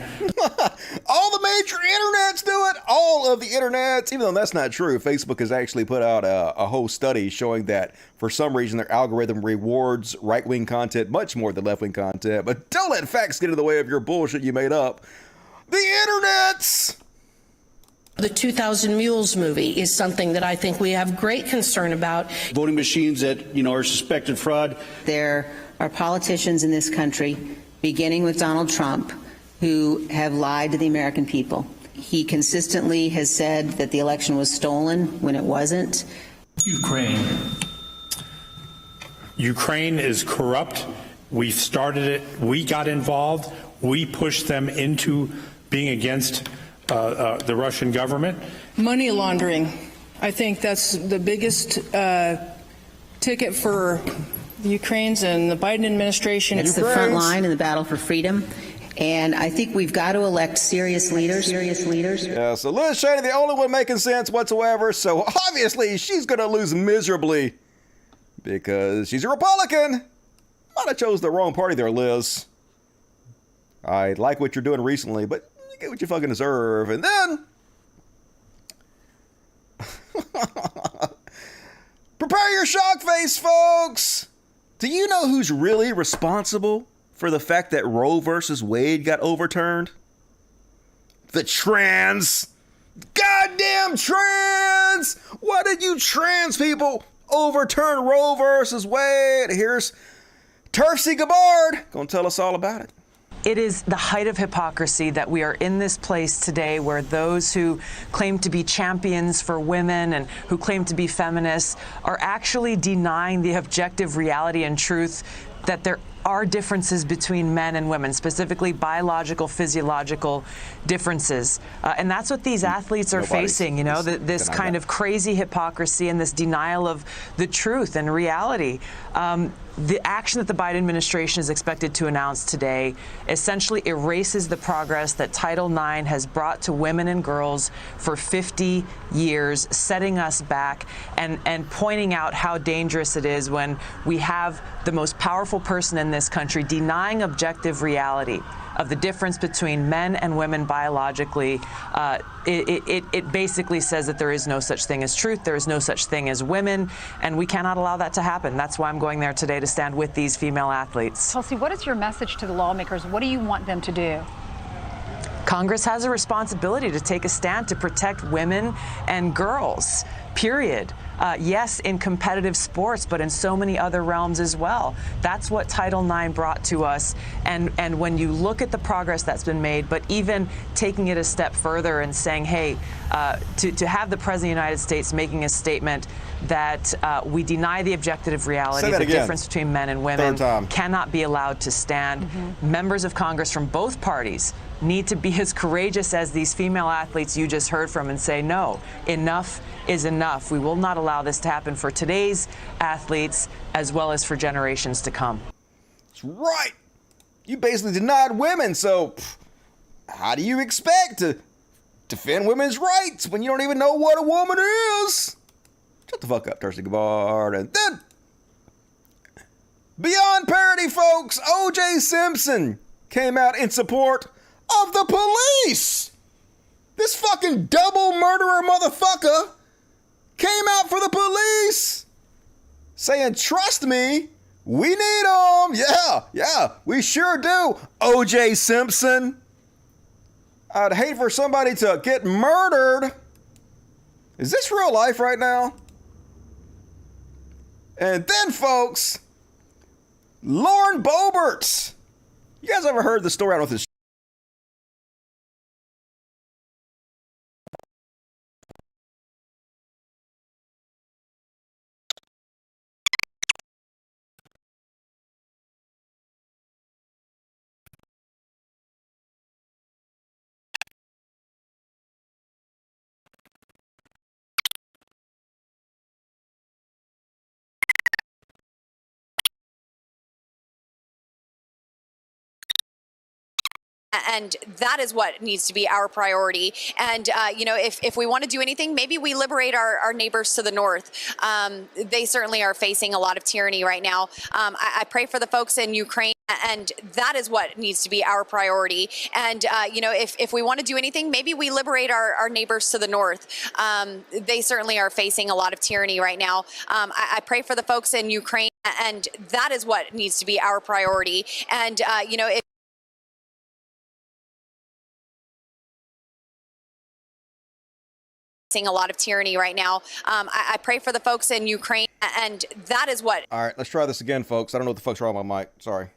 All the major internets do it. All of the internets, even though that's not true. Facebook has actually put out a whole study showing that for some reason their algorithm rewards right-wing content much more than left-wing content. But don't let facts get in the way of your bullshit you made up. The internets! The 2000 Mules movie is something that I think we have great concern about. Voting machines that, are suspected fraud. There are politicians in this country, beginning with Donald Trump, who have lied to the American people. He consistently has said that the election was stolen when it wasn't. Ukraine is corrupt. We started it. We got involved. We pushed them into being against the Russian government. Money laundering. I think that's the biggest ticket for the Ukrainians and the Biden administration. It's the front line in the battle for freedom. And I think we've got to elect serious leaders. Yeah, so Liz Cheney, the only one making sense whatsoever. So obviously she's going to lose miserably because she's a Republican. Might have chose the wrong party there, Liz. I like what you're doing recently, but you get what you fucking deserve. And then prepare your shock face, folks. Do you know who's really responsible for the fact that Roe versus Wade got overturned? The goddamn trans! Why did you trans people overturn Roe versus Wade? Here's Turfsy Gabbard gonna tell us all about it. It is the height of hypocrisy that we are in this place today where those who claim to be champions for women and who claim to be feminists are actually denying the objective reality and truth that there are differences between men and women, specifically biological, physiological differences. And that's what these athletes are facing, this kind of crazy hypocrisy and this denial of the truth and reality. The action that the Biden administration is expected to announce today essentially erases the progress that Title IX has brought to women and girls for 50 years, setting us back and pointing out how dangerous it is when we have the most powerful person in this country denying objective reality of the difference between men and women biologically. It basically says that there is no such thing as truth, there is no such thing as women, and we cannot allow that to happen. That's why I'm going there today to stand with these female athletes. Tulsi, what is your message to the lawmakers? What do you want them to do? Congress has a responsibility to take a stand to protect women and girls, period. Yes, in competitive sports, but in so many other realms as well. That's what Title IX brought to us. And when you look at the progress that's been made, but even taking it a step further and saying, hey, to have the President of the United States making a statement that we deny the objective reality, the difference between men and women cannot be allowed to stand. Members of Congress from both parties need to be as courageous as these female athletes you just heard from and say, no, enough is enough. We will not allow this to happen for today's athletes as well as for generations to come. That's right. You basically denied women, so how do you expect to defend women's rights when you don't even know what a woman is? Shut the fuck up, Turfsy Gabbard. And then, beyond parody, folks, O.J. Simpson came out in support of the police. This fucking double murderer motherfucker came out for the police, saying, trust me, we need them. Yeah, we sure do, O.J. Simpson. I'd hate for somebody to get murdered. Is this real life right now? And then, folks, Lauren Boebert. You guys ever heard the story? I don't know if this. And that is what needs to be our priority. And, if we want to do anything, maybe we liberate our neighbors to the north. They certainly are facing a lot of tyranny right now. I pray for the folks in Ukraine. And that is what needs to be our priority. And, if we want to do anything, maybe we liberate our neighbors to the north. They certainly are facing a lot of tyranny right now. I pray for the folks in Ukraine. And that is what needs to be our priority. And, a lot of tyranny right now. I pray for the folks in Ukraine, and that is what. All right, let's try this again, folks. I don't know what the fuck's wrong with my mic. Sorry.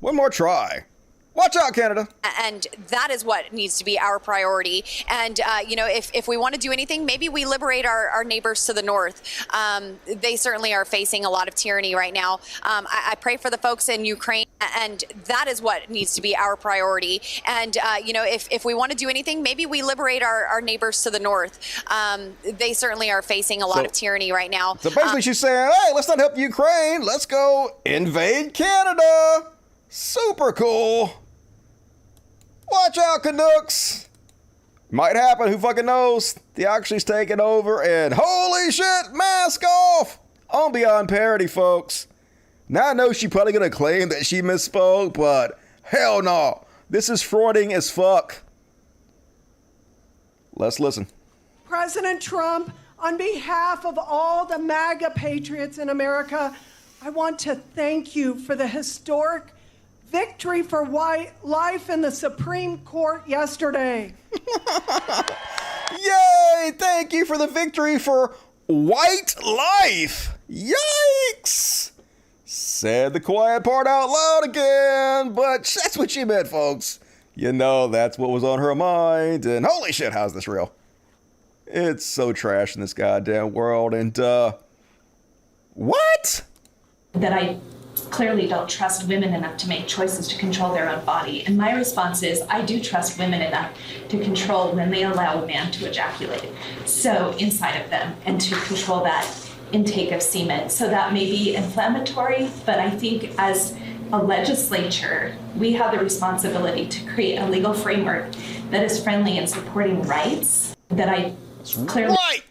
One more try. Watch out, Canada. And that is what needs to be our priority. And, if we want to do anything, maybe we liberate our neighbors to the north. They certainly are facing a lot of tyranny right now. I pray for the folks in Ukraine. And that is what needs to be our priority. And, if we want to do anything, maybe we liberate our neighbors to the north. They certainly are facing a lot of tyranny right now. So basically she's saying, hey, let's not help Ukraine. Let's go invade Canada. Super cool. Watch out, Canucks. Might happen. Who fucking knows? The Oxy's taking over. And holy shit, mask off. On Beyond Parody, folks. Now I know she's probably going to claim that she misspoke, but hell no. This is frauding as fuck. Let's listen. President Trump, on behalf of all the MAGA patriots in America, I want to thank you for the historic victory for life in the Supreme Court yesterday. Yay! Thank you for the victory for white life. Yikes! Said the quiet part out loud again, but that's what she meant, folks. You know, that's what was on her mind. And holy shit, how's this real? It's so trash in this goddamn world. And, what? That I clearly don't trust women enough to make choices to control their own body. And my response is, I do trust women enough to control when they allow a man to ejaculate so inside of them and to control that intake of semen. So that may be inflammatory, but I think as a legislature, we have the responsibility to create a legal framework that is friendly and supporting rights that I clearly... Right!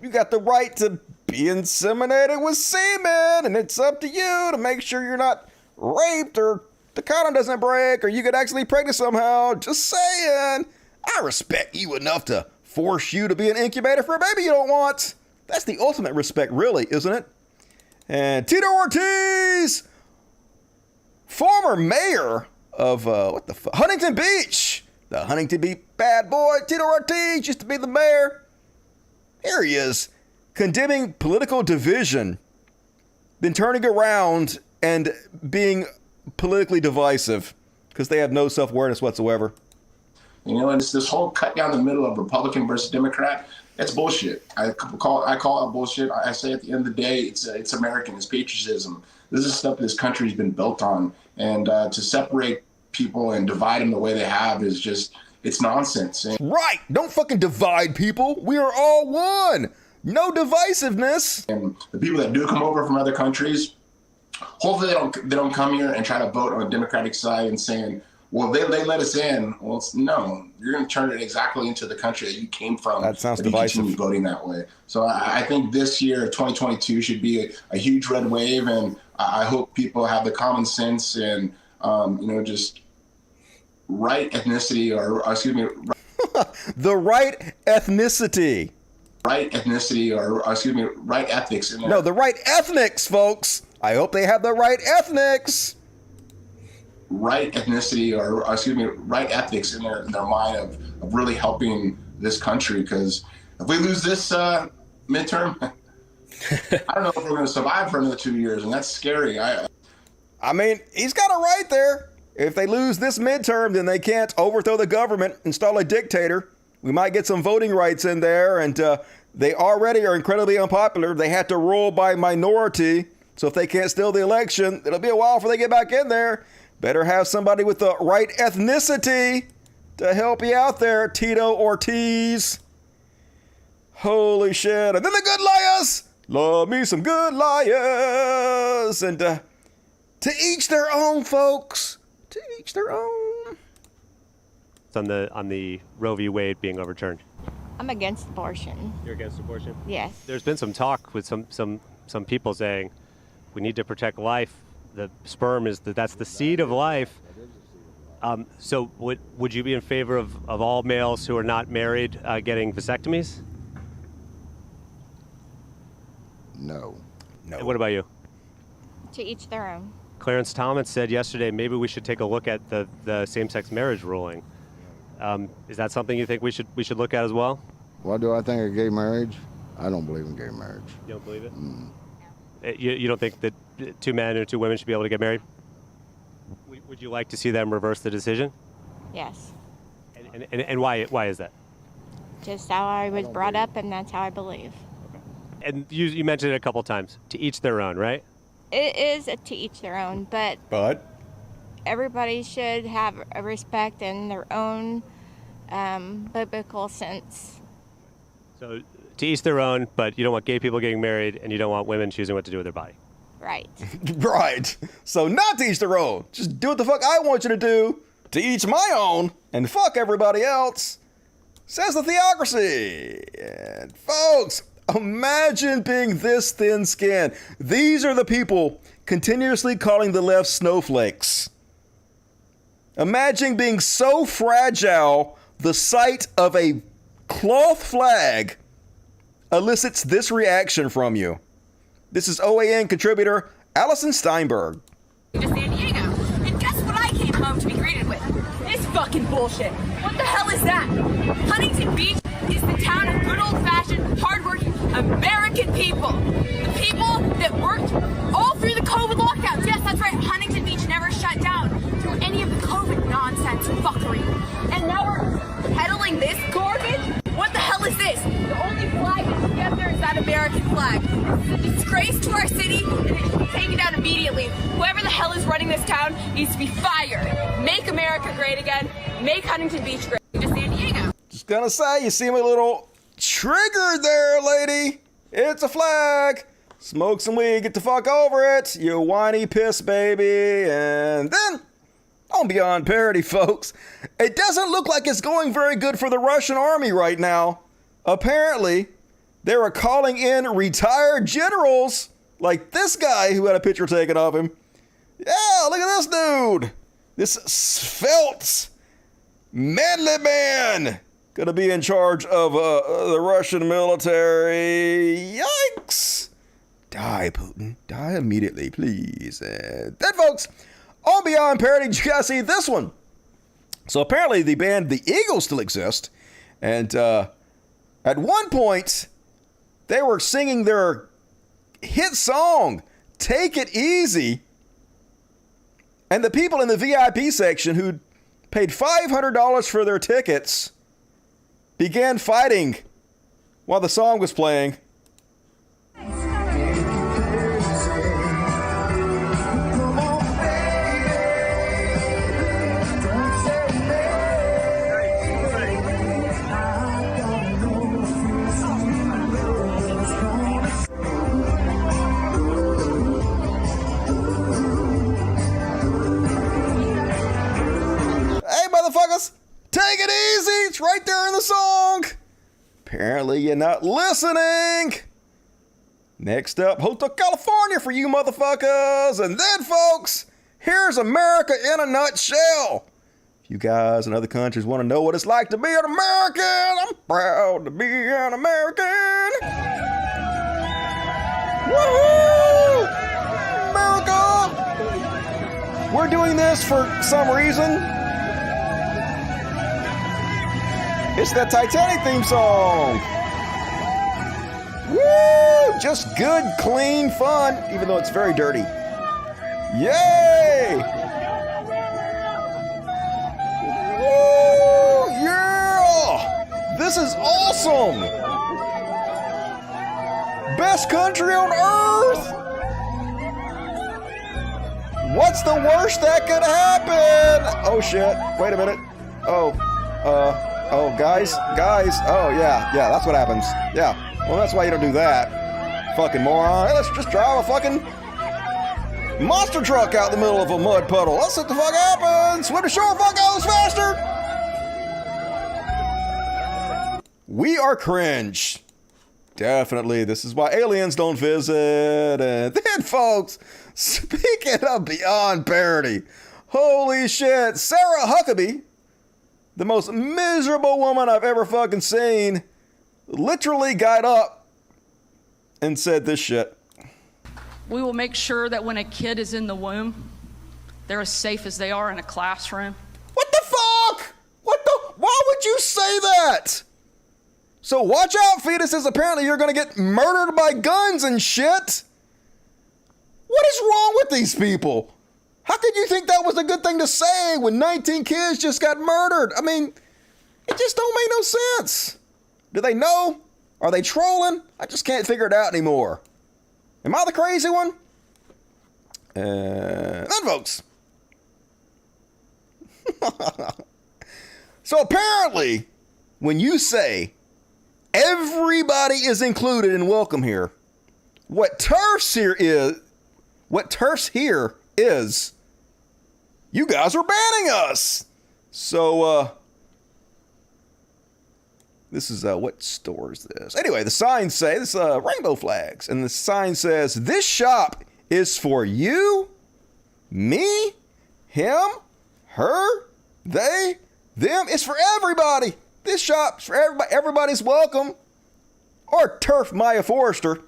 You got the right to be inseminated with semen, and it's up to you to make sure you're not raped or the condom doesn't break or you get accidentally pregnant somehow. Just saying. I respect you enough to force you to be an incubator for a baby you don't want. That's the ultimate respect, really, isn't it? And Tito Ortiz, former mayor of, Huntington Beach. The Huntington Beach bad boy, Tito Ortiz, used to be the mayor. Here he is, condemning political division, then turning around and being politically divisive because they have no self-awareness whatsoever. You know, and it's this whole cut down the middle of Republican versus Democrat. That's bullshit. I call it bullshit. I say at the end of the day, it's American. It's patriotism. This is stuff this country's been built on. And to separate people and divide them the way they have is just, it's nonsense. Right. Don't fucking divide people. We are all one. No divisiveness. And the people that do come over from other countries, hopefully they don't come here and try to vote on the Democratic side and saying, well, they let us in. Well, no, you're going to turn it exactly into the country that you came from. That sounds divisive. divisive. Voting that way. So I think this year, 2022, should be a huge red wave, and I hope people have the common sense and just right ethnicity, or excuse me, the right ethnicity. Right ethnicity, or excuse me, right ethics. No, the right ethnics, folks. I hope they have the right ethnics. right ethnicity or excuse me, right ethics in their mind of really helping this country. Because if we lose this midterm, I don't know if we're going to survive for another 2 years, and that's scary. I mean, he's got it right there. If they lose this midterm, then they can't overthrow the government, install a dictator. We might get some voting rights in there, and they already are incredibly unpopular. They had to rule by minority, so if they can't steal the election, it'll be a while before they get back in there. Better have somebody with the right ethnicity to help you out there, Tito Ortiz. Holy shit. And then the good liars. Love me some good liars. And to each their own, folks. To each their own. It's on the Roe v. Wade being overturned. I'm against abortion. You're against abortion? Yes. There's been some talk with some people saying we need to protect life. The sperm that's the seed of life. So would you be in favor of all males who are not married getting vasectomies? No. What about you? To each their own. Clarence Thomas said yesterday maybe we should take a look at the same-sex marriage ruling. Is that something you think we should look at as well? What do I think of gay marriage? I don't believe in gay marriage. You don't believe it? You don't think that 2 men or 2 women should be able to get married? Would you like to see them reverse the decision? Yes. And why is that? Just how I was brought up, and that's how I believe. And you mentioned it a couple times. To each their own, right? It is to each their own, but everybody should have a respect in their own biblical sense. So to each their own, but you don't want gay people getting married, and you don't want women choosing what to do with their body. Right. Right. So not to each their own. Just do what the fuck I want you to do. To each my own, and fuck everybody else. Says the theocracy. And folks, imagine being this thin-skinned. These are the people continuously calling the left snowflakes. Imagine being so fragile, the sight of a cloth flag elicits this reaction from you. This is OAN contributor Allison Steinberg. To San Diego, and guess what I came home to be greeted with? This fucking bullshit. What the hell is that? Huntington Beach is the town of good old-fashioned, hardworking American people. The people that worked all through the COVID lockdowns. Yes, that's right. Huntington Beach never shut down through any of the COVID nonsense fuckery. And now we're peddling this garbage? What the hell is this? The only flag that should be up there is that American flag. It's a disgrace to our city, and it should be taken down immediately. Whoever the hell is running this town needs to be fired. Make America great again. Make Huntington Beach great. To San Diego. Just gonna say, you seem a little triggered there, lady. It's a flag. Smoke some weed, get the fuck over it, you whiny piss baby. And then, on Beyond Parody, folks, it doesn't look like it's going very good for the Russian army right now. Apparently, they were calling in retired generals, like this guy who had a picture taken of him. Yeah, look at this dude. This svelte, manly man. Gonna be in charge of the Russian military. Yikes. Die, Putin. Die immediately, please. Then, folks, on Beyond Parody, did you guys see this one? So apparently the band The Eagles still exist. And at one point, they were singing their hit song, Take It Easy. And the people in the VIP section who paid $500 for their tickets began fighting while the song was playing. Hey, motherfuckers, take it easy. It's right there in the song. Apparently you're not listening. Next up, Hotel California for you motherfuckers. And then, folks, here's America in a nutshell. If you guys in other countries want to know what it's like to be an American, I'm proud to be an American. Woohoo! America! We're we're doing this for some reason. It's that Titanic theme song. Woo! Just good, clean fun, even though it's very dirty. Yay! Woo! Yeah! This is awesome! Best country on earth! What's the worst that could happen? Oh shit, wait a minute. Oh, guys, oh yeah, that's what happens. Yeah, well that's why you don't do that. Fucking moron. Hey, let's just drive a fucking monster truck out in the middle of a mud puddle. Let's see what the fuck happens. Swim to shore, fuck goes faster. We are cringe. Definitely, this is why aliens don't visit. And then, folks, speaking of beyond parody, holy shit, Sarah Huckabee, the most miserable woman I've ever fucking seen, literally got up and said this shit. We will make sure that when a kid is in the womb, they're as safe as they are in a classroom. What the fuck? Why would you say that? So watch out, fetuses. Apparently you're going to get murdered by guns and shit. What is wrong with these people? How could you think that was a good thing to say when 19 kids just got murdered? I mean, it just don't make no sense. Do they know? Are they trolling? I just can't figure it out anymore. Am I the crazy one? Then, folks. So apparently, when you say everybody is included and welcome here, what TERFs here is, you guys are banning us. So, this is, what store is this? Anyway, the signs say, this rainbow flags. And the sign says, this shop is for you, me, him, her, they, them. It's for everybody. This shop's for everybody. Everybody's welcome. Or TERF Maya Forrester,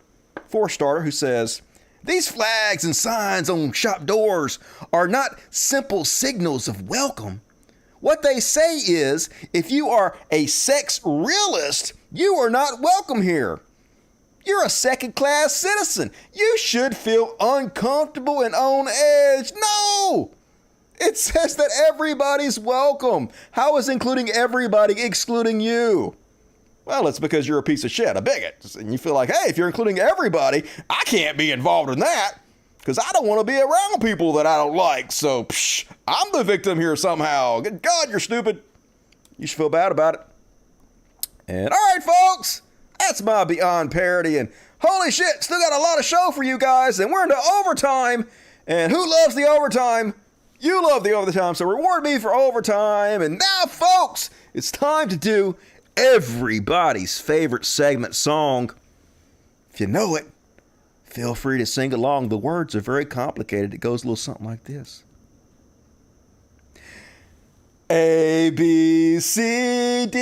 who says, these flags and signs on shop doors are not simple signals of welcome. What they say is, if you are a sex realist, you are not welcome here. You're a second-class citizen. You should feel uncomfortable and on edge. No! It says that everybody's welcome. How is including everybody excluding you? Well, it's because you're a piece of shit, a bigot. And you feel like, hey, if you're including everybody, I can't be involved in that because I don't want to be around people that I don't like. So, I'm the victim here somehow. Good God, you're stupid. You should feel bad about it. And all right, folks, that's my Beyond Parody. And holy shit, still got a lot of show for you guys. And we're into overtime. And who loves the overtime? You love the overtime, so reward me for overtime. And now, folks, it's time to do everybody's favorite segment song. If you know it, feel free to sing along. The words are very complicated. It goes a little something like this. A, B, C, D,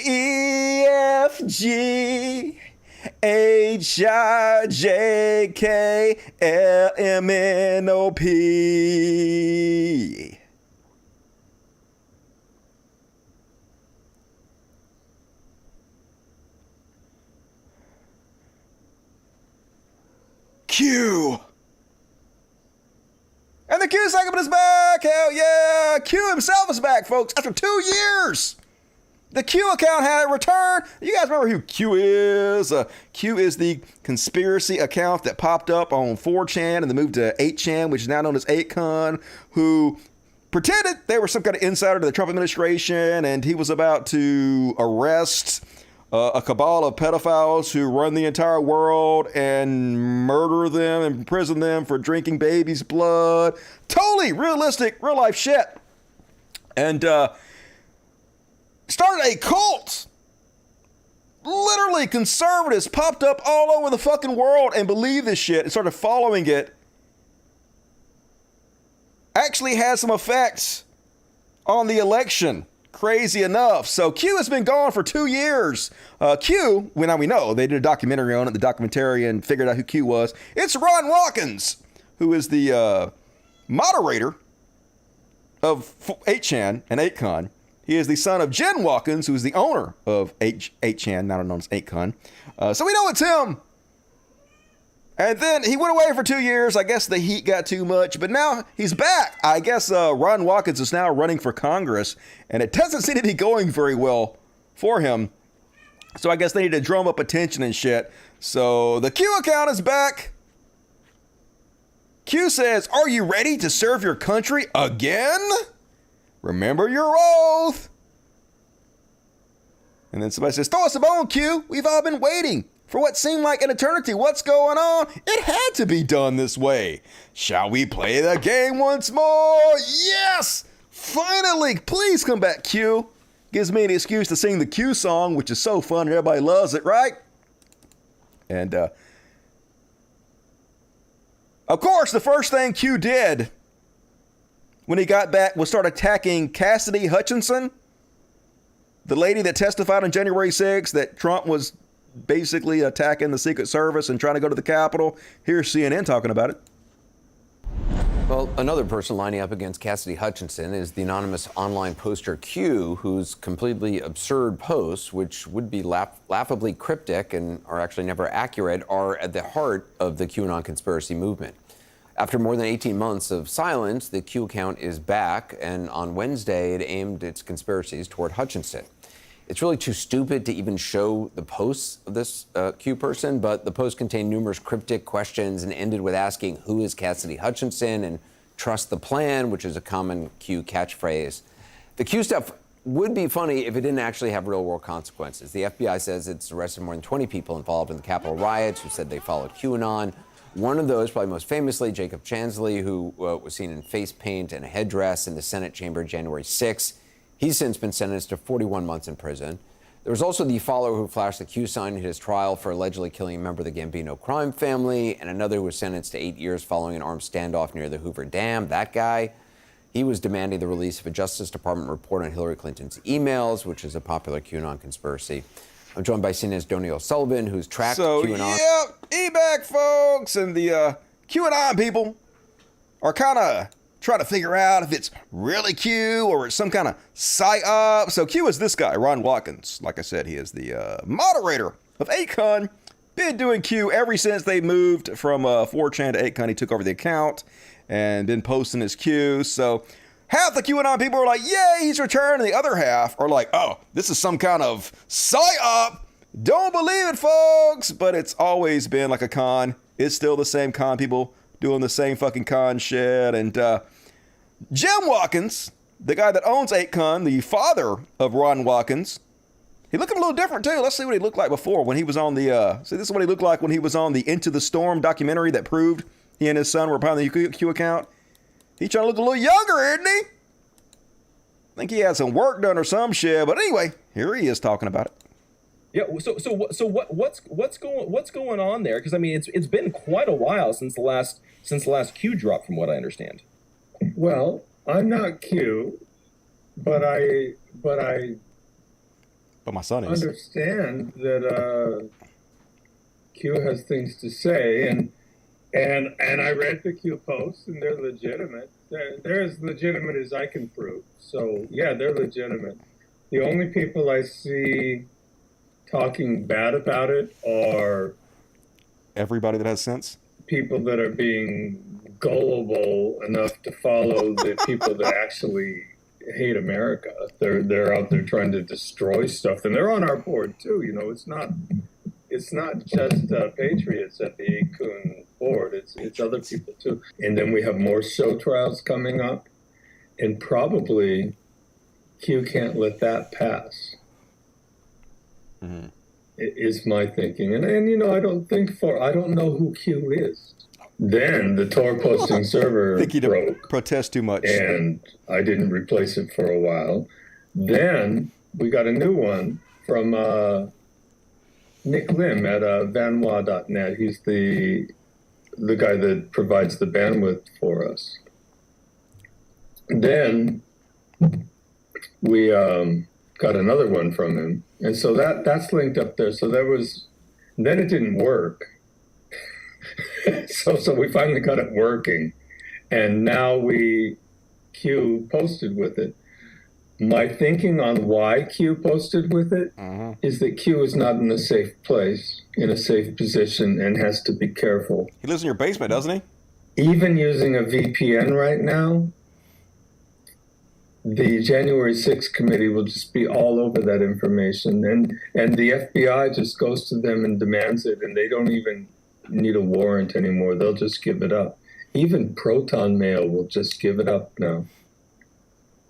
E, F, G, H, I, J, K, L, M, N, O, P. Q. And the Q segment is back. Hell yeah. Q himself is back, folks, after 2 years. The Q account had returned. You guys remember who Q is? Q is the conspiracy account that popped up on 4chan and then moved to 8chan, which is now known as 8con, who pretended they were some kind of insider to the Trump administration, and he was about to arrest a cabal of pedophiles who run the entire world and murder them and imprison them for drinking babies' blood. Totally realistic, real life shit. And started a cult. Literally, conservatives popped up all over the fucking world and believed this shit and started following it. Actually had some effects on the election. Crazy enough. So Q has been gone for 2 years. Q, well, now we know, they did a documentary on it. The documentarian figured out who Q was. It's Ron Watkins, who is the moderator of 8chan and 8con. He is the son of Jen Watkins, who is the owner of 8chan, now known as 8con. So we know it's him. And then he went away for 2 years. I guess the heat got too much, but now he's back. I guess Ron Watkins is now running for Congress, and it doesn't seem to be going very well for him. So I guess they need to drum up attention and shit. So the Q account is back. Q says, "Are you ready to serve your country again? Remember your oath." And then somebody says, "Throw us a bone, Q. We've all been waiting for what seemed like an eternity. What's going on? It had to be done this way. Shall we play the game once more?" Yes! Finally! Please come back, Q. Gives me an excuse to sing the Q song, which is so fun and everybody loves it, right? And, of course, the first thing Q did when he got back was start attacking Cassidy Hutchinson, the lady that testified on January 6th that Trump was basically attacking the Secret Service and trying to go to the Capitol. Here's CNN talking about it. Well, another person lining up against Cassidy Hutchinson is the anonymous online poster Q, whose completely absurd posts, which would be laughably cryptic and are actually never accurate, are at the heart of the QAnon conspiracy movement. After more than 18 months of silence, the Q account is back, and on Wednesday, it aimed its conspiracies toward Hutchinson. It's really too stupid to even show the posts of this Q person, but the post contained numerous cryptic questions and ended with asking, "Who is Cassidy Hutchinson?" and "Trust the plan," which is a common Q catchphrase. The Q stuff would be funny if it didn't actually have real-world consequences. The FBI says it's arrested more than 20 people involved in the Capitol riots who said they followed QAnon. One of those, probably most famously, Jacob Chansley, who was seen in face paint and a headdress in the Senate chamber January 6th. He's since been sentenced to 41 months in prison. There was also the follower who flashed the Q sign in his trial for allegedly killing a member of the Gambino crime family, and another who was sentenced to 8 years following an armed standoff near the Hoover Dam. That guy, he was demanding the release of a Justice Department report on Hillary Clinton's emails, which is a popular QAnon conspiracy. I'm joined by CNN's Donnie O'Sullivan, who's tracked QAnon. E-back, folks, and the QAnon people are kind of trying to figure out if it's really Q or it's some kind of psyop. So Q is this guy, Ron Watkins. Like I said, he is the moderator of 8con. Been doing Q ever since they moved from 4chan to 8con. He took over the account and been posting his Q. So half the QAnon people are like, yay, he's returned. And the other half are like, oh, this is some kind of psyop. Don't believe it, folks. But it's always been like a con. It's still the same con people doing the same fucking con shit. And Jim Watkins, the guy that owns 8con, the father of Ron Watkins, he looking a little different too. Let's see what he looked like before when he was on the, see, this is what he looked like when he was on the Into the Storm documentary that proved he and his son were part of the Q account. He's trying to look a little younger, isn't he? I think he had some work done or some shit. But anyway, here he is talking about it. Yeah. What's going on there? Because I mean, it's been quite a while since the last Q drop, from what I understand. Well, I'm not Q, but my son is. Understand that Q has things to say, and I read the Q posts, and they're legitimate. They're as legitimate as I can prove. So yeah, they're legitimate. The only people I see talking bad about it are everybody that has sense. People that are being gullible enough to follow the people that actually hate America. They're out there trying to destroy stuff, and they're on our board too. You know, it's not just patriots at the 8con board. It's other people too. And then we have more show trials coming up, and probably Q can't let that pass. Mm-hmm. Is my thinking, and you know, I don't know who Q is. Then the Tor posting server broke. Protest too much, and I didn't replace it for a while. Then we got a new one from Nick Lim at vanwa.net. He's the guy that provides the bandwidth for us. Then we got another one from him, and so that's linked up there. So then it didn't work. So we finally got it working, and now Q Q posted with it. My thinking on why Q posted with it is that Q is not in a safe place, in a safe position, and has to be careful. He lives in your basement, doesn't he? Even using a VPN right now, the January 6th committee will just be all over that information. And the FBI just goes to them and demands it, and they don't even need a warrant anymore. They'll just give it up. Even Proton Mail will just give it up now,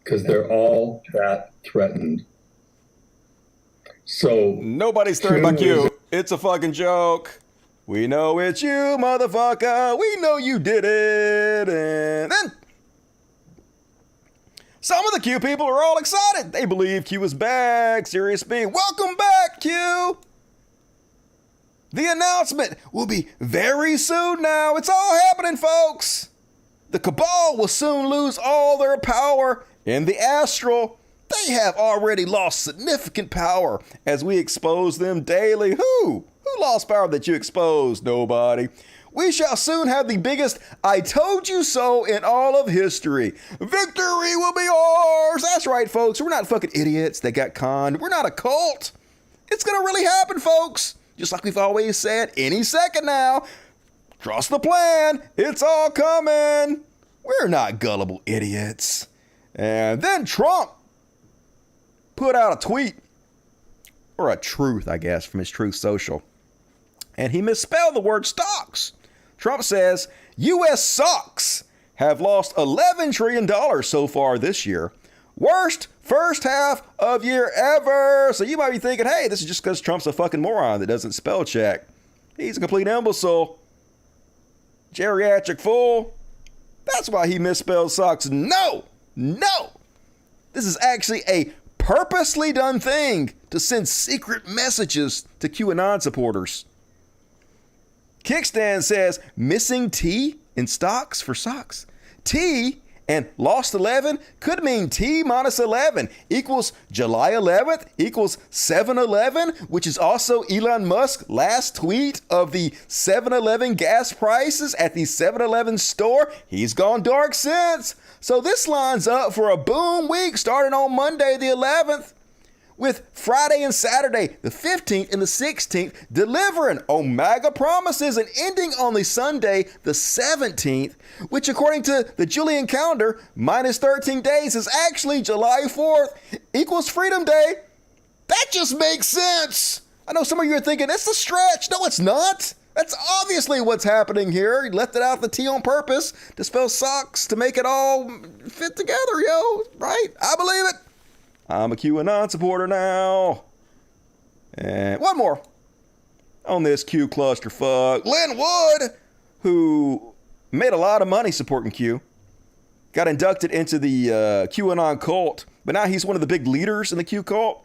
because they're all that threatened. So nobody's threatened by Q. It's a fucking joke. We know it's you, motherfucker. We know you did it. And then some of the Q people are all excited. They believe Q is back. Serious B, welcome back, Q. The announcement will be very soon now. It's all happening, folks. The cabal will soon lose all their power in the astral. They have already lost significant power as we expose them daily. Who lost power that you exposed? Nobody. We shall soon have the biggest I told you so in all of history. Victory will be ours. That's right, folks. We're not fucking idiots that got conned. We're not a cult. It's going to really happen, folks. Just like we've always said, any second now. Trust the plan. It's all coming. We're not gullible idiots. And then Trump put out a tweet, or a truth, I guess, from his Truth Social. And he misspelled the word stocks. Trump says, U.S. stocks have lost $11 trillion so far this year. Worst first half of year ever. So you might be thinking, hey, this is just because Trump's a fucking moron that doesn't spell check. He's a complete imbecile. Geriatric fool. That's why he misspelled socks. No. This is actually a purposely done thing to send secret messages to QAnon supporters. Kickstand says missing T in stocks for socks. T and lost 11 could mean T minus 11 equals July 11th equals 7-Eleven, which is also Elon Musk's last tweet of the 7-Eleven gas prices at the 7-Eleven store. He's gone dark since. So this lines up for a boom week starting on Monday the 11th. With Friday and Saturday, the 15th and the 16th, delivering Omega promises and ending on the Sunday, the 17th, which according to the Julian calendar, minus 13 days is actually July 4th, equals Freedom Day. That just makes sense. I know some of you are thinking, it's a stretch. No, it's not. That's obviously what's happening here. He left it out the T on purpose to spell socks to make it all fit together, yo. Right? I believe it. I'm a QAnon supporter now. And one more on this Q clusterfuck. Lynn Wood, who made a lot of money supporting Q, got inducted into the QAnon cult, but now he's one of the big leaders in the Q cult.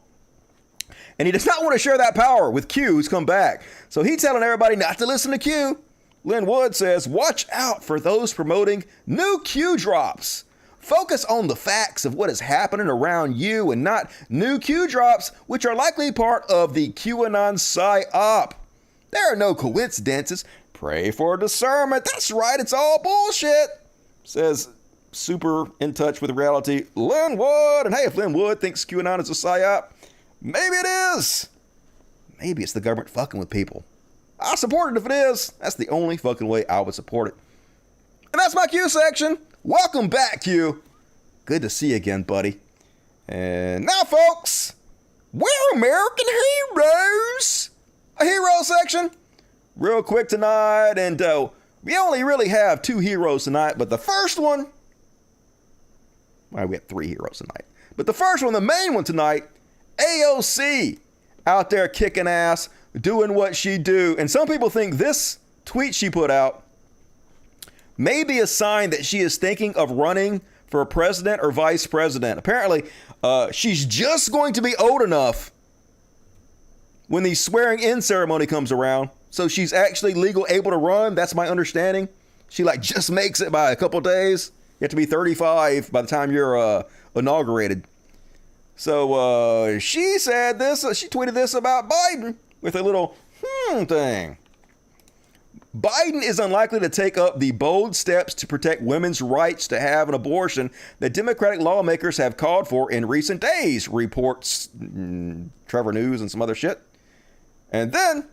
And he does not want to share that power with Q, who's come back. So he's telling everybody not to listen to Q. Lynn Wood says, watch out for those promoting new Q drops. Focus on the facts of what is happening around you and not new Q drops, which are likely part of the QAnon psyop. There are no coincidences. Pray for discernment. That's right, it's all bullshit, says super in touch with reality Lynn Wood. And hey, if Lynn Wood thinks QAnon is a psyop, maybe it is. Maybe it's the government fucking with people. I'll support it if it is. That's the only fucking way I would support it. And that's my Q section. Welcome back, Q. Good to see you again, buddy. And now, folks, we're American heroes. A hero section. Real quick tonight, and we only really have 2 heroes tonight, but the first one, well, we have 3 heroes tonight. But the first one, the main one tonight, AOC, out there kicking ass, doing what she do. And some people think this tweet she put out may be a sign that she is thinking of running for president or vice president. Apparently, she's just going to be old enough when the swearing in ceremony comes around. So she's actually able to run. That's my understanding. She just makes it by a couple days. You have to be 35 by the time you're inaugurated. So she said this, she tweeted this about Biden with a little thing. Biden is unlikely to take up the bold steps to protect women's rights to have an abortion that Democratic lawmakers have called for in recent days, reports Trevor News and some other shit. And then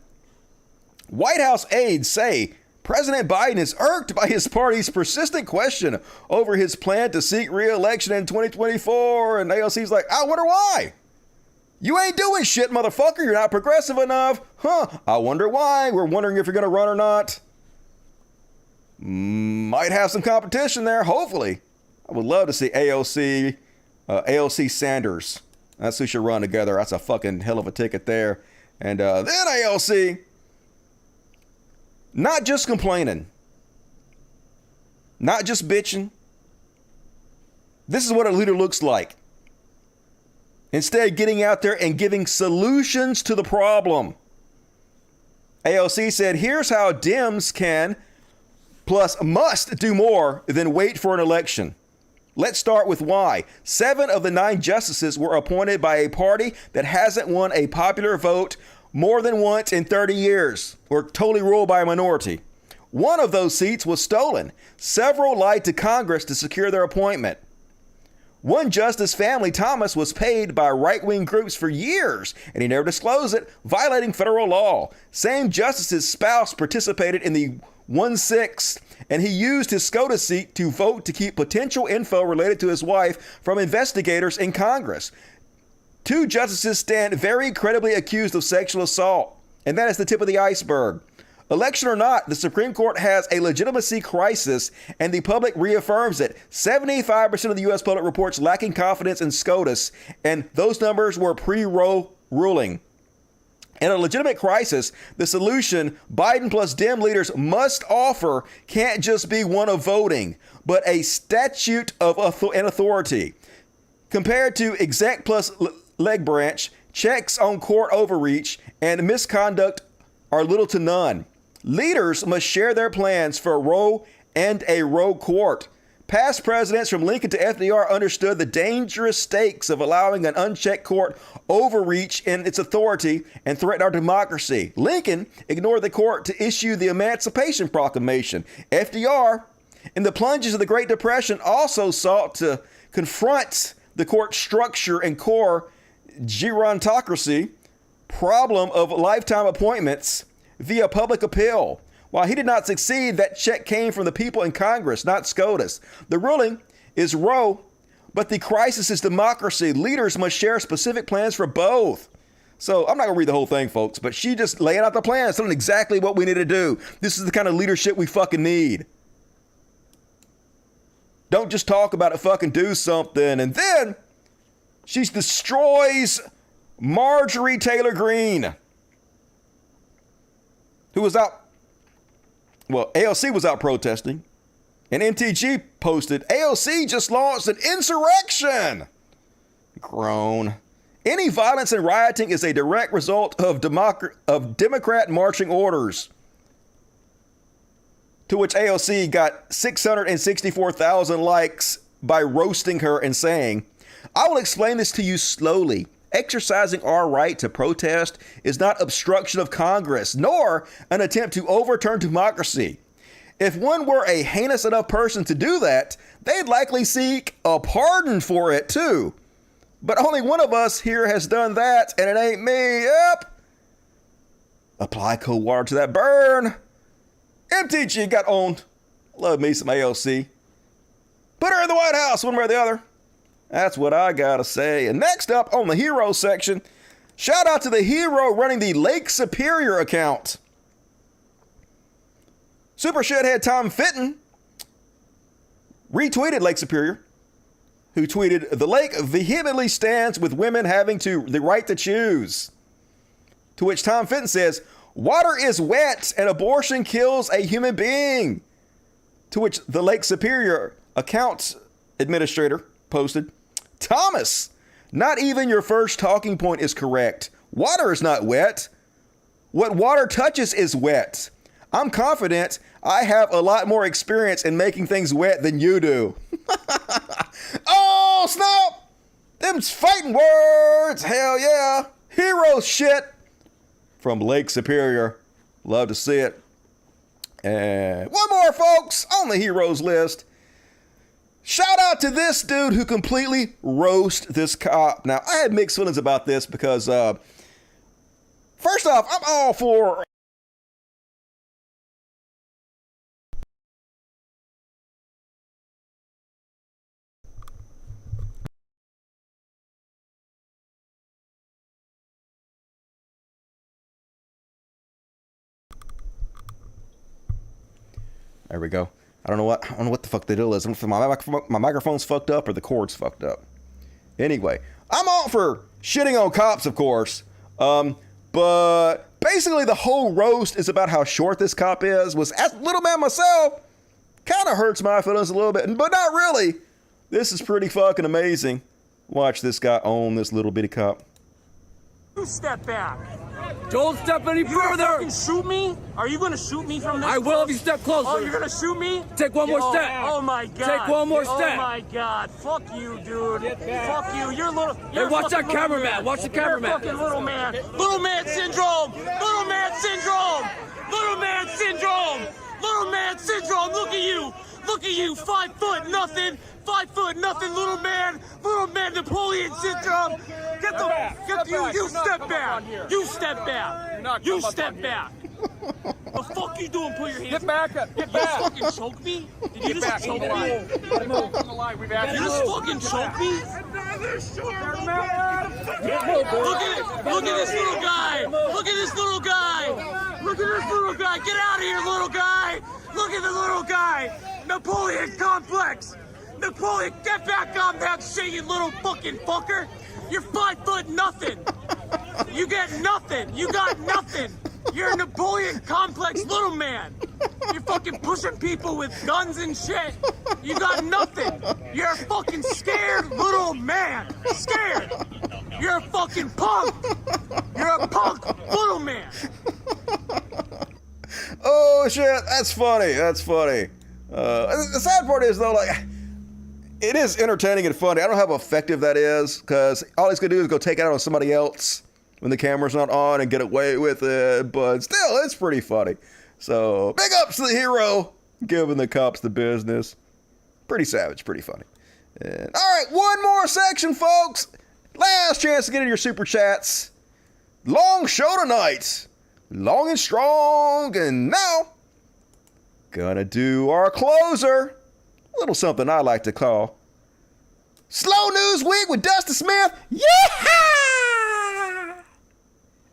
White House aides say President Biden is irked by his party's persistent question over his plan to seek re-election in 2024. And AOC's like, I wonder why. You ain't doing shit, motherfucker. You're not progressive enough. Huh. I wonder why. We're wondering if you're going to run or not. Might have some competition there, hopefully. I would love to see AOC Sanders. That's who should run together. That's a fucking hell of a ticket there. And then AOC, not just complaining, not just bitching. This is what a leader looks like. Instead, getting out there and giving solutions to the problem. AOC said, here's how Dems can, plus must do more than wait for an election. Let's start with why. 7 of the 9 justices were appointed by a party that hasn't won a popular vote more than once in 30 years, or totally ruled by a minority. One of those seats was stolen. Several lied to Congress to secure their appointment. One justice family, Thomas, was paid by right-wing groups for years, and he never disclosed it, violating federal law. Same justice's spouse participated in the 1/6, and he used his SCOTUS seat to vote to keep potential info related to his wife from investigators in Congress. 2 justices stand very credibly accused of sexual assault, and that is the tip of the iceberg. Election or not, the Supreme Court has a legitimacy crisis, and the public reaffirms it. 75% of the U.S. public reports lacking confidence in SCOTUS, and those numbers were pre-Roe ruling. In a legitimate crisis, the solution Biden plus Dem leaders must offer can't just be one of voting, but a statute of an authority. Compared to exec plus leg branch, checks on court overreach and misconduct are little to none. Leaders must share their plans for a Roe and a Roe court. Past presidents from Lincoln to FDR understood the dangerous stakes of allowing an unchecked court overreach in its authority and threaten our democracy. Lincoln ignored the court to issue the Emancipation Proclamation. FDR, in the plunges of the Great Depression, also sought to confront the court structure and core gerontocracy problem of lifetime appointments via public appeal. While he did not succeed, that check came from the people in Congress, not SCOTUS. The ruling is Roe, but the crisis is democracy. Leaders must share specific plans for both. So I'm not going to read the whole thing, folks, but she just laying out the plans, telling exactly what we need to do. This is the kind of leadership we fucking need. Don't just talk about it, fucking do something. And then she destroys Marjorie Taylor Greene, who was out, well, AOC was out protesting, and MTG posted, AOC just launched an insurrection. Groan. Any violence and rioting is a direct result of Democrat marching orders. To which AOC got 664,000 likes by roasting her and saying, I will explain this to you slowly. Exercising our right to protest is not obstruction of Congress, nor an attempt to overturn democracy. If one were a heinous enough person to do that, they'd likely seek a pardon for it too. But only one of us here has done that, and it ain't me. Yep. Apply cold water to that burn. MTG got owned. Love me some AOC. Put her in the White House one way or the other. That's what I gotta say. And next up on the hero section, shout out to the hero running the Lake Superior account. Super shithead Tom Fitton retweeted Lake Superior, who tweeted, the lake vehemently stands with women having the right to choose. To which Tom Fitton says, water is wet and abortion kills a human being. To which the Lake Superior account administrator posted, Thomas, not even your first talking point is correct. Water is not wet. What water touches is wet. I'm confident I have a lot more experience in making things wet than you do. Oh, snap! Them's fighting words. Hell yeah. Hero shit from Lake Superior. Love to see it. And one more, folks, on the heroes list. Shout out to this dude who completely roasted this cop. Now, I had mixed feelings about this because, first off, I'm all for... There we go. I don't know what the fuck the deal is. My microphone's fucked up or the cord's fucked up. Anyway, I'm all for shitting on cops, of course. But basically the whole roast is about how short this cop is. Was, as a little man myself, kind of hurts my feelings a little bit, but not really. This is pretty fucking amazing. Watch this guy own this little bitty cop. You step back. Don't step any further. You fucking shoot me? Are you gonna shoot me from this? I will if you step closer. Oh, you're gonna shoot me? Take one more step. Oh my god. Take one more step. Oh my god. Fuck you, dude. Fuck you. You're little. Hey, watch that cameraman. Watch the cameraman. You're fucking little man. Little man syndrome. Little man syndrome. Little man syndrome. Little man syndrome. Look at you. Look at you. 5 foot nothing. 5 foot nothing, little man. Little man Napoleon syndrome. You step back. You step back. You step back. The fuck you doing? Put your hands. Get back. Get back. You fucking choke me? Did you just choke me? Did you just fucking choke me? Look at this little guy. Look at this little guy. Look at this little guy. Get out of here, little guy. Look at the little guy. Napoleon complex. Napoleon, get back on that shit, you little fucking fucker. You're 5 foot nothing. You get nothing. You got nothing. You're a Napoleon complex little man. You're fucking pushing people with guns and shit. You got nothing. You're a fucking scared little man. Scared. You're a fucking punk. You're a punk little man. Oh shit, that's funny. That's funny. The sad part is though, like, it is entertaining and funny. I don't know how effective that is, because all he's gonna do is go take it out on somebody else when the camera's not on and get away with it. But still, it's pretty funny. So big ups to the hero, giving the cops the business. Pretty savage, pretty funny. And, all right, one more section, folks. Last chance to get in your super chats. Long show tonight. Long and strong. And now, gonna do our closer. A little something I like to call Slow News Week with Dusty Smith. Yeah!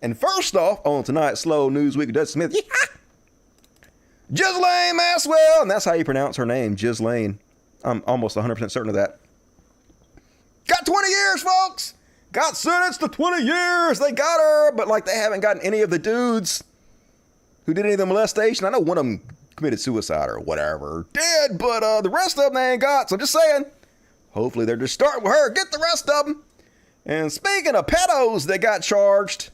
And first off, on tonight's Slow News Week with Dusty Smith, yeah! Ghislaine Maxwell, and that's how you pronounce her name, Ghislaine. I'm almost 100% certain of that. Got 20 years, folks. Got sentenced to 20 years. They got her, but like they haven't gotten any of the dudes who did any of the molestation. I know one of them committed suicide or whatever, dead, but the rest of them they ain't got. So I'm just saying, hopefully they're just starting with her. Get the rest of them. And speaking of pedos that got charged,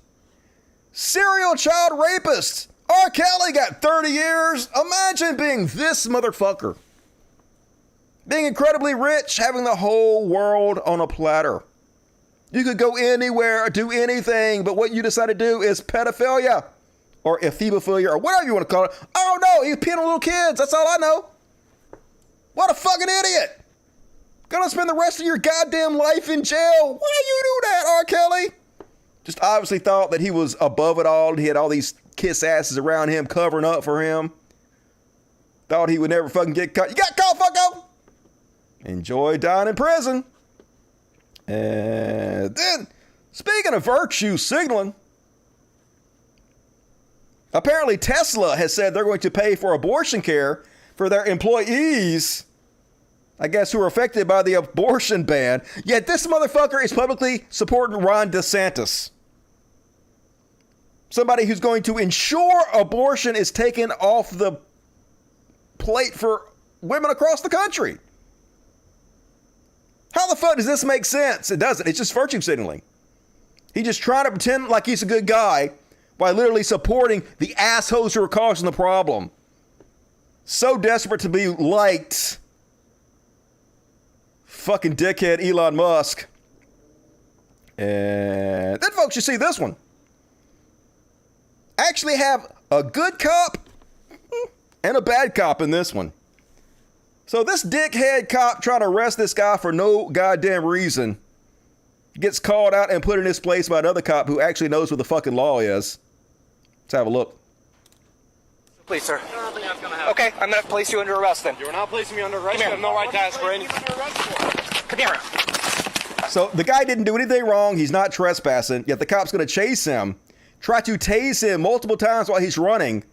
serial child rapist R. Kelly got 30 years. Imagine being this motherfucker. Being incredibly rich, having the whole world on a platter. You could go anywhere, do anything, but what you decide to do is pedophilia. Or ephebophilia, or whatever you want to call it. Oh no, he's peeing on little kids. That's all I know. What a fucking idiot. Gonna spend the rest of your goddamn life in jail. Why you do that, R. Kelly? Just obviously thought that he was above it all. He had all these kiss asses around him covering up for him. Thought he would never fucking get caught. You got caught, fucko. Enjoy dying in prison. And then, speaking of virtue signaling, apparently Tesla has said they're going to pay for abortion care for their employees, I guess, who are affected by the abortion ban. Yet this motherfucker is publicly supporting Ron DeSantis. Somebody who's going to ensure abortion is taken off the plate for women across the country. How the fuck does this make sense? It doesn't. It's just virtue signaling. He's just trying to pretend like he's a good guy by literally supporting the assholes who are causing the problem. So desperate to be liked. Fucking dickhead Elon Musk. And then, folks, you see this one. Actually have a good cop and a bad cop in this one. So this dickhead cop trying to arrest this guy for no goddamn reason gets called out and put in his place by another cop who actually knows what the fucking law is. Let's have a look. Please, sir. Okay, I'm going to place you under arrest then. You're not placing me under arrest. You have no right to ask for anything. Come here. So the guy didn't do anything wrong. He's not trespassing. Yet the cop's going to chase him, try to tase him multiple times while he's running,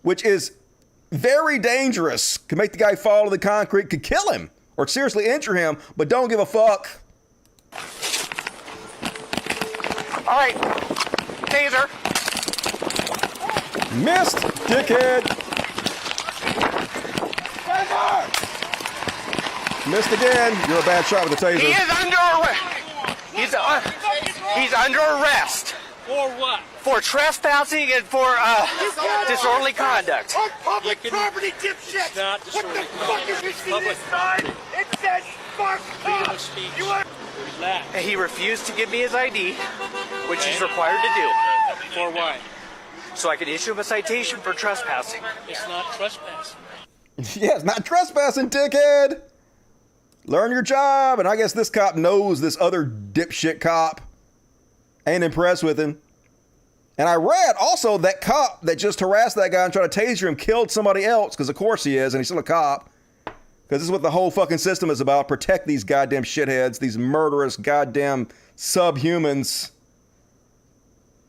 which is very dangerous. Could make the guy fall to the concrete, could kill him or seriously injure him, but don't give a fuck. All right, taser. Missed, dickhead. Missed again. You're a bad shot with the taser. He is under arrest. He's under arrest. For what? For trespassing and for disorderly conduct. On public property, dipshit! What the fuck is this public sign? It says fuck off! You are... And he refused to give me his ID, which he's required to do. For what? So I could issue him a citation for trespassing. It's not trespassing. Yeah, it's not trespassing, dickhead. Learn your job. And I guess this cop knows this other dipshit cop. Ain't impressed with him. And I read also that cop that just harassed that guy and tried to taser him killed somebody else, because of course he is, and he's still a cop. Because this is what the whole fucking system is about. Protect these goddamn shitheads, these murderous goddamn subhumans.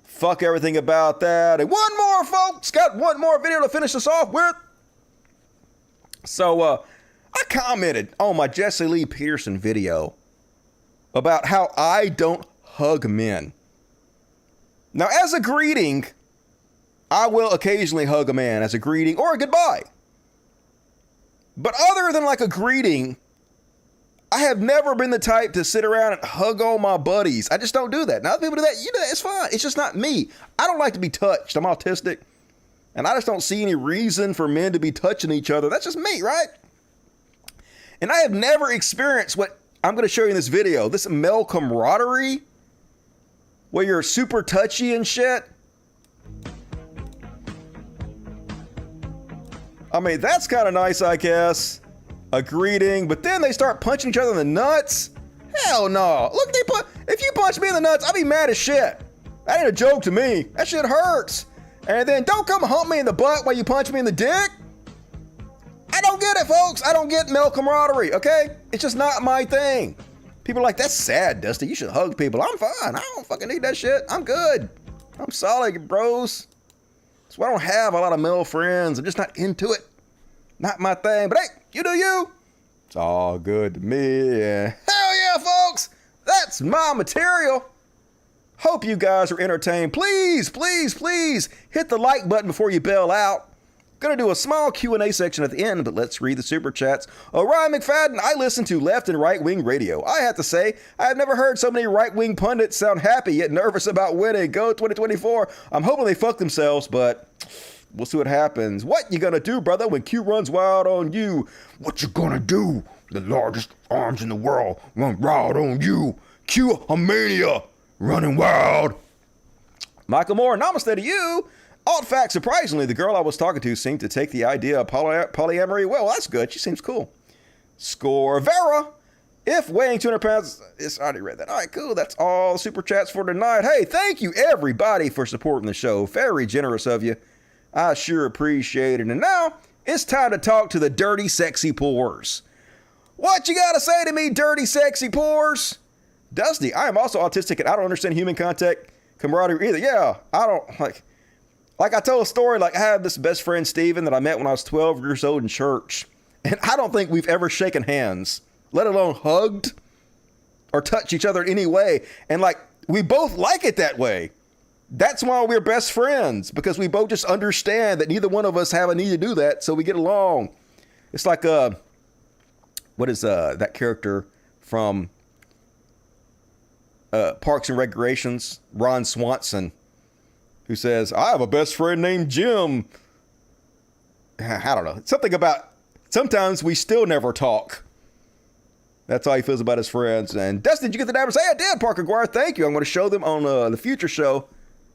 Fuck everything about that. And one more, folks. Got one more video to finish us off with. So, I commented on my Jesse Lee Peterson video about how I don't hug men. Now, as a greeting, I will occasionally hug a man as a greeting or a goodbye. But other than like a greeting, I have never been the type to sit around and hug all my buddies. I just don't do that. Now, other people do that, you know, it's fine. It's just not me. I don't like to be touched. I'm autistic. And I just don't see any reason for men to be touching each other. That's just me, right? And I have never experienced what I'm going to show you in this video. This male camaraderie, where you're super touchy and shit. I mean, that's kind of nice, I guess. A greeting, but then they start punching each other in the nuts. Hell no. Look, if you punch me in the nuts, I'll be mad as shit. That ain't a joke to me. That shit hurts. And then don't come hump me in the butt while you punch me in the dick. I don't get it, folks. I don't get male camaraderie, okay? It's just not my thing. People are like, that's sad, Dusty. You should hug people. I'm fine. I don't fucking need that shit. I'm good. I'm solid, bros. That's why I don't have a lot of male friends. I'm just not into it. Not my thing. But hey, you do you. It's all good to me. Yeah. Hell yeah, folks. That's my material. Hope you guys are entertained. Please, please, please hit the like button before you bail out. Gonna do a small Q&A section at the end, but let's read the super chats. Ryan McFadden, I listen to left and right wing radio. I have to say, I have never heard so many right wing pundits sound happy yet nervous about winning. Go 2024. I'm hoping they fuck themselves, but we'll see what happens. What you gonna do, brother, when Q runs wild on you? What you gonna do? The largest arms in the world run wild on you. Q a mania, running wild. Michael Moore, namaste to you. Alt fact, surprisingly, the girl I was talking to seemed to take the idea of polyamory well. That's good. She seems cool. Score Vera. If weighing 200 pounds, I already read that. All right, cool. That's all the super chats for tonight. Hey, thank you everybody for supporting the show. Very generous of you. I sure appreciate it. And now it's time to talk to the dirty, sexy pores. What you got to say to me, dirty, sexy pores? Dusty, I am also autistic and I don't understand human contact camaraderie either. Yeah, I don't like I told a story, like I had this best friend, Steven, that I met when I was 12 years old in church. And I don't think we've ever shaken hands, let alone hugged or touched each other in any way. And like, we both like it that way. That's why we're best friends, because we both just understand that neither one of us have a need to do that. So we get along. It's like, what is that character from Parks and Recreations, Ron Swanson, who says, I have a best friend named Jim. I don't know. Something about sometimes we still never talk. That's how he feels about his friends. And Dustin, did you get the numbers? Hey, I did, Parker Guire. Thank you. I'm going to show them on the future show.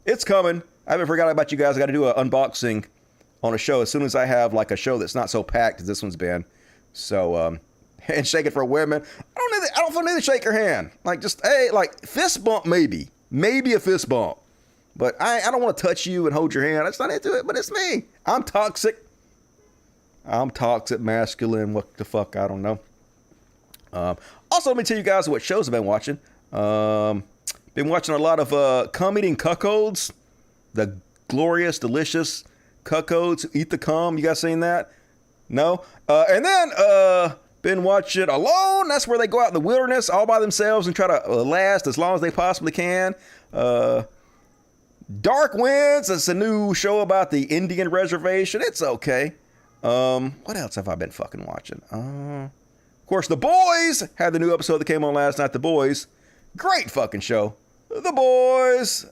It's coming. I haven't forgotten about you guys. I got to do an unboxing on a show as soon as I have like a show that's not so packed as this one's been. So, handshaking for women. I don't need to shake her hand. Like, just, hey, like, fist bump maybe. Maybe a fist bump. But I don't want to touch you and hold your hand. I'm just not into it, but it's me. I'm toxic. I'm toxic, masculine, what the fuck, I don't know. Also, let me tell you guys what shows I've been watching. Been watching a lot of cum eating cuckolds. The glorious, delicious cuckolds who eat the cum. You guys seen that? No? And then been watching Alone. That's where they go out in the wilderness all by themselves and try to last as long as they possibly can. Dark Winds. It's a new show about the Indian reservation. It's okay. What else have I been fucking watching? Of course, The Boys had the new episode that came on last night. The Boys. Great fucking show. The Boys.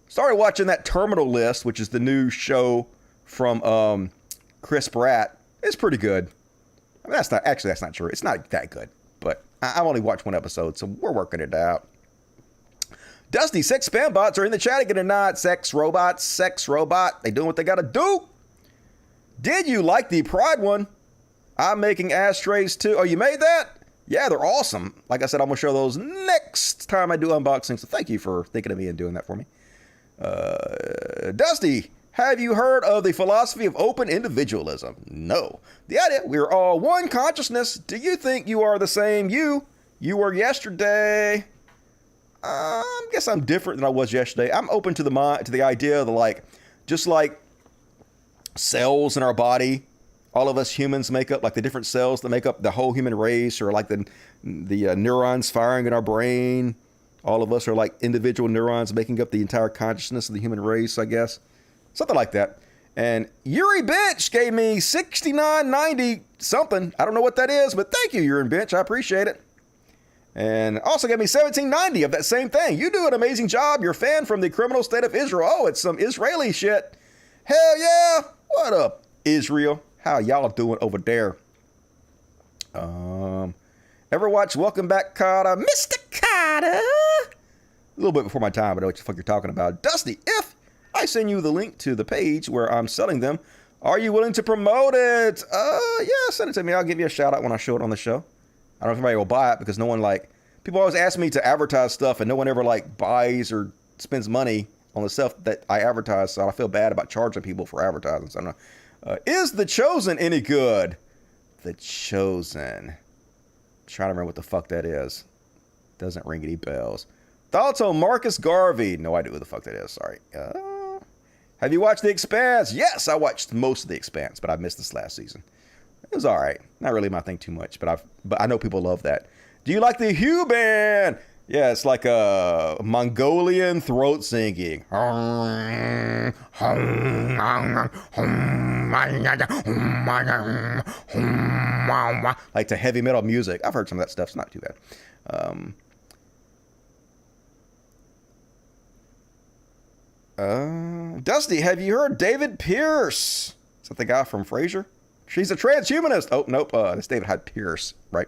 Started watching that Terminal List, which is the new show from Chris Pratt. It's pretty good. I mean, that's not true. It's not that good. But I've only watched one episode, so we're working it out. Dusty, sex spam bots are in the chat again or not. Sex robot. They doing what they gotta do. Did you like the Pride one? I'm making ashtrays too. Oh, you made that? Yeah, they're awesome. Like I said, I'm going to show those next time I do unboxing. So thank you for thinking of me and doing that for me. Dusty, have you heard of the philosophy of open individualism? No. The idea, we're all one consciousness. Do you think you are the same you were yesterday? I guess I'm different than I was yesterday. I'm open to the idea of just like cells in our body. All of us humans make up, like the different cells that make up the whole human race, or like the neurons firing in our brain. All of us are like individual neurons making up the entire consciousness of the human race, I guess. Something like that. And Yuri Bench gave me $69.90 something. I don't know what that is, but thank you, Yuri Bench. I appreciate it. And also gave me $17.90 of that same thing. You do an amazing job. You're a fan from the criminal state of Israel. Oh, it's some Israeli shit. Hell yeah. What up, Israel? How y'all doing over there? Ever watch Welcome Back, Carter? Mr. Carter! A little bit before my time, but I know what the fuck you're talking about. Dusty, if I send you the link to the page where I'm selling them, are you willing to promote it? Yeah, send it to me. I'll give you a shout out when I show it on the show. I don't know if anybody will buy it because no one people always ask me to advertise stuff and no one ever buys or spends money on the stuff that I advertise. So I feel bad about charging people for advertising. So I don't know. Is The Chosen any good? The Chosen. I'm trying to remember what the fuck that is. Doesn't ring any bells. Thoughts on Marcus Garvey? No idea who the fuck that is. Sorry. Have you watched The Expanse? Yes, I watched most of The Expanse, but I missed this last season. It was all right. Not really my thing too much, but I know people love that. Do you like the Hugh band? Yeah, it's like a Mongolian throat singing. Like to heavy metal music. I've heard some of that stuff. It's not too bad. Dusty, have you heard David Pierce? Is that the guy from Frasier? She's a transhumanist. Oh, nope. That's David Hyde Pierce, right?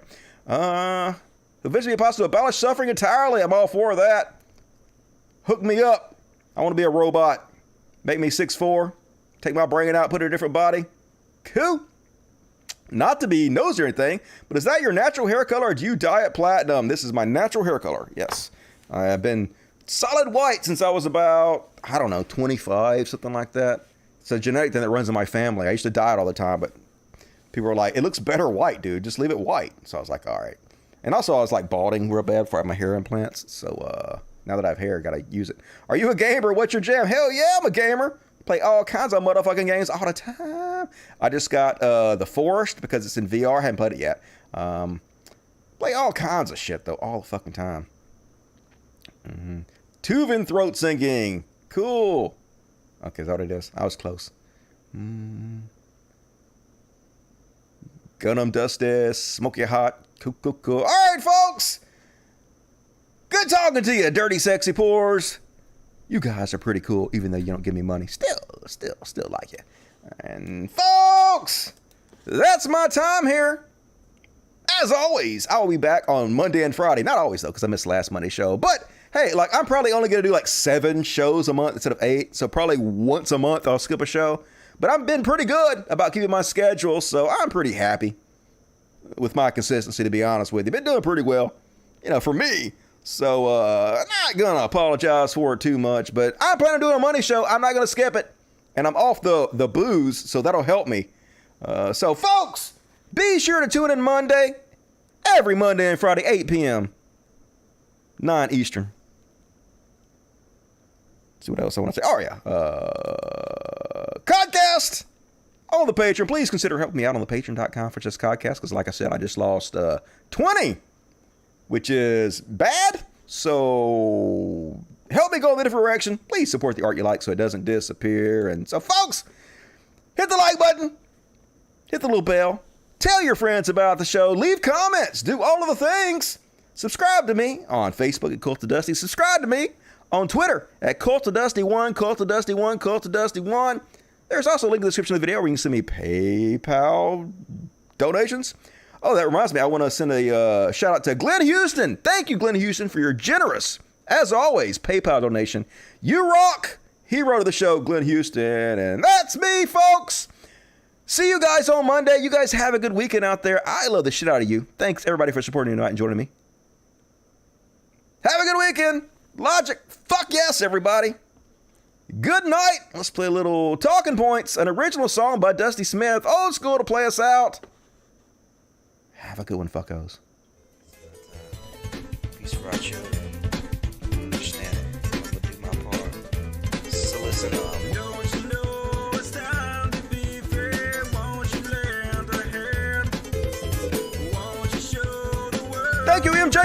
Eventually it possible to abolish suffering entirely. I'm all for that. Hook me up. I want to be a robot. Make me 6'4". Take my brain out, put it in a different body. Cool. Not to be nosy or anything, but is that your natural hair color or do you dye it platinum? This is my natural hair color. Yes. I have been solid white since I was about, 25, something like that. It's a genetic thing that runs in my family. I used to dye it all the time, but people were like, it looks better white, dude. Just leave it white. So I was like, all right. And also I was balding real bad before I had my hair implants. So now that I have hair, I gotta use it. Are you a gamer? What's your jam? Hell yeah, I'm a gamer. Play all kinds of motherfucking games all the time. I just got The Forest because it's in VR. I haven't played it yet. Play all kinds of shit though, all the fucking time. Tuvan throat singing. Cool. Okay, is that what it is? I was close. Gun'em Dusty, Smoky Hot. Cool. All right, folks. Good talking to you, dirty, sexy pores. You guys are pretty cool, even though you don't give me money. Still like you. And folks, that's my time here. As always, I will be back on Monday and Friday. Not always, though, because I missed last Monday's show. But Hey, like, I'm probably only going to do like 7 shows a month instead of 8. So probably once a month I'll skip a show. But I've been pretty good about keeping my schedule. So I'm pretty happy with my consistency, to be honest with you. Been doing pretty well, for me. So I'm not going to apologize for it too much. But I'm planning on doing a Monday show. I'm not going to skip it. And I'm off the booze, so that'll help me. So, folks, be sure to tune in Monday. Every Monday and Friday, 8 p.m. 9 Eastern. See what else I want to say. Oh, yeah. Codcast on the Patreon. Please consider helping me out on the patreon.com for just Codcast. Because like I said, I just lost 20, which is bad. So help me go in a different direction. Please support the art you like so it doesn't disappear. And so, folks, hit the like button. Hit the little bell. Tell your friends about the show. Leave comments. Do all of the things. Subscribe to me on Facebook at Cult of Dusty. Subscribe to me on Twitter at Cult of Dusty1, Cult of Dusty1, Cult of Dusty1. There's also a link in the description of the video where you can send me PayPal donations. Oh, that reminds me. I want to send a shout out to Glenn Houston. Thank you, Glenn Houston, for your generous, as always, PayPal donation. You rock. Hero of the show, Glenn Houston. And that's me, folks. See you guys on Monday. You guys have a good weekend out there. I love the shit out of you. Thanks, everybody, for supporting me tonight and joining me. Have a good weekend. Logic. Fuck yes, everybody. Good night. Let's play a little Talking Points, an original song by Dusty Smith. Old school to play us out. Have a good one, fuckos. Peace for our children. Understand it. I'm gonna do my part. So listen up. Thank you, MJ.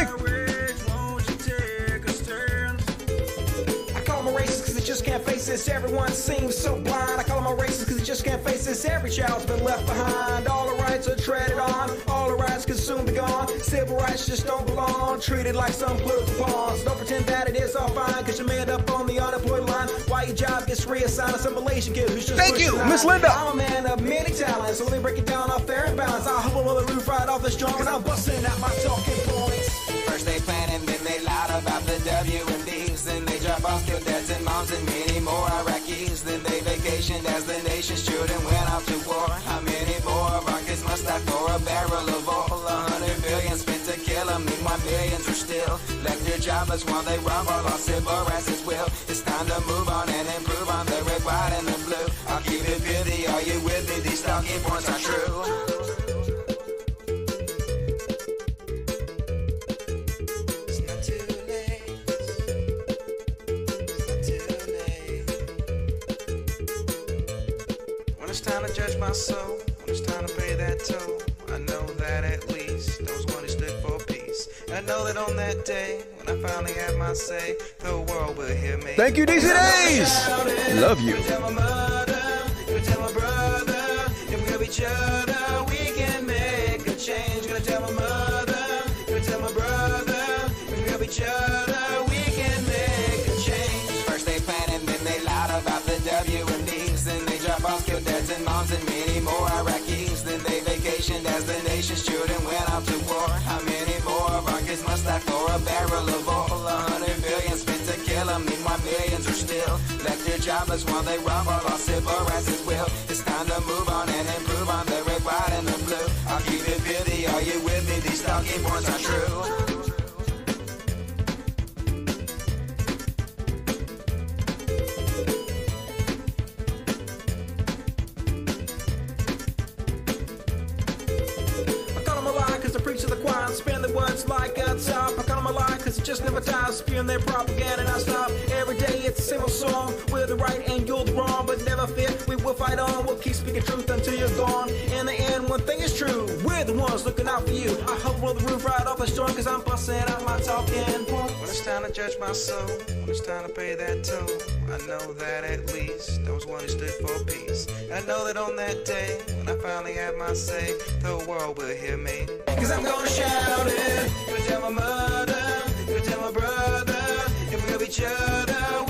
I call them a racist because they just can't face this. Everyone seems so blind. I call them a racist because they just can't face this. Every child's been left behind. All the rights are treaded on. All the rights can soon be gone. Civil rights just don't belong. Treated like some political pawns. Don't pretend that it is all fine because you made up on the unemployed line. Why your job gets reassigned to some Malaysian kid who's just Thank you, Miss Linda. I'm a man of many talents. So let me break it down off fair and balance. I'll hop on the roof right off this drum and I'm busting out my talking points. First they plan and then they lied about the WMDs. Then they drop off their dads and moms and many more Iraqis. Then they vacationed as the nation's children went off to war. How many more of our kids must die for a barrel of oil? 100 billion spent to kill them. Meanwhile millions are still left here jobless while they rob our lost civil rights as well. It's time to move on and improve on the red, white, and the blue. I'll keep it busy. Are you with me? These talking points are true. It's time to judge my soul, when it's time to pay that toll. I know that at least there was one who stood for peace. And I know that on that day, when I finally have my say, the world will hear me. Thank you, DC Days. Love you. Tell my mother, you tell my brother, if we love each other, we can make a change. Gonna tell my mother, you tell my brother, if we love each other, we can make a change. First they planned and then they lied about the WMDs. Then they drop off, killed dads and moms and many more Iraqis. Then they vacationed as the nation's children went off to war. How many more of our kids must die for a barrel of oil? 100 billion spent to kill them. Meanwhile millions are still left here jobless while they rob our lost civil rights as well. It's time to move on and improve on the red, white, and the blue. I'll keep it busy. Are you with me? These talking points are true. Spin the words like a top. I call them a lie cause it just never ties. Spewing their propaganda non-stop. Every day it's a single song. We're the right and you're the wrong, but never fear, we will fight on. We'll keep speaking truth until you're gone. In the end, one thing is true, we're the ones looking out for you. I hope we'll the roof right off the storm cause I'm busting out my talking points. When it's time to judge my soul, when it's time to pay that toll, I know that at least there was one who stood for peace. And I know that on that day, when I finally have my say, the world will hear me. Cause I'm gonna shout it. You tell my mother, you tell my brother, if we love each other,